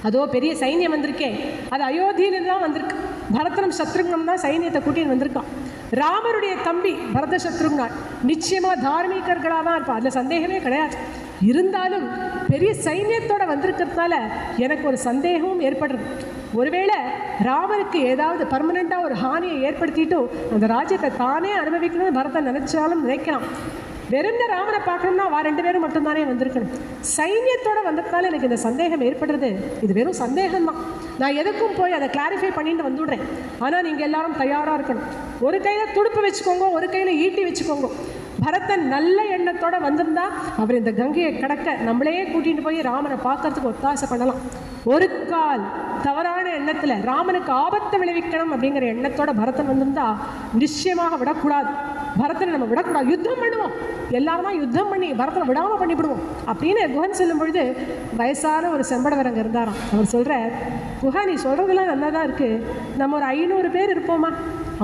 அதோ பெரிய சைன்யம் வந்திருக்கேன், அது அயோத்தியிலிருந்து தான் வந்திருக்கு. பரதனும் சத்ருகனும் தான் சைன்யத்தை கூட்டின்னு வந்திருக்கான். ராமருடைய தம்பி பரத சத்ருகனால் நிச்சயமாக தார்மீகர்களாக தான் இருப்பான், அதில் சந்தேகமே கிடையாது. இருந்தாலும் பெரிய சைன்யத்தோட வந்திருக்கிறதுனால எனக்கு ஒரு சந்தேகமும் ஏற்படுறது. ஒருவேளை ராமனுக்கு ஏதாவது பர்மனெண்ட்டாக ஒரு ஹானியை ஏற்படுத்திட்டு அந்த ராஜ்யத்தை தானே அனுபவிக்கணும்னு பரதன் நினைச்சாலும் நினைக்கலாம். வெறும் ராமனை பார்க்கணும்னா 2 பேரும் மட்டும்தானே வந்திருக்கணும். சைன்யத்தோட வந்ததுனால எனக்கு இந்த சந்தேகம் ஏற்படுறது. இது வெறும் சந்தேகம்தான். நான் எதுக்கும் போய் அதை கிளாரிஃபை பண்ணிட்டு வந்துடுறேன். ஆனால் நீங்கள் எல்லாரும் தயாராக இருக்கணும். ஒரு கையில் துடுப்பு வச்சுக்கோங்க, ஒரு கையில் ஈட்டி வச்சுக்கோங்க. பரதன் நல்ல எண்ணத்தோட வந்திருந்தா அவர் இந்த கங்கையை கடக்க நம்மளையே கூட்டிகிட்டு போய் ராமனை பார்க்கறதுக்கு ஒத்தாசை பண்ணலாம். ஒரு கால் தவறான எண்ணத்தில் ராமனுக்கு ஆபத்தை விளைவிக்கணும் அப்படிங்கிற எண்ணத்தோட பரதன் வந்திருந்தா நிச்சயமாக விடக்கூடாது. பரதனை நம்ம விடக்கூடாது, யுத்தம் பண்ணுவோம், எல்லாருமா யுத்தம் பண்ணி பரதனை விடாமல் பண்ணிவிடுவோம் அப்படின்னு குஹன் சொல்லும் பொழுது வயசான ஒரு செம்படவர் அங்கே இருந்தாராம். அவர் சொல்கிற, குஹா நீ சொல்கிறதெல்லாம் நல்லா தான் இருக்குது, நம்ம ஒரு 500 பேர் இருப்போமா?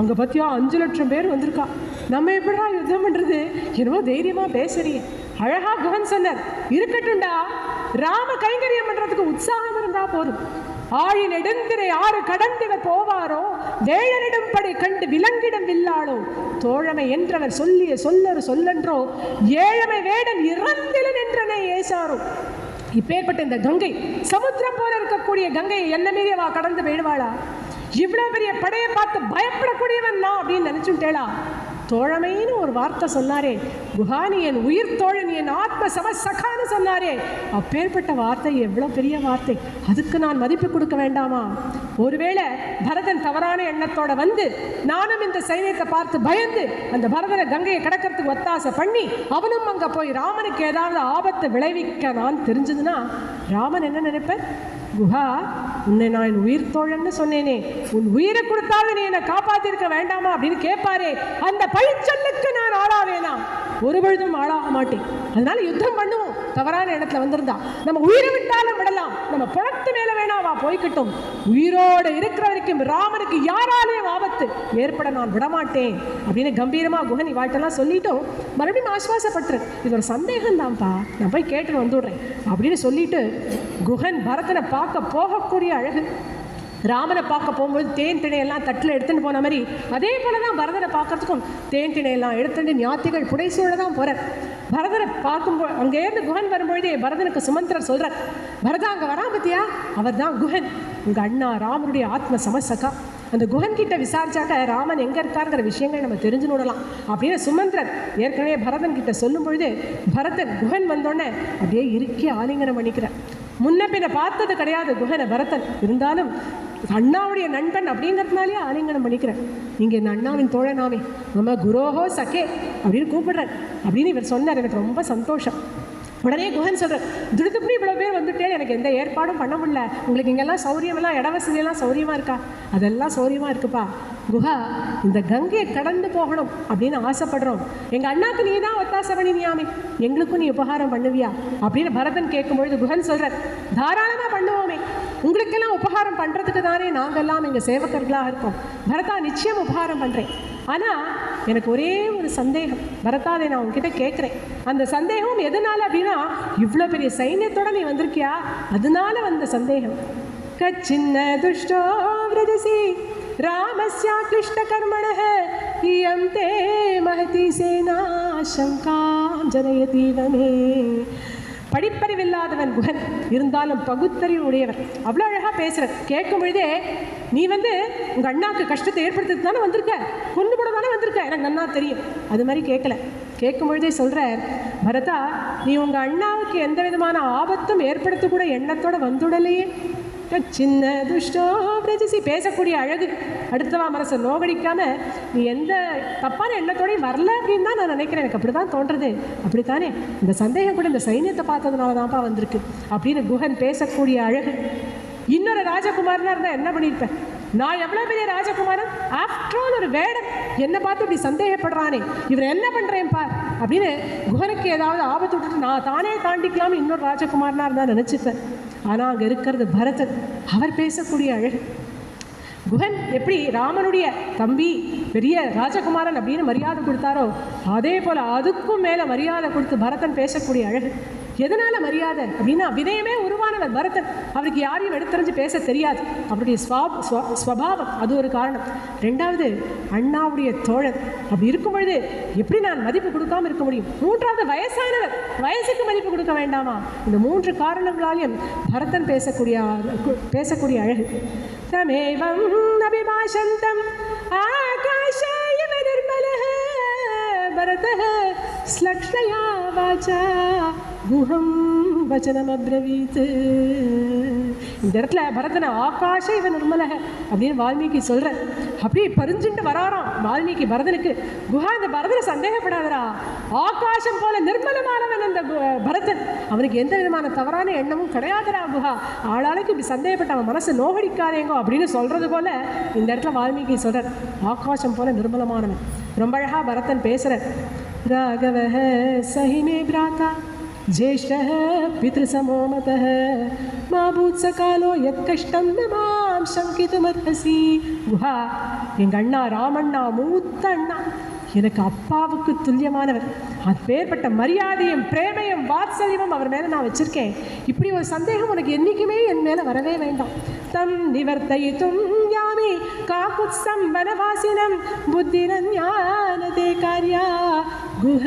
அங்கே பற்றியா 5 லட்சம் பேர் வந்திருக்கா, நம்ம எப்படா யுத்தம் பண்ணுறது? என்னவோ தைரியமாக பேசுறியே. அழகாக குஹன் சொன்னார், இருக்கட்டும்டா, ராம கைங்கரியம் பண்ணுறதுக்கு உற்சாகம் இருந்தால் போதும். ஆழி நெடுந்திரை 6 கடந்திவர் போவாரோ, வேழனிடம் படை கண்டு விலங்கிடம் வில்லாளோ, தோழமை என்றவர் சொல்லிய சொல்லொரு சொல்லன்றோ, ஏழமை வேடன் இறந்திலன் என்றனை ஏசாரோ. இப்பேற்பட்ட இந்த கங்கை, சமுத்திரம் போல இருக்கக்கூடிய கங்கையை என்ன மீறியவா கடந்து போயிடுவாளா? இவ்வளவு பெரிய படையை பார்த்து பயப்படக்கூடியவன் நான் அப்படின்னு நினைச்சுட்டேளா? தோழமைன்னு ஒரு வார்த்தை சொன்னாரே, குஹானி என் உயிர் தோழன், என் ஆத்ம சமசகான்னு சொன்னாரே, அப்பேற்பட்ட வார்த்தை எவ்வளோ பெரிய வார்த்தை, அதுக்கு நான் மதிப்பு கொடுக்க வேண்டாமா? ஒருவேளை பரதன் தவறான எண்ணத்தோட வந்து நானும் இந்த சைன்யத்தை பார்த்து பயந்து அந்த பரதனை கங்கையை கடக்கிறதுக்கு ஒத்தாசை பண்ணி அவனும் அங்கே போய் ராமனுக்கு ஏதாவது ஆபத்தை விளைவிக்க நான் தெரிஞ்சதுன்னா ராமன் என்ன நினைப்பேன்? குஹா, உன்னை நான் என் உயிர் தோழன்னு சொன்னேனே, உன் உயிரை கொடுத்தாலும் நீ என்னை காப்பாத்திருக்க வேண்டாமா அப்படின்னு கேட்பாரே, அந்த பழிச்சொல்லுக்கு நான் ஆளாவேனா? ஒரு பொழுதும் ஆளாக மாட்டேன். அதனால யுத்தம் பண்ணுவோம். தவறான இடத்துல வந்திருந்தா நம்ம உயிரை விட்டாலும் விடலாம், நம்ம புறத்து மேல வேணாவா போய்கிட்டும், உயிரோடு இருக்கிற வரைக்கும் ராமனுக்கு யாராலையும் ஆபத்து ஏற்பட நான் விடமாட்டேன் அப்படின்னு கம்பீரமா குஹன் இவாட்டெல்லாம் சொல்லிட்டும் மறுபடியும் ஆஸ்வாசப்பட்டுரு. இது ஒரு சந்தேகம் தான்ப்பா, நான் போய் கேட்டு வந்துடுறேன் அப்படின்னு சொல்லிட்டு குஹன் பரதனை பார்க்க போகக்கூடிய அழகு, ராமனை பார்க்க போகும்போது தேன் திணையெல்லாம் தட்டில் எடுத்துகிட்டு போன மாதிரி அதே போல தான் பரதனை பார்க்கறதுக்கும் தேன் திணையெல்லாம் எடுத்துட்டு ஞாத்திகள் புடைசூழ தான் போகிறார். பரதனை பார்க்கும்போது அங்கேருந்து குஹன் வரும்பொழுதே பரதனுக்கு சுமந்திரர் சொல்கிறார், பரதா அங்கே வரா பத்தியா, அவர் தான் குஹன், உங்கள் அண்ணா ராமனுடைய ஆத்ம சமசகா. அந்த குஹன் கிட்ட விசாரிச்சாக்க ராமன் எங்கே இருக்காருங்கிற விஷயங்கள் நம்ம தெரிஞ்சு நோடலாம் அப்படின்னு சுமந்திரர் ஏற்கனவே பரதன் கிட்ட சொல்லும் பொழுது பரதன் குஹன் வந்தோடனே அப்படியே இறுக்கி ஆலிங்கனம் பண்ணிக்கிறார். முன்ன பின்ன பார்த்தது கிடையாது குஹனை பரதன், இருந்தாலும் அண்ணாவுடைய நண்பன் அப்படிங்கிறதுனாலே ஆலிங்கனம் பண்ணிக்கிறேன். நீங்கள் என் அண்ணாவின் தோழனாவே, நம்ம குரோஹோ சகே அப்படின்னு கூப்பிடுறேன் அப்படின்னு இவர் சொன்னார். எனக்கு ரொம்ப சந்தோஷம். உடனே குஹன் சொல்கிறார், திடுத்துப்படி இவ்வளோ பேர் வந்துட்டே எனக்கு எந்த ஏற்பாடும் பண்ண முடியல, உங்களுக்கு இங்கெல்லாம் சௌரியமெல்லாம் இட வசதியெல்லாம் சௌரியமாக இருக்கா? அதெல்லாம் சௌரியமாக இருக்குப்பா. குஹா, இந்த கங்கையை கடந்து போகணும் அப்படின்னு ஆசைப்படுறோம், எங்கள் அண்ணாக்கு நீ தான் ஒத்தாசை பண்ணினியாமே, எங்களுக்கும் நீ உபகாரம் பண்ணுவியா அப்படின்னு பரதன் கேட்கும்பொழுது குஹன் சொல்கிறார், தாராளமாக பண்ணுவோமே, உங்களுக்கெல்லாம் உபகாரம் பண்ணுறதுக்கு தானே நாங்கள்லாம் எங்கள் சேவகர்களாக இருக்கோம். பரதா, நிச்சயம் உபகாரம் பண்ணுறேன். ஆனால் எனக்கு ஒரே ஒரு சந்தேகம் பரதா, அதை நான் உங்ககிட்ட கேட்குறேன். அந்த சந்தேகம் எதனால் அப்படின்னா, இவ்வளோ பெரிய சைன்யத்தோட நீ வந்திருக்கியா, அதனால வந்த சந்தேகம். கச்சின்ன துஷ்டோ விரதசி ராமஸ்யா கிருஷ்ண கர்மணஹ இயம் தே மஹதி சேனா சங்காம் ஜனயதீவமே. படிப்பறிவில்லாதவன் குஹன், இருந்தாலும் பகுத்தறிவு உடையவர். அவ்வளோ அழகாக பேசுகிறார். கேட்கும் பொழுதே, நீ உங்கள் அண்ணாவுக்கு கஷ்டத்தை ஏற்படுத்துறதுக்கு தானே வந்திருக்க, கொண்டு போட தானே வந்திருக்க, எனக்கு நன்னா தெரியும். அது மாதிரி கேட்கல. கேட்கும் பொழுதே சொல்கிறார், பரதா, நீ உங்கள் அண்ணாவுக்கு எந்த விதமான ஆபத்தும் ஏற்படுத்தக்கூட எண்ணத்தோட வந்துடலையே. சின்ன துஷ்டோ பிரஜசி, பேசக்கூடிய அழகு, அடுத்தவா மனசை நோகடிக்காம நீ எந்த தப்பான எண்ணத்தோடையும் வரல அப்படின்னு தான் நான் நினைக்கிறேன். எனக்கு அப்படி தான் தோன்றது. அப்படித்தானே? இந்த சந்தேகம் கூட இந்த சைன்யத்தை பார்த்ததுனால தான்ப்பா வந்திருக்கு அப்படின்னு குஹன் பேசக்கூடிய அழகு. இன்னொரு ராஜகுமாரனா இருந்தால் என்ன பண்ணியிருப்பேன்? நான் எவ்வளோ பெரிய ராஜகுமாரன், ஆஃப்டர் ஆல் ஒரு வேடன் என்னை பார்த்து இப்படி சந்தேகப்படுறானே, இவர் என்ன பண்ணுறேன் பார் அப்படின்னு குஹனுக்கு ஏதாவது ஆபத்து விட்டுட்டு நான் தானே தாண்டிக்கலாம்னு இன்னொரு ராஜகுமாரனாக இருந்தால் நினச்சிப்பேன். ஆனால் அங்கே இருக்கிறது பரதன், அவர் பேசக்கூடிய அழகு. குஹன் எப்படி ராமனுடைய தம்பி பெரிய ராஜகுமாரன் அப்படின்னு மரியாதை கொடுத்தாரோ, அதே போல் அதுக்கும் மேலே மரியாதை கொடுத்து பரதன் பேசக்கூடிய அழகு. எதனால மரியாதை அப்படின்னா வினயமே உருவானவர் பரதன். அவருக்கு யாரையும் எடுத்தறிஞ்சு பேச தெரியாது, அவருடைய ஸ்வபாவம் அது ஒரு காரணம். ரெண்டாவது அண்ணாவுடைய தோழர். அப்படி இருக்கும் பொழுது எப்படி நான் மதிப்பு கொடுக்காம இருக்க முடியும்? மூன்றாவது வயசானவர், வயசுக்கு மதிப்பு கொடுக்க வேண்டாமா? இந்த 3 காரணங்களாலையும் பரதன் பேசக்கூடிய அழகு. தமேவம் அபிபாஷந்தம் ஆகாஷாய நிர்மலஹ பரதஹ ஸ்லக்ஷ்ணயா வாசா குஹம் வசனம் அப்ரவீத். இந்த இடத்துல பரதனை ஆகாஷ இவ நிர்மலக அப்படின்னு வால்மீகி சொல்ற. அப்படி பறிஞ்சுட்டு வராராம் வால்மீகி பரதனுக்கு. குஹா, இந்த பரதனை சந்தேகப்படாதரா, ஆகாசம் போல நிர்மலமானவன் அந்த பரதன், அவனுக்கு எந்த விதமான தவறான எண்ணமும் கிடையாதுரா குஹா, ஆளாளுக்கு இப்படி சந்தேகப்பட்ட அவன் மனசு நோகடிக்காதேங்கோ அப்படின்னு சொல்றது போல இந்த இடத்துல வால்மீகி சொல்றார், ஆகாசம் போல நிர்மலமானவன். ரொம்ப அழகா பரதன் பேசுற. ராகவஹ சஹிமே பிராதா ज्येष्ठः पितृसमो मतः मा भूत्सकालो यत्कष्टं न मां शङ्कितुमर्हसि. குஹா, எங்கள் அண்ணா ராமண்ணா மூத்த அண்ணா, எனக்கு அப்பாவுக்கு துல்லியமானவர். அப்பேற்பட்ட மரியாதையும் பிரேமையும் வாத்சல்யமும் அவர் மேலே நான் வச்சிருக்கேன். இப்படி ஒரு சந்தேகம் உனக்கு என்றைக்குமே என் மேலே வரவே வேண்டாம். தம் நிவர்த்தயித்தும் யாமி காகுத்ஸம் வனவாசினம் புத்திரஞானதே கார்யா குஹ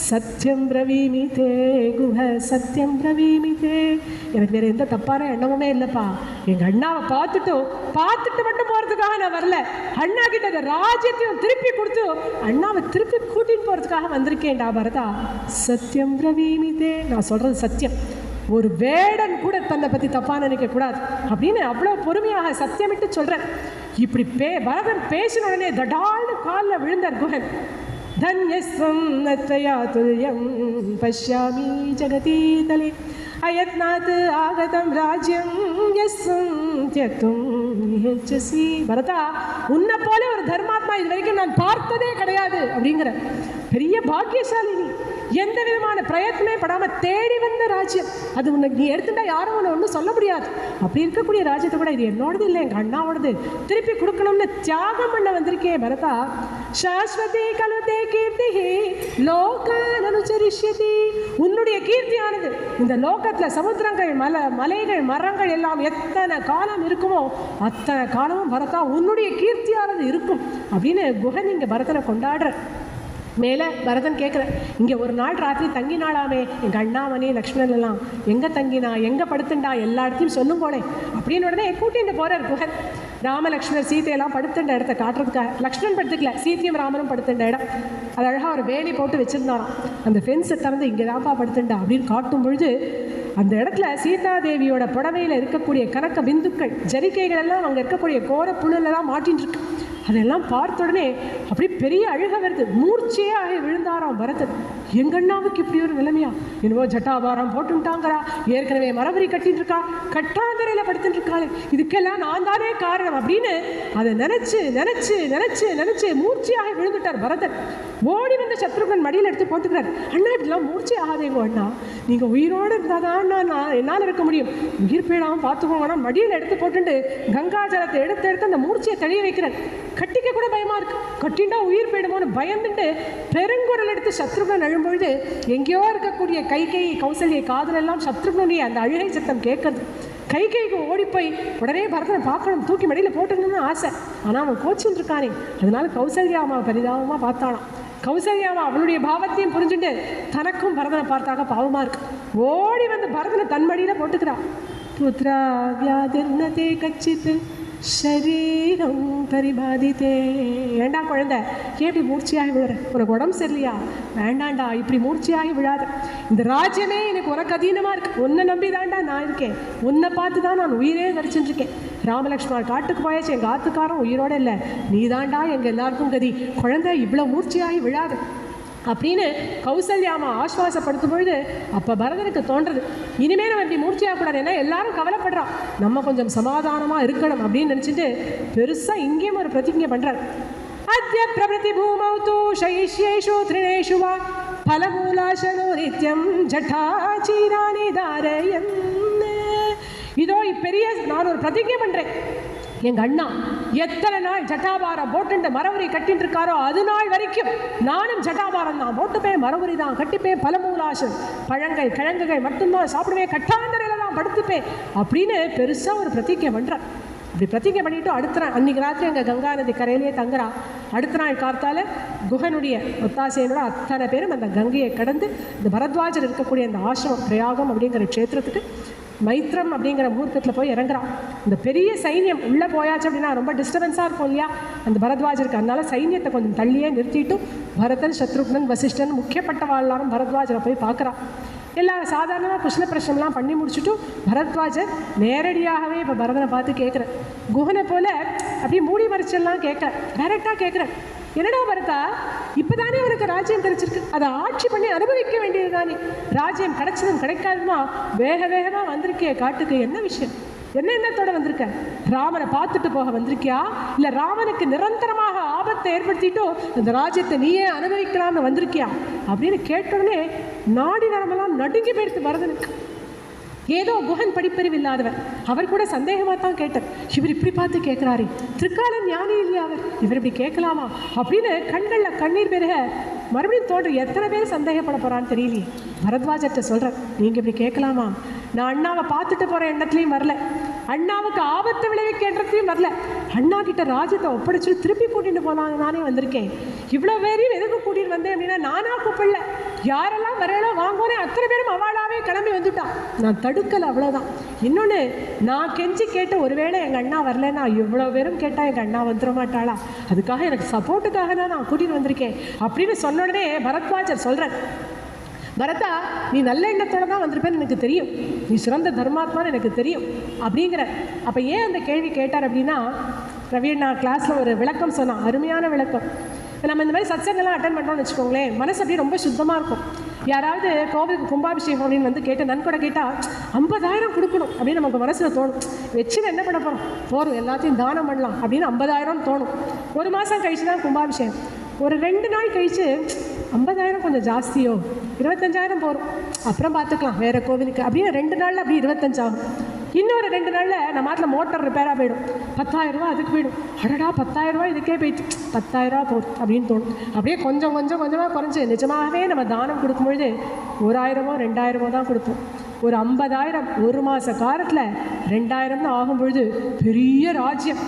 சத்யம் பிரவீமிதே குஹ சத்யம் பிரவீமிதே. எனக்கு வேறு எந்த தப்பான எண்ணமுமே இல்லைப்பா. எங்கள் அண்ணாவை பார்த்துட்டு மட்டும் போகிறதுக்காக நான் வரல. அண்ணா கிட்ட அந்த ராஜ்யத்தையும் திருப்பி கொடுத்து அண்ணாவை திருப்பி கூட்டின்னு போகிறதுக்காக வந்திருக்கேன்டா பரதா. சத்யம் பிரவீமிதே, நான் சொல்கிறது சத்தியம். ஒரு வேடன் கூட தன்னை பற்றி தப்பாக நினைக்கக்கூடாது அப்படின்னு அவ்வளோ பொறுமையாக சத்தியமிட்டு சொல்கிறேன். இப்படி பரதன் பேசின உடனே தடால்னு காலில் விழுந்தார் குஹன். धन्यस्त्वं नत्वया तुल्यं पश्यामि जगति तले अयत्नात् आगतं राज्यं यस्त्वं त्यक्तुं निहच्छसि. பரதா, உன்னை போல ஒரு தர்மாத்மா இது வரைக்கும் நான் பார்த்ததே கிடையாது அப்படிங்கிற பெரிய பாக்கியசாலி நீ. எந்த விதமான பிரயத்னமே படாமல் தேடி வந்த ராஜ்யம் அது. உனக்கு நீ எடுத்துட்டா யாரும் உன்னை ஒன்றும் சொல்ல முடியாது. அப்படி இருக்கக்கூடிய ராஜ்யத்தை கூட இது என்னோடது இல்லை, எங்கள் அண்ணாவோடது, திருப்பி கொடுக்கணும்னு தியாகம் பண்ண வந்திருக்கேன் பரதா. சாஸ்வதி கலுதே கீர்த்தி லோகான் அனுசரிஷ்யதி. உன்னுடைய கீர்த்தியானது இந்த லோகத்தில் சமுத்திரங்கள் மலைகள் மரங்கள் எல்லாம் எத்தனை காலம் இருக்குமோ அத்தனை காலமும் பரதா உன்னுடைய கீர்த்தியானது இருக்கும் அப்படின்னு குஹன் இங்கே பரதனை கொண்டாடுற. மேலே பரதன் கேட்குறேன், இங்கே ஒரு நாள் ராத்திரி தங்கினாலாமே எங்கள் அண்ணாமணி லக்ஷ்மணன் எல்லாம், எங்கே தங்கினா எங்கே படுத்துண்டா எல்லா இடத்தையும் சொல்லும் போலே அப்படின்னு உடனே கூட்டிகிட்டு போகிறார் குஹன். ராமலக்ஷ்மணர் சீத்தையெல்லாம் படுத்துட்ட இடத்த காட்டுறதுக்காக. லக்ஷ்மணன் படுத்துக்கல, சீத்தையும் ராமனும் படுத்துட்ட இடம் அது அழகாக ஒரு வேலி போட்டு வச்சுருந்தாராம். அந்த ஃபென்ஸை திறந்து இங்கே தான்ப்பா படுத்துண்டா அப்படின்னு காட்டும் பொழுது அந்த இடத்துல சீதாதேவியோட புடவையில் இருக்கக்கூடிய கனக்க பிந்துக்கள் ஜரிக்கைகள் எல்லாம் அங்கே இருக்கக்கூடிய கோர புழுலெல்லாம் மாட்டின்னு இருக்கு. அதெல்லாம் பார்த்த உடனே அப்படி பெரிய அழுக வருது. மூர்ச்சையே ஆகி விழுந்தாராம் பரதன். எங்கண்ணாவுக்கு இப்படி ஒரு நிலைமையா? என்னவோ ஜட்டாபாரம் போட்டுட்டாங்கிறா, ஏற்கனவே மரபரி கட்டின்னு இருக்கா, கட்டாந்தரையில் படுத்துட்டு இருக்காளே, இதுக்கெல்லாம் நான் தானே காரணம் அப்படின்னு அதை நினைச்சு நினைச்சு நினைச்சு நினைச்சு மூர்ச்சையாக விழுந்துட்டார் பரதன். ஓடி வந்து சத்ருகன் மடியில் எடுத்து போட்டுக்கிறார். அண்ணா இப்படிலாம் மூர்ச்சி ஆகாதேங்கோ அண்ணா, நீங்கள் உயிரோடு இருந்தால் தான் நான் என்னால் இருக்க முடியும், உயிர் போயிடாமல் பார்த்துக்கோங்கன்னா மடியில் எடுத்து போட்டுட்டு கங்கா ஜலத்தை எடுத்து அந்த மூர்ச்சியை தெளிய வைக்கிறார். கட்டிக்க கூட பயமாக இருக்கு, கட்டிண்டா உயிர் போயிடுமோன்னு பயந்துட்டு பெருங்குரல் எடுத்து சத்ருகன் அழும்பொழுது எங்கேயோ இருக்கக்கூடிய கைகை கௌசல்யை காதலெல்லாம் சத்ருகனுடைய அந்த அழுகை சத்தம் கேட்கறது. கைகைக்கு ஓடிப்போய் உடனே பரதனை பார்க்கணும், தூக்கி மடியில் போட்டுக்கணும்னு ஆசை. ஆனால் அவன் கோச்சின்னு இருக்கானே, அதனால கௌசல்யாமா பரிதாபமாக பார்த்தானான். கௌசல்யாமா அவளுடைய பாவத்தையும் புரிஞ்சுட்டு தனக்கும் பரதனை பார்த்தாக பாவமாக இருக்கு. ஓடி வந்து பரதனை தன் மடியில் போட்டுக்கிறான். புத்ரா வியாதிர்னதே கச்சித்து ஷரீரம் பரிபாதித்தே. ஏண்டா குழந்தை, எப்படி மூர்ச்சியாகி விழுற? உனக்கு உடம்பு சரியில்லையா? வேண்டாண்டா, இப்படி மூர்ச்சியாகி விழாத. இந்த ராஜ்யமே எனக்கு உனக்கு அதீனமாக இருக்கு, உன்னை நம்பி தாண்டா நான் இருக்கேன், உன்னை பார்த்து தான் நான் உயிரே வரைச்சுட்டு இருக்கேன். ராமலக்ஷ்மணர் காட்டுக்கு போயாச்சு, எங்கள் ஆத்துக்காரன் உயிரோட இல்லை, நீ தாண்டா எங்கள் எல்லாருக்கும் கதி. குழந்தை இவ்வளோ மூர்ச்சியாகி விழாத அப்படின்னு கௌசல்யாமா ஆஸ்வாசப்படுத்தும் பொழுது அப்போ பரதனுக்கு தோன்றது, இனிமேல் நம்ம இப்படி மூர்ச்சியாகக்கூடாது, ஏன்னா எல்லாரும் கவலைப்படுறான், நம்ம கொஞ்சம் சமாதானமாக இருக்கணும் அப்படின்னு நினச்சிட்டு பெருசாக இங்கேயும் ஒரு பிரதிஜை பண்ணுறார். அத்ய பிரபதி பூமௌ தூ சைஷ்யேஷு த்ரிணேஷு வா பலமூலாசனோ நித்யம் ஜட்டாச்சீராணி தாரயன். இதோ இப்பெரிய நான் ஒரு பிரதிஜை பண்ணுறேன், எங்கள் அண்ணா எத்தனை நாள் ஜட்டாபாரம் போட்டு மரவரி கட்டிட்டு இருக்காரோ அது நாள் வரைக்கும் நானும் ஜட்டாபாரம் தான் போட்டுப்பேன், மரவரி தான் கட்டிப்பேன், பலமூலாசன் பழங்கள் கிழங்குகள் மட்டும்தான் சாப்பிடுவேன், கட்டாந்தரையில் தான் படுத்துப்பேன் அப்படின்னு பெருசாக ஒரு பிரதிஜை பண்ணுறேன். அப்படி பிரதிஜை பண்ணிவிட்டு அடுத்த நாள் அன்றைக்கி ராத்திரி அங்கே கங்கா நதி கரையிலேயே தங்குறா. அடுத்த நாள் கார்த்தால குகனுடைய ஒத்தாசையனோட அத்தனை பேரும் அந்த கங்கையை கடந்து இந்த பரத்வாஜர் இருக்கக்கூடிய அந்த ஆசிரமம் பிரயாகம் அப்படிங்கிற க்ஷேத்திரத்துக்கு மைத்ரம் அப்படிங்கிற முகூர்த்தத்தில் போய் இறங்குறான். இந்த பெரிய சைன்யம் உள்ளே போயாச்சு அப்படின்னா ரொம்ப டிஸ்டர்பன்ஸாக இருக்கும் இல்லையா அந்த பரத்வாஜருக்கு. அதனால சைன்யத்தை கொஞ்சம் தள்ளியே நிறுத்திட்டு பரதன், சத்ருக்னன், வசிஷ்டன் முக்கியப்பட்டவாழ்லாரும் பரத்வாஜரை போய் பார்க்குறான். எல்லாம் சாதாரணமாக குஷ்ண பிரச்சனைலாம் பண்ணி முடிச்சுட்டு பரத்வாஜர் நேரடியாகவே இப்போ பரதனை பார்த்து கேட்குறேன். குஹனை போல் அப்படியே மூடி மறைச்செல்லாம் கேட்குறேன், டைரெக்டாக கேட்குறேன், என்னடா பரதா இப்போ தானே உனக்கு ராஜ்யம் கிடைச்சிருக்கு, அதை ஆட்சி பண்ணி அனுபவிக்க வேண்டியது தானே, ராஜ்யம் கிடைச்சதும் கிடைக்காதுமா வேக வேகமாக வந்திருக்கே காட்டுக்கு, என்ன விஷயம், என்ன எண்ணத்தோட வந்திருக்க, ராமனை பார்த்துட்டு போக வந்திருக்கியா இல்லை ராமனுக்கு நிரந்தரமாக ஆபத்தை ஏற்படுத்திட்டு இந்த ராஜ்யத்தை நீயே அனுபவிக்கலாம்னு வந்திருக்கியா அப்படின்னு கேட்டோடனே நாடி நரம்பெல்லாம் நடுங்கி போயிடுத்து பரதனுக்கு. ஏதோ குஹன் படிப்பறிவு இல்லாதவர், அவர் கூட சந்தேகமாக தான் கேட்டார், இவர் இப்படி பார்த்து கேட்குறாரு, திருக்காலன் ஞானி இல்லையா அவர், இவர் இப்படி கேட்கலாமா அப்படின்னு கண்களில் கண்ணீர் பெருக மறுபடியும் தோன்று எத்தனை பேர் சந்தேகப்பட போகிறான்னு தெரியலையே. பரத்வாஜர்கிட்ட சொல்கிறேன், நீங்கள் இப்படி கேட்கலாமா, நான் அண்ணாவை பார்த்துட்டு போகிற எண்ணத்துலையும் வரல, அண்ணாவுக்கு ஆபத்து விளைவிக்க எண்ணத்துலையும் வரல, அண்ணா கிட்ட ராஜ்யத்தை ஒப்படைச்சிட்டு திருப்பி கூட்டிகிட்டு போனாங்க, நானே வந்திருக்கேன், இவ்வளோ பேரையும் எதுக்கு கூட்டிகிட்டு வந்தேன் அப்படின்னா நானாக கூப்பிடல, யாரெல்லாம் வரையலோ வாங்கோனே அத்தனை பேரும் அவளாவே கிளம்பி வந்துட்டான், நான் தடுக்கலை, அவ்வளோதான். இன்னொன்று நான் கெஞ்சி கேட்டு ஒருவேளை எங்கள் அண்ணா வரலன்னா இவ்வளோ பேரும் கேட்டால் எங்கள் அண்ணா வந்துட மாட்டாளா, அதுக்காக எனக்கு சப்போர்ட்டுக்காக தான் நான் கூட்டிகிட்டு வந்திருக்கேன் அப்படின்னு சொன்ன உடனே பரத்வாஜர் சொல்கிறேன், பரதா நீ நல்ல எண்ணத்தோடு தான் வந்திருப்பேன்னு எனக்கு தெரியும், நீ சிறந்த தர்மாத்மான்னு எனக்கு தெரியும் அப்படிங்கிற. அப்போ ஏன் அந்த கேள்வி கேட்டார் அப்படின்னா, பிரவீன் நான் கிளாஸில் ஒரு விளக்கம் சொன்னான், அருமையான விளக்கம். நம்ம இந்த மாதிரி சத்சங்கெல்லாம் அட்டன் பண்ணுறோம்னு வச்சுக்கோங்களேன், மனசு அப்படியே ரொம்ப சுத்தமாக இருக்கும். யாராவது கோவிலுக்கு கும்பாபிஷேகம் அப்படின்னு வந்து கேட்டு நன்கொடை கேட்டால் 50,000 கொடுக்கணும் அப்படின்னு நமக்கு மனசில் தோணும். வச்சுன்னு என்ன பண்ண போகிறோம், போகிறோம் எல்லாத்தையும் தானம் பண்ணலாம் அப்படின்னு 50,000 தோணும். ஒரு மாதம் கழிச்சு தான் கும்பாபிஷேகம், ஒரு 2 நாள் கழித்து 50,000 கொஞ்சம் ஜாஸ்தியோ, 25,000 போகிறோம், அப்புறம் பார்த்துக்கலாம் வேறு கோவிலுக்கு அப்படின்னு 2 நாளில் அப்படி 25 ஆகும். இன்னொரு 2 நாளில் நம்ம நாட்டில் மோட்டர் ரிப்பேராக போயிடும், 10,000 ரூபா அதுக்கு போயிடும், அடடா 10,000 ரூபா இதுக்கே போயிடுச்சு, 10,000 ரூபா போகுது அப்படின்னு தோணும். அப்படியே கொஞ்சம் கொஞ்சமாக குறைஞ்சி நிஜமாகவே நம்ம தானம் கொடுக்கும்பொழுது 1,000 2,000 தான் கொடுப்போம். ஒரு 50,000 ஒரு மாத காலத்தில் 2,000 ஆகும் பொழுது பெரிய ராஜ்யம்.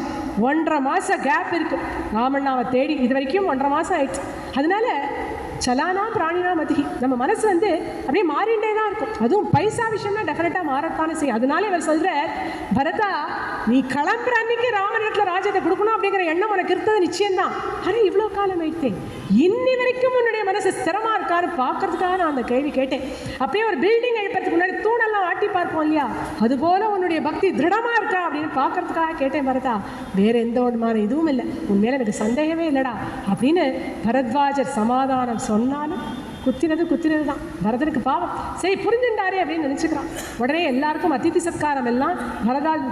1.5 மாதம் கேப் இருக்குது ராமண்ணாவை தேடி, இது வரைக்கும் 1.5 மாதம் ஆயிடுச்சு. அதனால சலானா பிராணினா மதிகி, நம்ம மனசு வந்து அப்படியே மாறிண்டே தான் இருக்கும். அதுவும் பைசா விஷயம்னா டெஃபினட்டாக மாறத்தானே செய்யும். அதனால இவர் சொல்கிற, பரதா நீ கிளம்புற அன்னைக்கு ராமனிடத்தில் ராஜ்யத்தை கொடுக்கணும் அப்படிங்கிற எண்ணம் உனக்கு இருந்தது நிச்சயம்தான். ஆனால் இவ்வளோ காலம் ஆயிட்டேன், இன்னி வரைக்கும் உன்னுடைய மனசு ஸ்திரமாக இருக்காரு பார்க்கறதுக்காக நான் அந்த கேள்வி கேட்டேன். அப்படியே ஒரு பில்டிங் எழுப்புறதுக்கு முன்னாடி தூணெல்லாம் ஆட்டி பார்ப்போம் இல்லையா, அதுபோல் உன்னுடைய பக்தி திருடமாக இருக்கா அப்படின்னு பார்க்கறதுக்காக கேட்டேன் பரதா, வேறு எந்த ஒன்றுமான இதுவும் இல்லை, உண்மையில எனக்கு சந்தேகமே இல்லைடா அப்படின்னு பரத்வாஜர் சமாதானம் சொன்னாலும் குத்தினது தான். பரதனுக்கு பாவம், சரி புரிஞ்சுட்டாரே அப்படின்னு நினச்சிக்கிறான். உடனே எல்லாருக்கும் அதிதி சத்காரம் எல்லாம்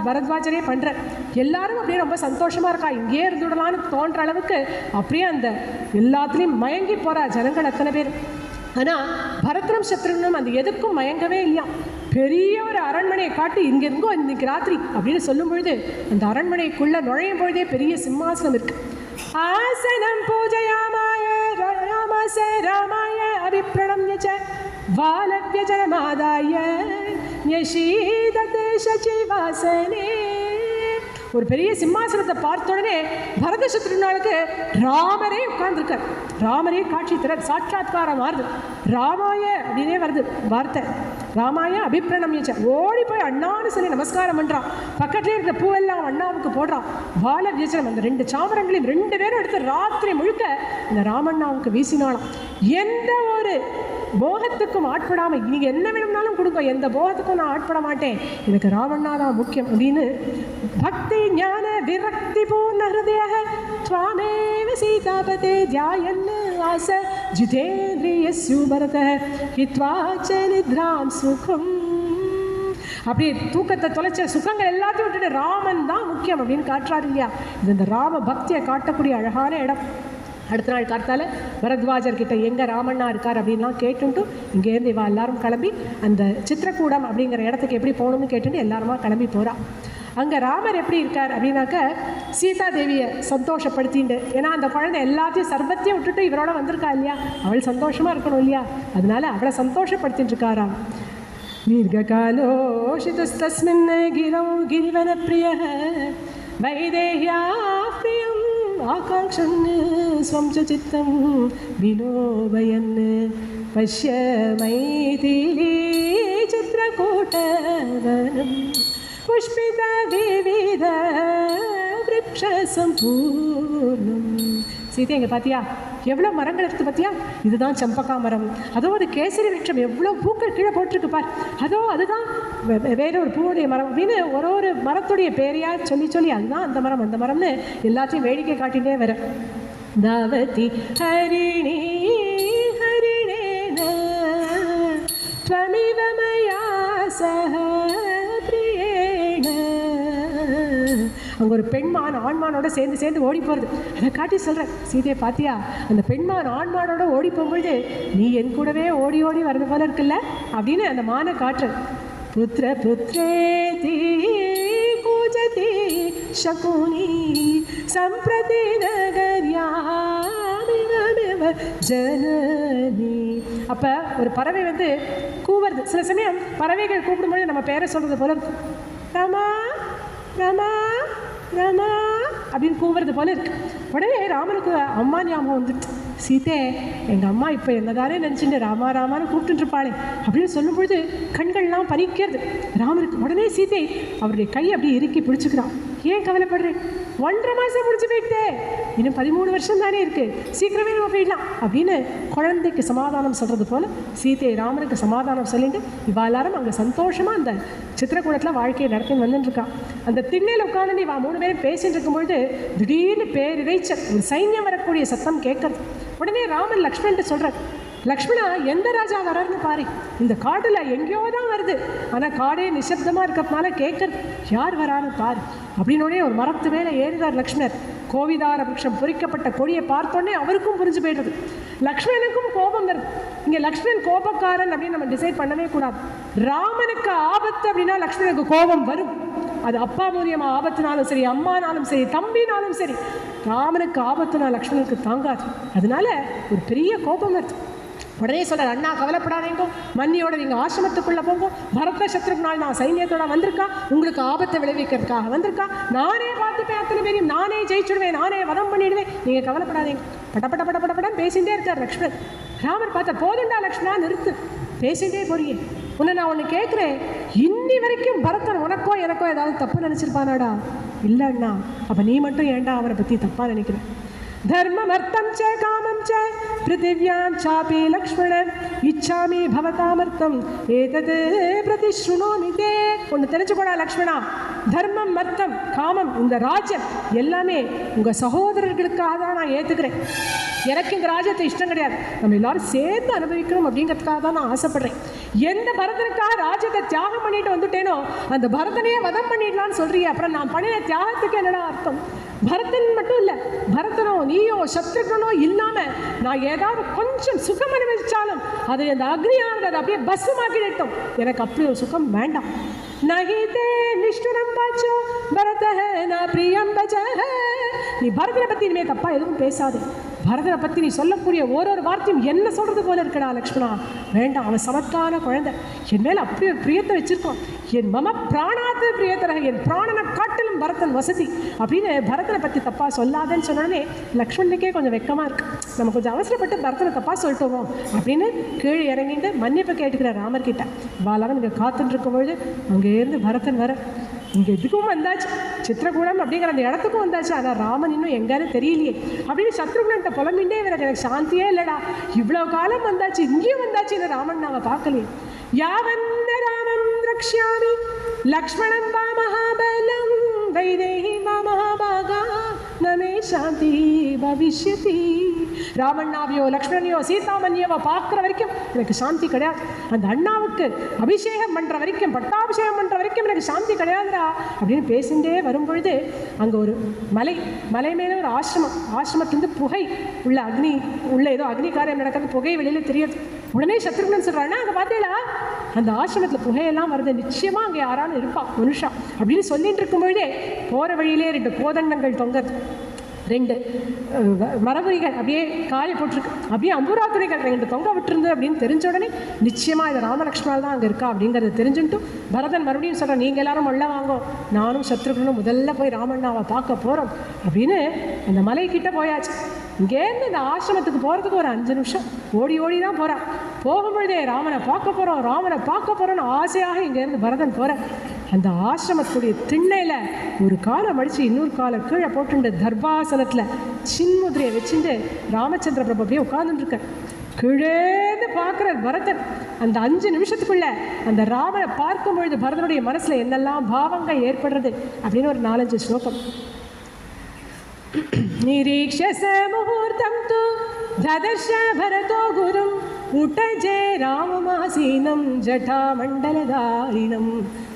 பரத்வாஜரே பண்ணுற, எல்லாரும் அப்படியே ரொம்ப சந்தோஷமாக இருக்கா, இங்கேயே இருந்துடலான்னு தோன்ற அளவுக்கு அப்படியே அந்த எல்லாத்துலேயும் மயங்கி போகிறா ஜனங்கள் அத்தனை பேர். ஆனால் பரதனும் சத்ருகனும் அந்த எதுக்கும் மயங்கவே இல்லையா. பெரிய ஒரு அரண்மனையை காட்டி இங்கெங்கோ இன்னைக்கு ராத்திரி அப்படின்னு சொல்லும் பொழுது அந்த அரண்மனைக்குள்ளே நுழையும் பொழுதே பெரிய சிம்மாசனம் இருக்கு. ஆசனம் பூஜையாமாய ராமச ராமாய அபிப்ரணம்ய ச வாலவ்ய ஜனமாதாய யசீததே சசிவாசனே. ஒரு பெரிய சிம்மாசனத்தை பார்த்த உடனே பரத சத்ருகனுக்கு ராமரே உட்கார்ந்துருக்கார், ராமரே காட்சி தர சாட்சாத்காரம் மாறுது. ராமாய அப்படின்னே வருது வார்த்தை, ராமாய அபிப்ரணம்ய ஓடி போய் அண்ணான்னு சொல்லி நமஸ்காரம் பண்ணுறான். பக்கத்துலேயே இருக்கிற பூவெல்லாம் அண்ணாவுக்கு போடுறான். வால வியஜனம் அந்த 2 சாமரங்களையும் 2 பேரும் எடுத்து ராத்திரி முழுக்க இந்த ராமண்ணாவுக்கு வீசினாலாம். எந்த ஒரு போகத்துக்கும் ஆட்படாமல், நீங்கள் என்ன வேணும்னாலும் கொடுங்க, எந்த போகத்துக்கும் நான் ஆட்பட மாட்டேன், எனக்கு ராமண்ணா தான் முக்கியம் அப்படின்னு பக்தி ஞான விரக்தி பூர்ண ஹிருதய த்வாமேவ சீதாபதே தியாயன் ஆச ஜிதேந்திரிய பரத ஹித்வா ச நித்ராம் சுகம். அப்படியே தூக்கத்தை தொலைச்ச சுகங்கள் எல்லாத்தையும் விட்டுட்டு ராமன் தான் முக்கியம் அப்படின்னு காட்டுறாரு இல்லையா. இது இந்த ராம பக்தியை காட்டக்கூடிய அழகான இடம். அடுத்த நாள் கார்த்தால பரத்வாஜர்கிட்ட எங்கே ராமண்ணா இருக்கார் அப்படின்லாம் கேட்டுட்டு இங்கேருந்து இவா எல்லாரும் கிளம்பி அந்த சித்திரக்கூடம் அப்படிங்கிற இடத்துக்கு எப்படி போகணும்னு கேட்டுட்டு எல்லாருமா கிளம்பி போகிறா. அங்கே ராமர் எப்படி இருக்கார் அப்படின்னாக்க சீதா தேவியை சந்தோஷப்படுத்திண்டு, ஏன்னா அந்த குழந்தை எல்லாத்தையும் சர்வத்தையும் விட்டுட்டு இவரோட வந்திருக்கா இல்லையா, அவள் சந்தோஷமாக இருக்கணும் இல்லையா, அதனால அவளை சந்தோஷப்படுத்திட்டு இருக்காராம். दीर्घकालोषितस्तस्मिन् गिरौ गिरिवनप्रियः वैदेह्या प्रियम् आकाङ्क्षन् स्वं च चित्तं विलोभयन् पश्य मैथिली चित्रकूटवनं पुष्पितविविध वृक्षसम्पूर्णम्. சீதை இங்கே பார்த்தியா எவ்வளோ மரங்கள் இருக்குது பார்த்தியா, இதுதான் சம்பகா மரம், அதோ அது கேசரி விருட்சம், எவ்வளோ பூக்கள் கீழே போட்டிருக்கு பார், அதோ அதுதான் வேற ஒரு பூவுடைய மரம் அப்படின்னு ஒரு மரத்துடைய பேரையா சொல்லி சொல்லி அதுதான் அந்த மரம் அந்த மரம்னு எல்லாத்தையும் வேடிக்கை காட்டிகிட்டே வர. தாவதி ஹரிணி ஹரிணேன த்வமிவ மயா சஹ பிரியேண. அங்கே ஒரு பெண்மான் ஆண்மானோட சேர்ந்து ஓடி போகிறது, அதை காட்டி சொல்கிறேன். சீதையை பார்த்தியா, அந்த பெண்மான் ஆண்மானோட ஓடி போகும்பொழுது நீ என் கூடவே ஓடி ஓடி வர்றது போல இருக்குல்ல அப்படின்னு அந்த மானை காட்டுறேன். புத்திர புத்ரேதி கூஜதி சகுனி சம்பிரதி நகர்யாமிவ ஜனனி. அப்போ ஒரு பறவை வந்து கூவுறது, சில சமயம் பறவைகள் கூப்பிடும்போது நம்ம பேரை சொல்கிறது போல இருக்கும், ராமா ராமா ராமா அப்படின்னு கூவுறது போல இருக்கு. உடனே ராமனுக்கு அம்மா ஞாபகம் வந்துட்டு, சீதே எங்கள் அம்மா இப்போ என்னதானே நினச்சிட்டு ராமா ராமான்னு கூப்பிட்டுருப்பாளே அப்படின்னு சொல்லும்பொழுது கண்கள்லாம் பறிக்கிறது ராமனுக்கு. உடனே சீதை அவருடைய கையை அப்படியே இறுக்கி பிடிச்சிக்கிறான். ஏன் கவலைப்படுறேன், 1.5 மாதம் முடிச்சு போயிட்டே, இன்னும் 13 வருஷம் தானே இருக்குது, சீக்கிரமே நம்ம போயிடலாம் அப்படின்னு குழந்தைக்கு சமாதானம் சொல்கிறது போல் சீதை ராமனுக்கு சமாதானம் சொல்லிட்டு இவா எல்லாரும் அங்கே சந்தோஷமாக அந்த சித்திரக்கூடத்தில் வாழ்க்கையை நடத்தின்னு வந்துட்டுருக்கான். அந்த திண்ணையில் உட்காந்து இவா 3 பேரும் பேசிட்டு இருக்கும்பொழுது திடீர்னு பேரிரைச்சல், ஒரு சைன்யம் வரக்கூடிய சத்தம் கேட்கறது. உடனே ராமன் லக்ஷ்மணன் சொல்கிறார், லக்ஷ்மணா எந்த ராஜா வர்றாருன்னு பாரு, இந்த காட்டில் எங்கேயோ தான் வருது, ஆனால் காடே நிசப்தமாக இருக்கிறதுனால கேட்கறது, யார் வரான்னு பாரு அப்படின்னோடனே ஒரு மரத்து மேலே ஏறிதார் லக்ஷ்மணர். கோவிதார விருட்சம் பொறிக்கப்பட்ட கொடியை பார்த்தோன்னே அவருக்கும் புரிஞ்சு போய்டுறது, லக்ஷ்மணனுக்கும் கோபம் வருது. இங்கே லக்ஷ்மணன் கோபக்காரன் அப்படின்னு நம்ம டிசைட் பண்ணவே கூடாது. ராமனுக்கு ஆபத்து அப்படின்னா லக்ஷ்மணனுக்கு கோபம் வரும். அது அப்பா மூலியமாக ஆபத்துனாலும் சரி, அம்மானாலும் சரி, தம்பினாலும் சரி, ராமனுக்கு ஆபத்துனா லக்ஷ்மணனுக்கு தாங்காது. அதனால ஒரு பெரிய கோபம் வருது. உடனே சொல்கிறார், அண்ணா கவலைப்படாதீங்க, மன்னியோட நீங்கள் ஆசிரமத்துக்குள்ளே போங்க, பரத சத்ருக்னால் நான் சைன்யத்தோட வந்திருக்கா, உங்களுக்கு ஆபத்தை விளைவிக்கிறதுக்காக வந்திருக்கா, நானே பார்த்துப்பேன், அத்தனை பேரையும் நானே ஜெயிச்சுடுவேன், நானே வதம் பண்ணிடுவேன், நீங்கள் கவலைப்படாதீங்க. படப்படன்னு பேசிகிட்டே இருக்கார் லக்ஷ்மணன். ராமர் பார்த்தா, போதுண்டா லக்ஷ்மணா நிறுத்து, பேசிகிட்டே போறியே, உன்னை நான் ஒன்று கேட்குறேன், இன்னி வரைக்கும் பரதன் உனக்கோ எனக்கோ ஏதாவது தப்பு நினச்சிருப்பானாடா? இல்லை அண்ணா. அப்போ நீ மட்டும் ஏன்டா அவரை பற்றி தப்பாக நினைக்கிறேன்? धर्ममर्थं च कामं च पृथिव्यां चापि लक्ष्मण इच्छामि भवतामर्थम् एतत् प्रतिशृणोमि ते. ஒன்று தெரிஞ்சுக்கோடா லக்ஷ்மணா, தர்மம் அர்த்தம் காமம் இந்த ராஜ்யம் எல்லாமே உங்கள் சகோதரர்களுக்காக தான் நான் ஏற்றுக்கிறேன். எனக்கு இந்த ராஜ்யத்தை இஷ்டம் கிடையாது, நம்ம எல்லாரும் சேர்ந்து அனுபவிக்கணும் அப்படிங்கிறதுக்காக தான் நான் ஆசைப்படுறேன். எந்த பரதனுக்காக ராஜ்யத்தை தியாகம் பண்ணிட்டு வந்துட்டேனோ அந்த பரதனையே வதம் பண்ணிடலான்னு சொல்றீங்க, அப்புறம் நான் பண்ணின தியாகத்துக்கு என்னடா அர்த்தம்? பரதன் மட்டும் இல்லை, பரதனோ நீயோ சத்ருகனோ இல்லாமல் நான் ஏதாவது கொஞ்சம் சுகம் அனுபவிச்சாலும் அது அந்த அக்னியானது அதை அப்படியே பஸ்மாக்கிடட்டும், எனக்கு அப்படி ஒரு சுகம் வேண்டாம். நகிதே நிஷ்டுரம் பாச்சோ பரதஹ நா பிரியம் பஜஹ. நீ பரதனை பற்றி இனிமேல் தப்பாக எதுவும் பேசாது. பரதனை பற்றி நீ சொல்லக்கூடிய ஒரு வார்த்தையும் என்ன சொல்கிறது போல இருக்கடா லக்ஷ்மணா, வேண்டாம். அவன் சமத்தான குழந்தை, என் மேலே அப்படி ஒரு பிரியத்தை வச்சுருக்கான். என் மம பிராணாத்து பிரியத்தரக, என் பிராணனை காட்டிலும் பரதன் வசதி அப்படின்னு பரதனை பற்றி தப்பாக சொல்லாதன்னு சொன்னோடனே லக்ஷ்மணனுக்கே கொஞ்சம் வெக்கமாக இருக்குது. நம்ம கொஞ்சம் அவசரப்பட்டு பரதனை தப்பாக சொல்லிட்டோமோ அப்படின்னு கீழே இறங்கிட்டு மன்னிப்பு கேட்டுக்கிற ராமர்கிட்ட. வாழாமல் இங்கே காத்துட்டு இருக்கும்பொழுது அங்கேருந்து பரதன் வர இங்கே இதுக்கும் வந்தாச்சு, சித்திரகூடம் அப்படிங்கிற அந்த இடத்துக்கும் வந்தாச்சு. ஆனால் ராமன் இன்னும் எங்கேன்னு தெரியலையே அப்படின்னு சத்ருக்னன்ட்ட புலம்பின்ண்டே வர, எனக்கு சாந்தியே இல்லைடா, இவ்வளோ காலம் வந்தாச்சு இங்கேயும் வந்தாச்சு, இந்த ராமன் நாங்கள் பார்க்கலையே. யாவந்த ராமம் ரக்ஷ்யாமி லக்ஷ்மணம் வா மகாபலம் வைதேகி வா மகாபாகா நமே சாந்தி பவிஷ்யதி. ராமண்ணாவையோ லக்ஷ்மணனையோ சீதாமன்யவோ பார்க்குற வரைக்கும் எனக்கு சாந்தி கிடையாது. அந்த அண்ணாவுக்கு அபிஷேகம் பண்ணுற வரைக்கும், பட்டாபிஷேகம் பண்ணுற வரைக்கும் எனக்கு சாந்தி கிடையாதுடா அப்படின்னு பேசிகிட்டே வரும்பொழுது அங்கே ஒரு மலை மேலே ஒரு ஆசிரமத்திலேருந்து புகை உள்ள அக்னி உள்ள ஏதோ அக்னி காரியம் நடக்கிறது, புகை வெளியில் தெரியுது. உடனே சத்ருகன் சொல்கிறான்னா, அங்கே பார்த்தீங்களா அந்த ஆசிரமத்தில் புகையெல்லாம் வருது, நிச்சயமாக அங்கே யாராலும் இருப்பா மனுஷா அப்படின்னு சொல்லிட்டு இருக்கும்பொழுதே போகிற வழியிலே 2 கோதண்டங்கள் தொங்குது, 2 மரபுரிகள் அப்படியே காய போட்டிருக்கு, அப்படியே அம்புராத்துறைகள் 2 தொங்க விட்டுருந்து அப்படின்னு தெரிஞ்ச உடனே நிச்சயமாக இது ராமலக்ஷ்மணன் தான் அங்கே இருக்கா அப்படிங்கிறத தெரிஞ்சுட்டு பரதன் மறுபடியும் சொல்கிறேன், நீங்கள் எல்லாரும் உள்ள வாங்கோ, நானும் சத்ருகனும் முதல்ல போய் ராமண்ணாவை பார்க்க போகிறோம் அப்படின்னு அந்த மலைக்கிட்ட போயாச்சு. இங்கேருந்து இந்த ஆசிரமத்துக்கு போகிறதுக்கு ஒரு 5 நிமிஷம் ஓடி ஓடி தான் போகிறான். போகும்பொழுதே ராமனை பார்க்க போகிறோம், ராமனை பார்க்க போகிறோன்னு ஆசையாக இங்கேருந்து பரதன் போகிறேன். அந்த ஆசிரமத்துடைய திண்ணையில் ஒரு காலை மடித்து இன்னொரு காலை கீழே போட்டுண்டு தர்பாசனத்தில் சின்முதிரையை வச்சுட்டு ராமச்சந்திர பிரபு அப்படியே உட்காந்துட்டுருக்க. கீழேந்து பார்க்குற பரதன் அந்த 5 நிமிஷத்துக்குள்ள அந்த ராமனை பார்க்கும் பொழுது பரதனுடைய மனசில் என்னெல்லாம் பாவங்கள் ஏற்படுறது அப்படின்னு ஒரு 4-5 ஸ்லோகம். நிரீக்ஷ முகூர்த்தம் தூ ததர்ஷ பரதோ குரும் உட்டஜே ராமமாசீனம் ஜட்டாமண்டலதாரிணம்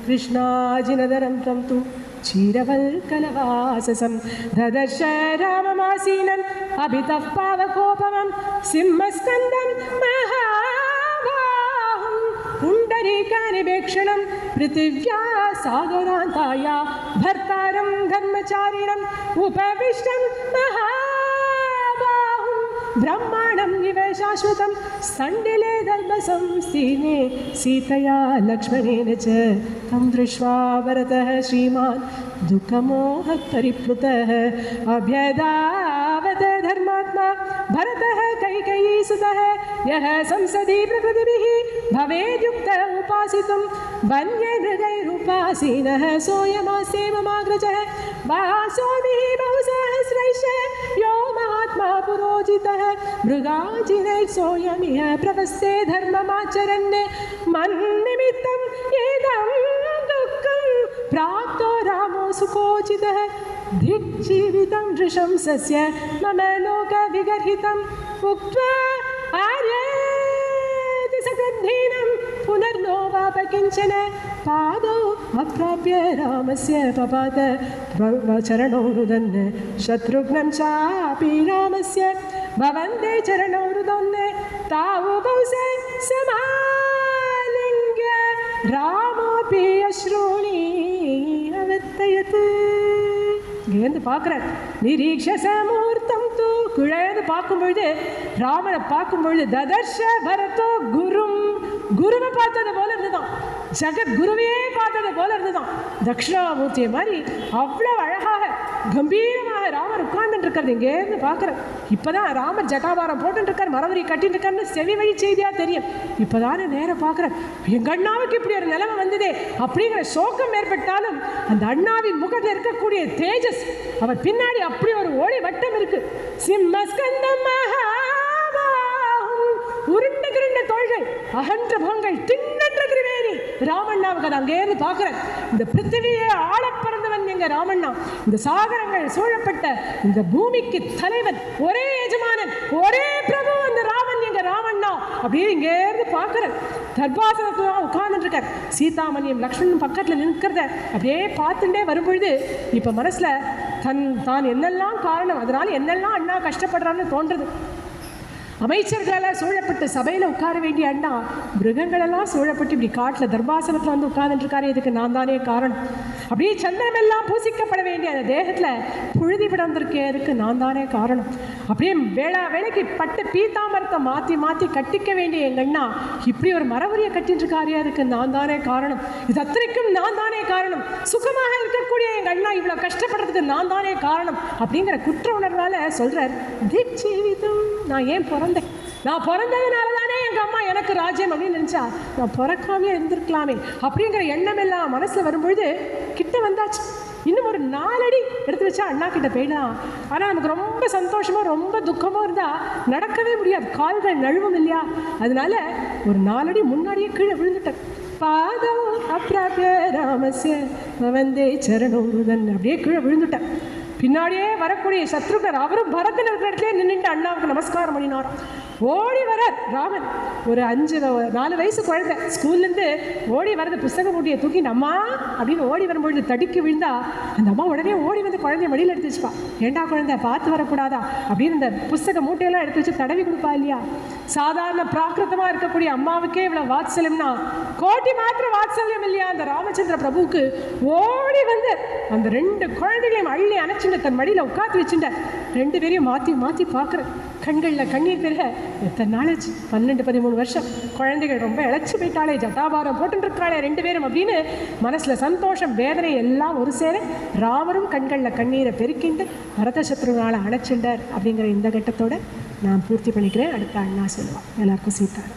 கிருஷ்ணாஜினதரம் தம் தூ क्षीरवल्कलवाससं ददर्श राममासीनम् अभितः पावकोपमं सिंहस्कन्दं महाबाहुं पुण्डरीकानिवेक्षणं पृथिव्या सागरान्ताया भर्तारं धर्मचारिणम् उपविष्टं महाबाहुं ब्रह्माणं इव शाश्वतं सण्डिले दर्भसंस्थीने सीतया लक्ष्मणेन च तं दृष्ट्वा भरतः श्रीमान् दुःखमोहः परिप्लुतः अभ्यदावत् धर्मात्मा भरतः कैकेयीसुतः यः संसदि प्रकृतिभिः भवेद्युक्त उपासितुं वन्यमृगैरुपासीनः सोऽयमास्य ममाग्रजः वासोभिः बहुसहस्रैश्च यो महात्मा पुरोजितः मृगाजिनैः सोऽयमिह प्रपस्ते धर्ममाचरन् मन्निमित्तम् एदं दुःखं प्राप्तो रामो सुखोचितः धिक्जीवितं नृशंसस्य मम लोकविगर्हितम् उक्त्वा आर्येति सकृद्धीनं पुनर्नो वापकिञ्चन पादौ अप्राप्य रामस्य पपात चरणौ रुदन् शत्रुघ्नं चापि रामस्य भवन्ते चरणौ रुदन् तावुभौ समालिङ्ग्य रामोऽपि अश्रूणि अवर्तयत्. இங்கேருந்து பார்க்குறேன், நிரீக்ஷ முகூர்த்தம் தூ கிழேந்து பார்க்கும்பொழுது ராமனை பார்க்கும்பொழுது ததர்ஷ பரதோ குரும், குருவை பார்த்தது போல இருந்துதான், ஜெகத் குருவையே பார்த்தது போல இருந்துதான். தட்சிணாமூர்த்தியை மாதிரி அவ்வளோ அழகாக கம்பீரமாக ராமர் உட்கார்ந்துட்டு இருக்கிறது இங்கேருந்து பார்க்குறேன். இப்போதான் ராமர் ஜட்டாபாரம் போட்டுருக்கார், மரவரி கட்டிட்டு இருக்காருன்னு செவி வழி செய்தியாக தெரியும். இப்போதானே நேரம் பார்க்குறேன், எங்கள் அண்ணாவுக்கு இப்படி ஒரு நிலைமை வந்ததே அப்படிங்கிற சோகம் ஏற்பட்டாலும் அந்த அண்ணாவின் முகத்தில் இருக்கக்கூடிய தேஜஸ், அவர் பின்னாடி அப்படி ஒரு ஒளி வட்டம் இருக்கு. சிம்மஸ்கந்தம் உருண்ட கிருண்ட தோள்கள், அகன்ற முகங்கள், திண்ணற்ற திருவேணி ராமண்ணாவுக்கு அதை அங்கேருந்து பார்க்குறேன். இந்த பிருத்திவியை ஆள பிறந்தவன் எங்க ராமண்ணா, இந்த சாகரங்கள் சூழப்பட்ட இந்த பூமிக்கு தலைவன், ஒரே எஜமானன், ஒரே பிரபு அந்த ராமன் எங்க ராமண்ணா அப்படின்னு இங்கேருந்து பார்க்குறேன். தர்பாசனத்துல தான் உட்கார்ந்துட்டு இருக்கார். சீதாமணியும் லக்ஷ்மணன் பக்கத்தில் நிற்கிறத அப்படியே பார்த்துட்டே வரும்பொழுது இப்போ மனசில் தான் என்னெல்லாம் காரணம், அதனால என்னெல்லாம் அண்ணா கஷ்டப்படுறான்னு தோன்றுறது. அமைச்சர்களெல்லாம் சூழப்பட்டு சபையில் உட்கார வேண்டிய அண்ணா மிருகங்களெல்லாம் சூழப்பட்டு இப்படி காட்டில் தர்பாசனத்தில் வந்து உட்கார்ந்துட்டுருக்காரு, இதுக்கு நான் தானே காரணம். அப்படியே சந்திரமெல்லாம் பூசிக்கப்பட வேண்டிய அந்த தேகத்தில் புழுதி விடந்திருக்கே, அதுக்கு நான் தானே காரணம். அப்படியே வேளைக்கு பட்டு பீத்தாமரத்தை மாற்றி மாற்றி கட்டிக்க வேண்டிய எங்கள் அண்ணா இப்படி ஒரு மரவரியை கட்டிட்டு இருக்காரே, அதுக்கு நான் தானே காரணம். இது அத்தனைக்கும் நான் தானே காரணம். சுகமாக இருக்கக்கூடிய எங்கள் அண்ணா இவ்வளோ கஷ்டப்படுறதுக்கு நான் தானே காரணம் அப்படிங்கிற குற்ற உணர்வால் சொல்கிறார். திக் ஜீவிதம், நான் ஏன் பிறந்தேன், நான் பிறந்ததுனால தானே எங்கள் அம்மா எனக்கு ராஜ்யம் அப்படின்னு நினச்சா நான் பிறக்காமே இருந்திருக்கலாமே அப்படிங்கிற எண்ணம் எல்லாம் மனசில் வரும்பொழுது கிட்ட வந்தாச்சு. இன்னும் ஒரு 4 அடி எடுத்து வச்சா அண்ணா கிட்ட போயிடலாம். ஆனால் நமக்கு ரொம்ப சந்தோஷமாக ரொம்ப துக்கமாக இருந்தால் நடக்கவே முடியாது, கால்கள் நழுவும் இல்லையா, அதனால ஒரு 4 அடி முன்னாடியே கீழே விழுந்துட்டேன். பாதம் அப்ராப்ய ராமஸ்ய வந்தே சரணோருதன் அப்படியே கீழே விழுந்துட்டேன். பின்னாடியே வரக்கூடிய சத்ருகர் அவரும் பரதன் இருக்கிற இடத்துல நின்றுட்டு அண்ணாவுக்கு நமஸ்காரம் பண்ணினார். ஓடி வர ராமன் ஒரு 4 வயசு குழந்தை ஸ்கூல்லேருந்து ஓடி வரது புஸ்தக மூட்டையை தூக்கி அம்மா அப்படின்னு ஓடி வரும்பொழுது தடிக்கு விழுந்தா அந்த அம்மா உடனே ஓடி வந்து குழந்தைய மடியில் எடுத்து வச்சுப்பா. ஏண்டா குழந்தை பார்த்து வரக்கூடாதா அப்படின்னு இந்த புஸ்தக மூட்டையெல்லாம் எடுத்து வச்சு தடவி கொடுப்பா இல்லையா? சாதாரண பிராகிருத்தமாக இருக்கக்கூடிய அம்மாவுக்கே இவ்வளோ வாத்சல்யம்னா கோட்டி மாத்திர வாத்சல்யம் இல்லையா அந்த ராமச்சந்திர பிரபுவுக்கு? ஓடி வந்து அந்த 2 குழந்தைகளையும் அள்ளி அணைச்சுட்டு தன் மடியில் உட்காந்து வச்சுட்ட 2 பேரையும் மாற்றி மாற்றி பார்க்குறேன். கண்களில் கண்ணீர் பெருக எத்தனை நாளாச்சு? 12-13 வருஷம். குழந்தைகள் ரொம்ப இழைச்சி போயிட்டாலே, ஜட்டாபாரம் போட்டுருக்காளே 2 பேரும் அப்படின்னு மனசில் சந்தோஷம் வேதனை எல்லாம் ஒரு சேர ராமரும் கண்களில் கண்ணீரை பெருக்கிண்டு பரத சத்ருனால அணைச்சுண்டார் அப்படிங்கிற இந்த கட்டத்தோடு நான் பூர்த்தி பண்ணிக்கிறேன். அடுத்த அண்ணா சொல்லுவாள். எல்லாருக்கும் சீத்தாரு.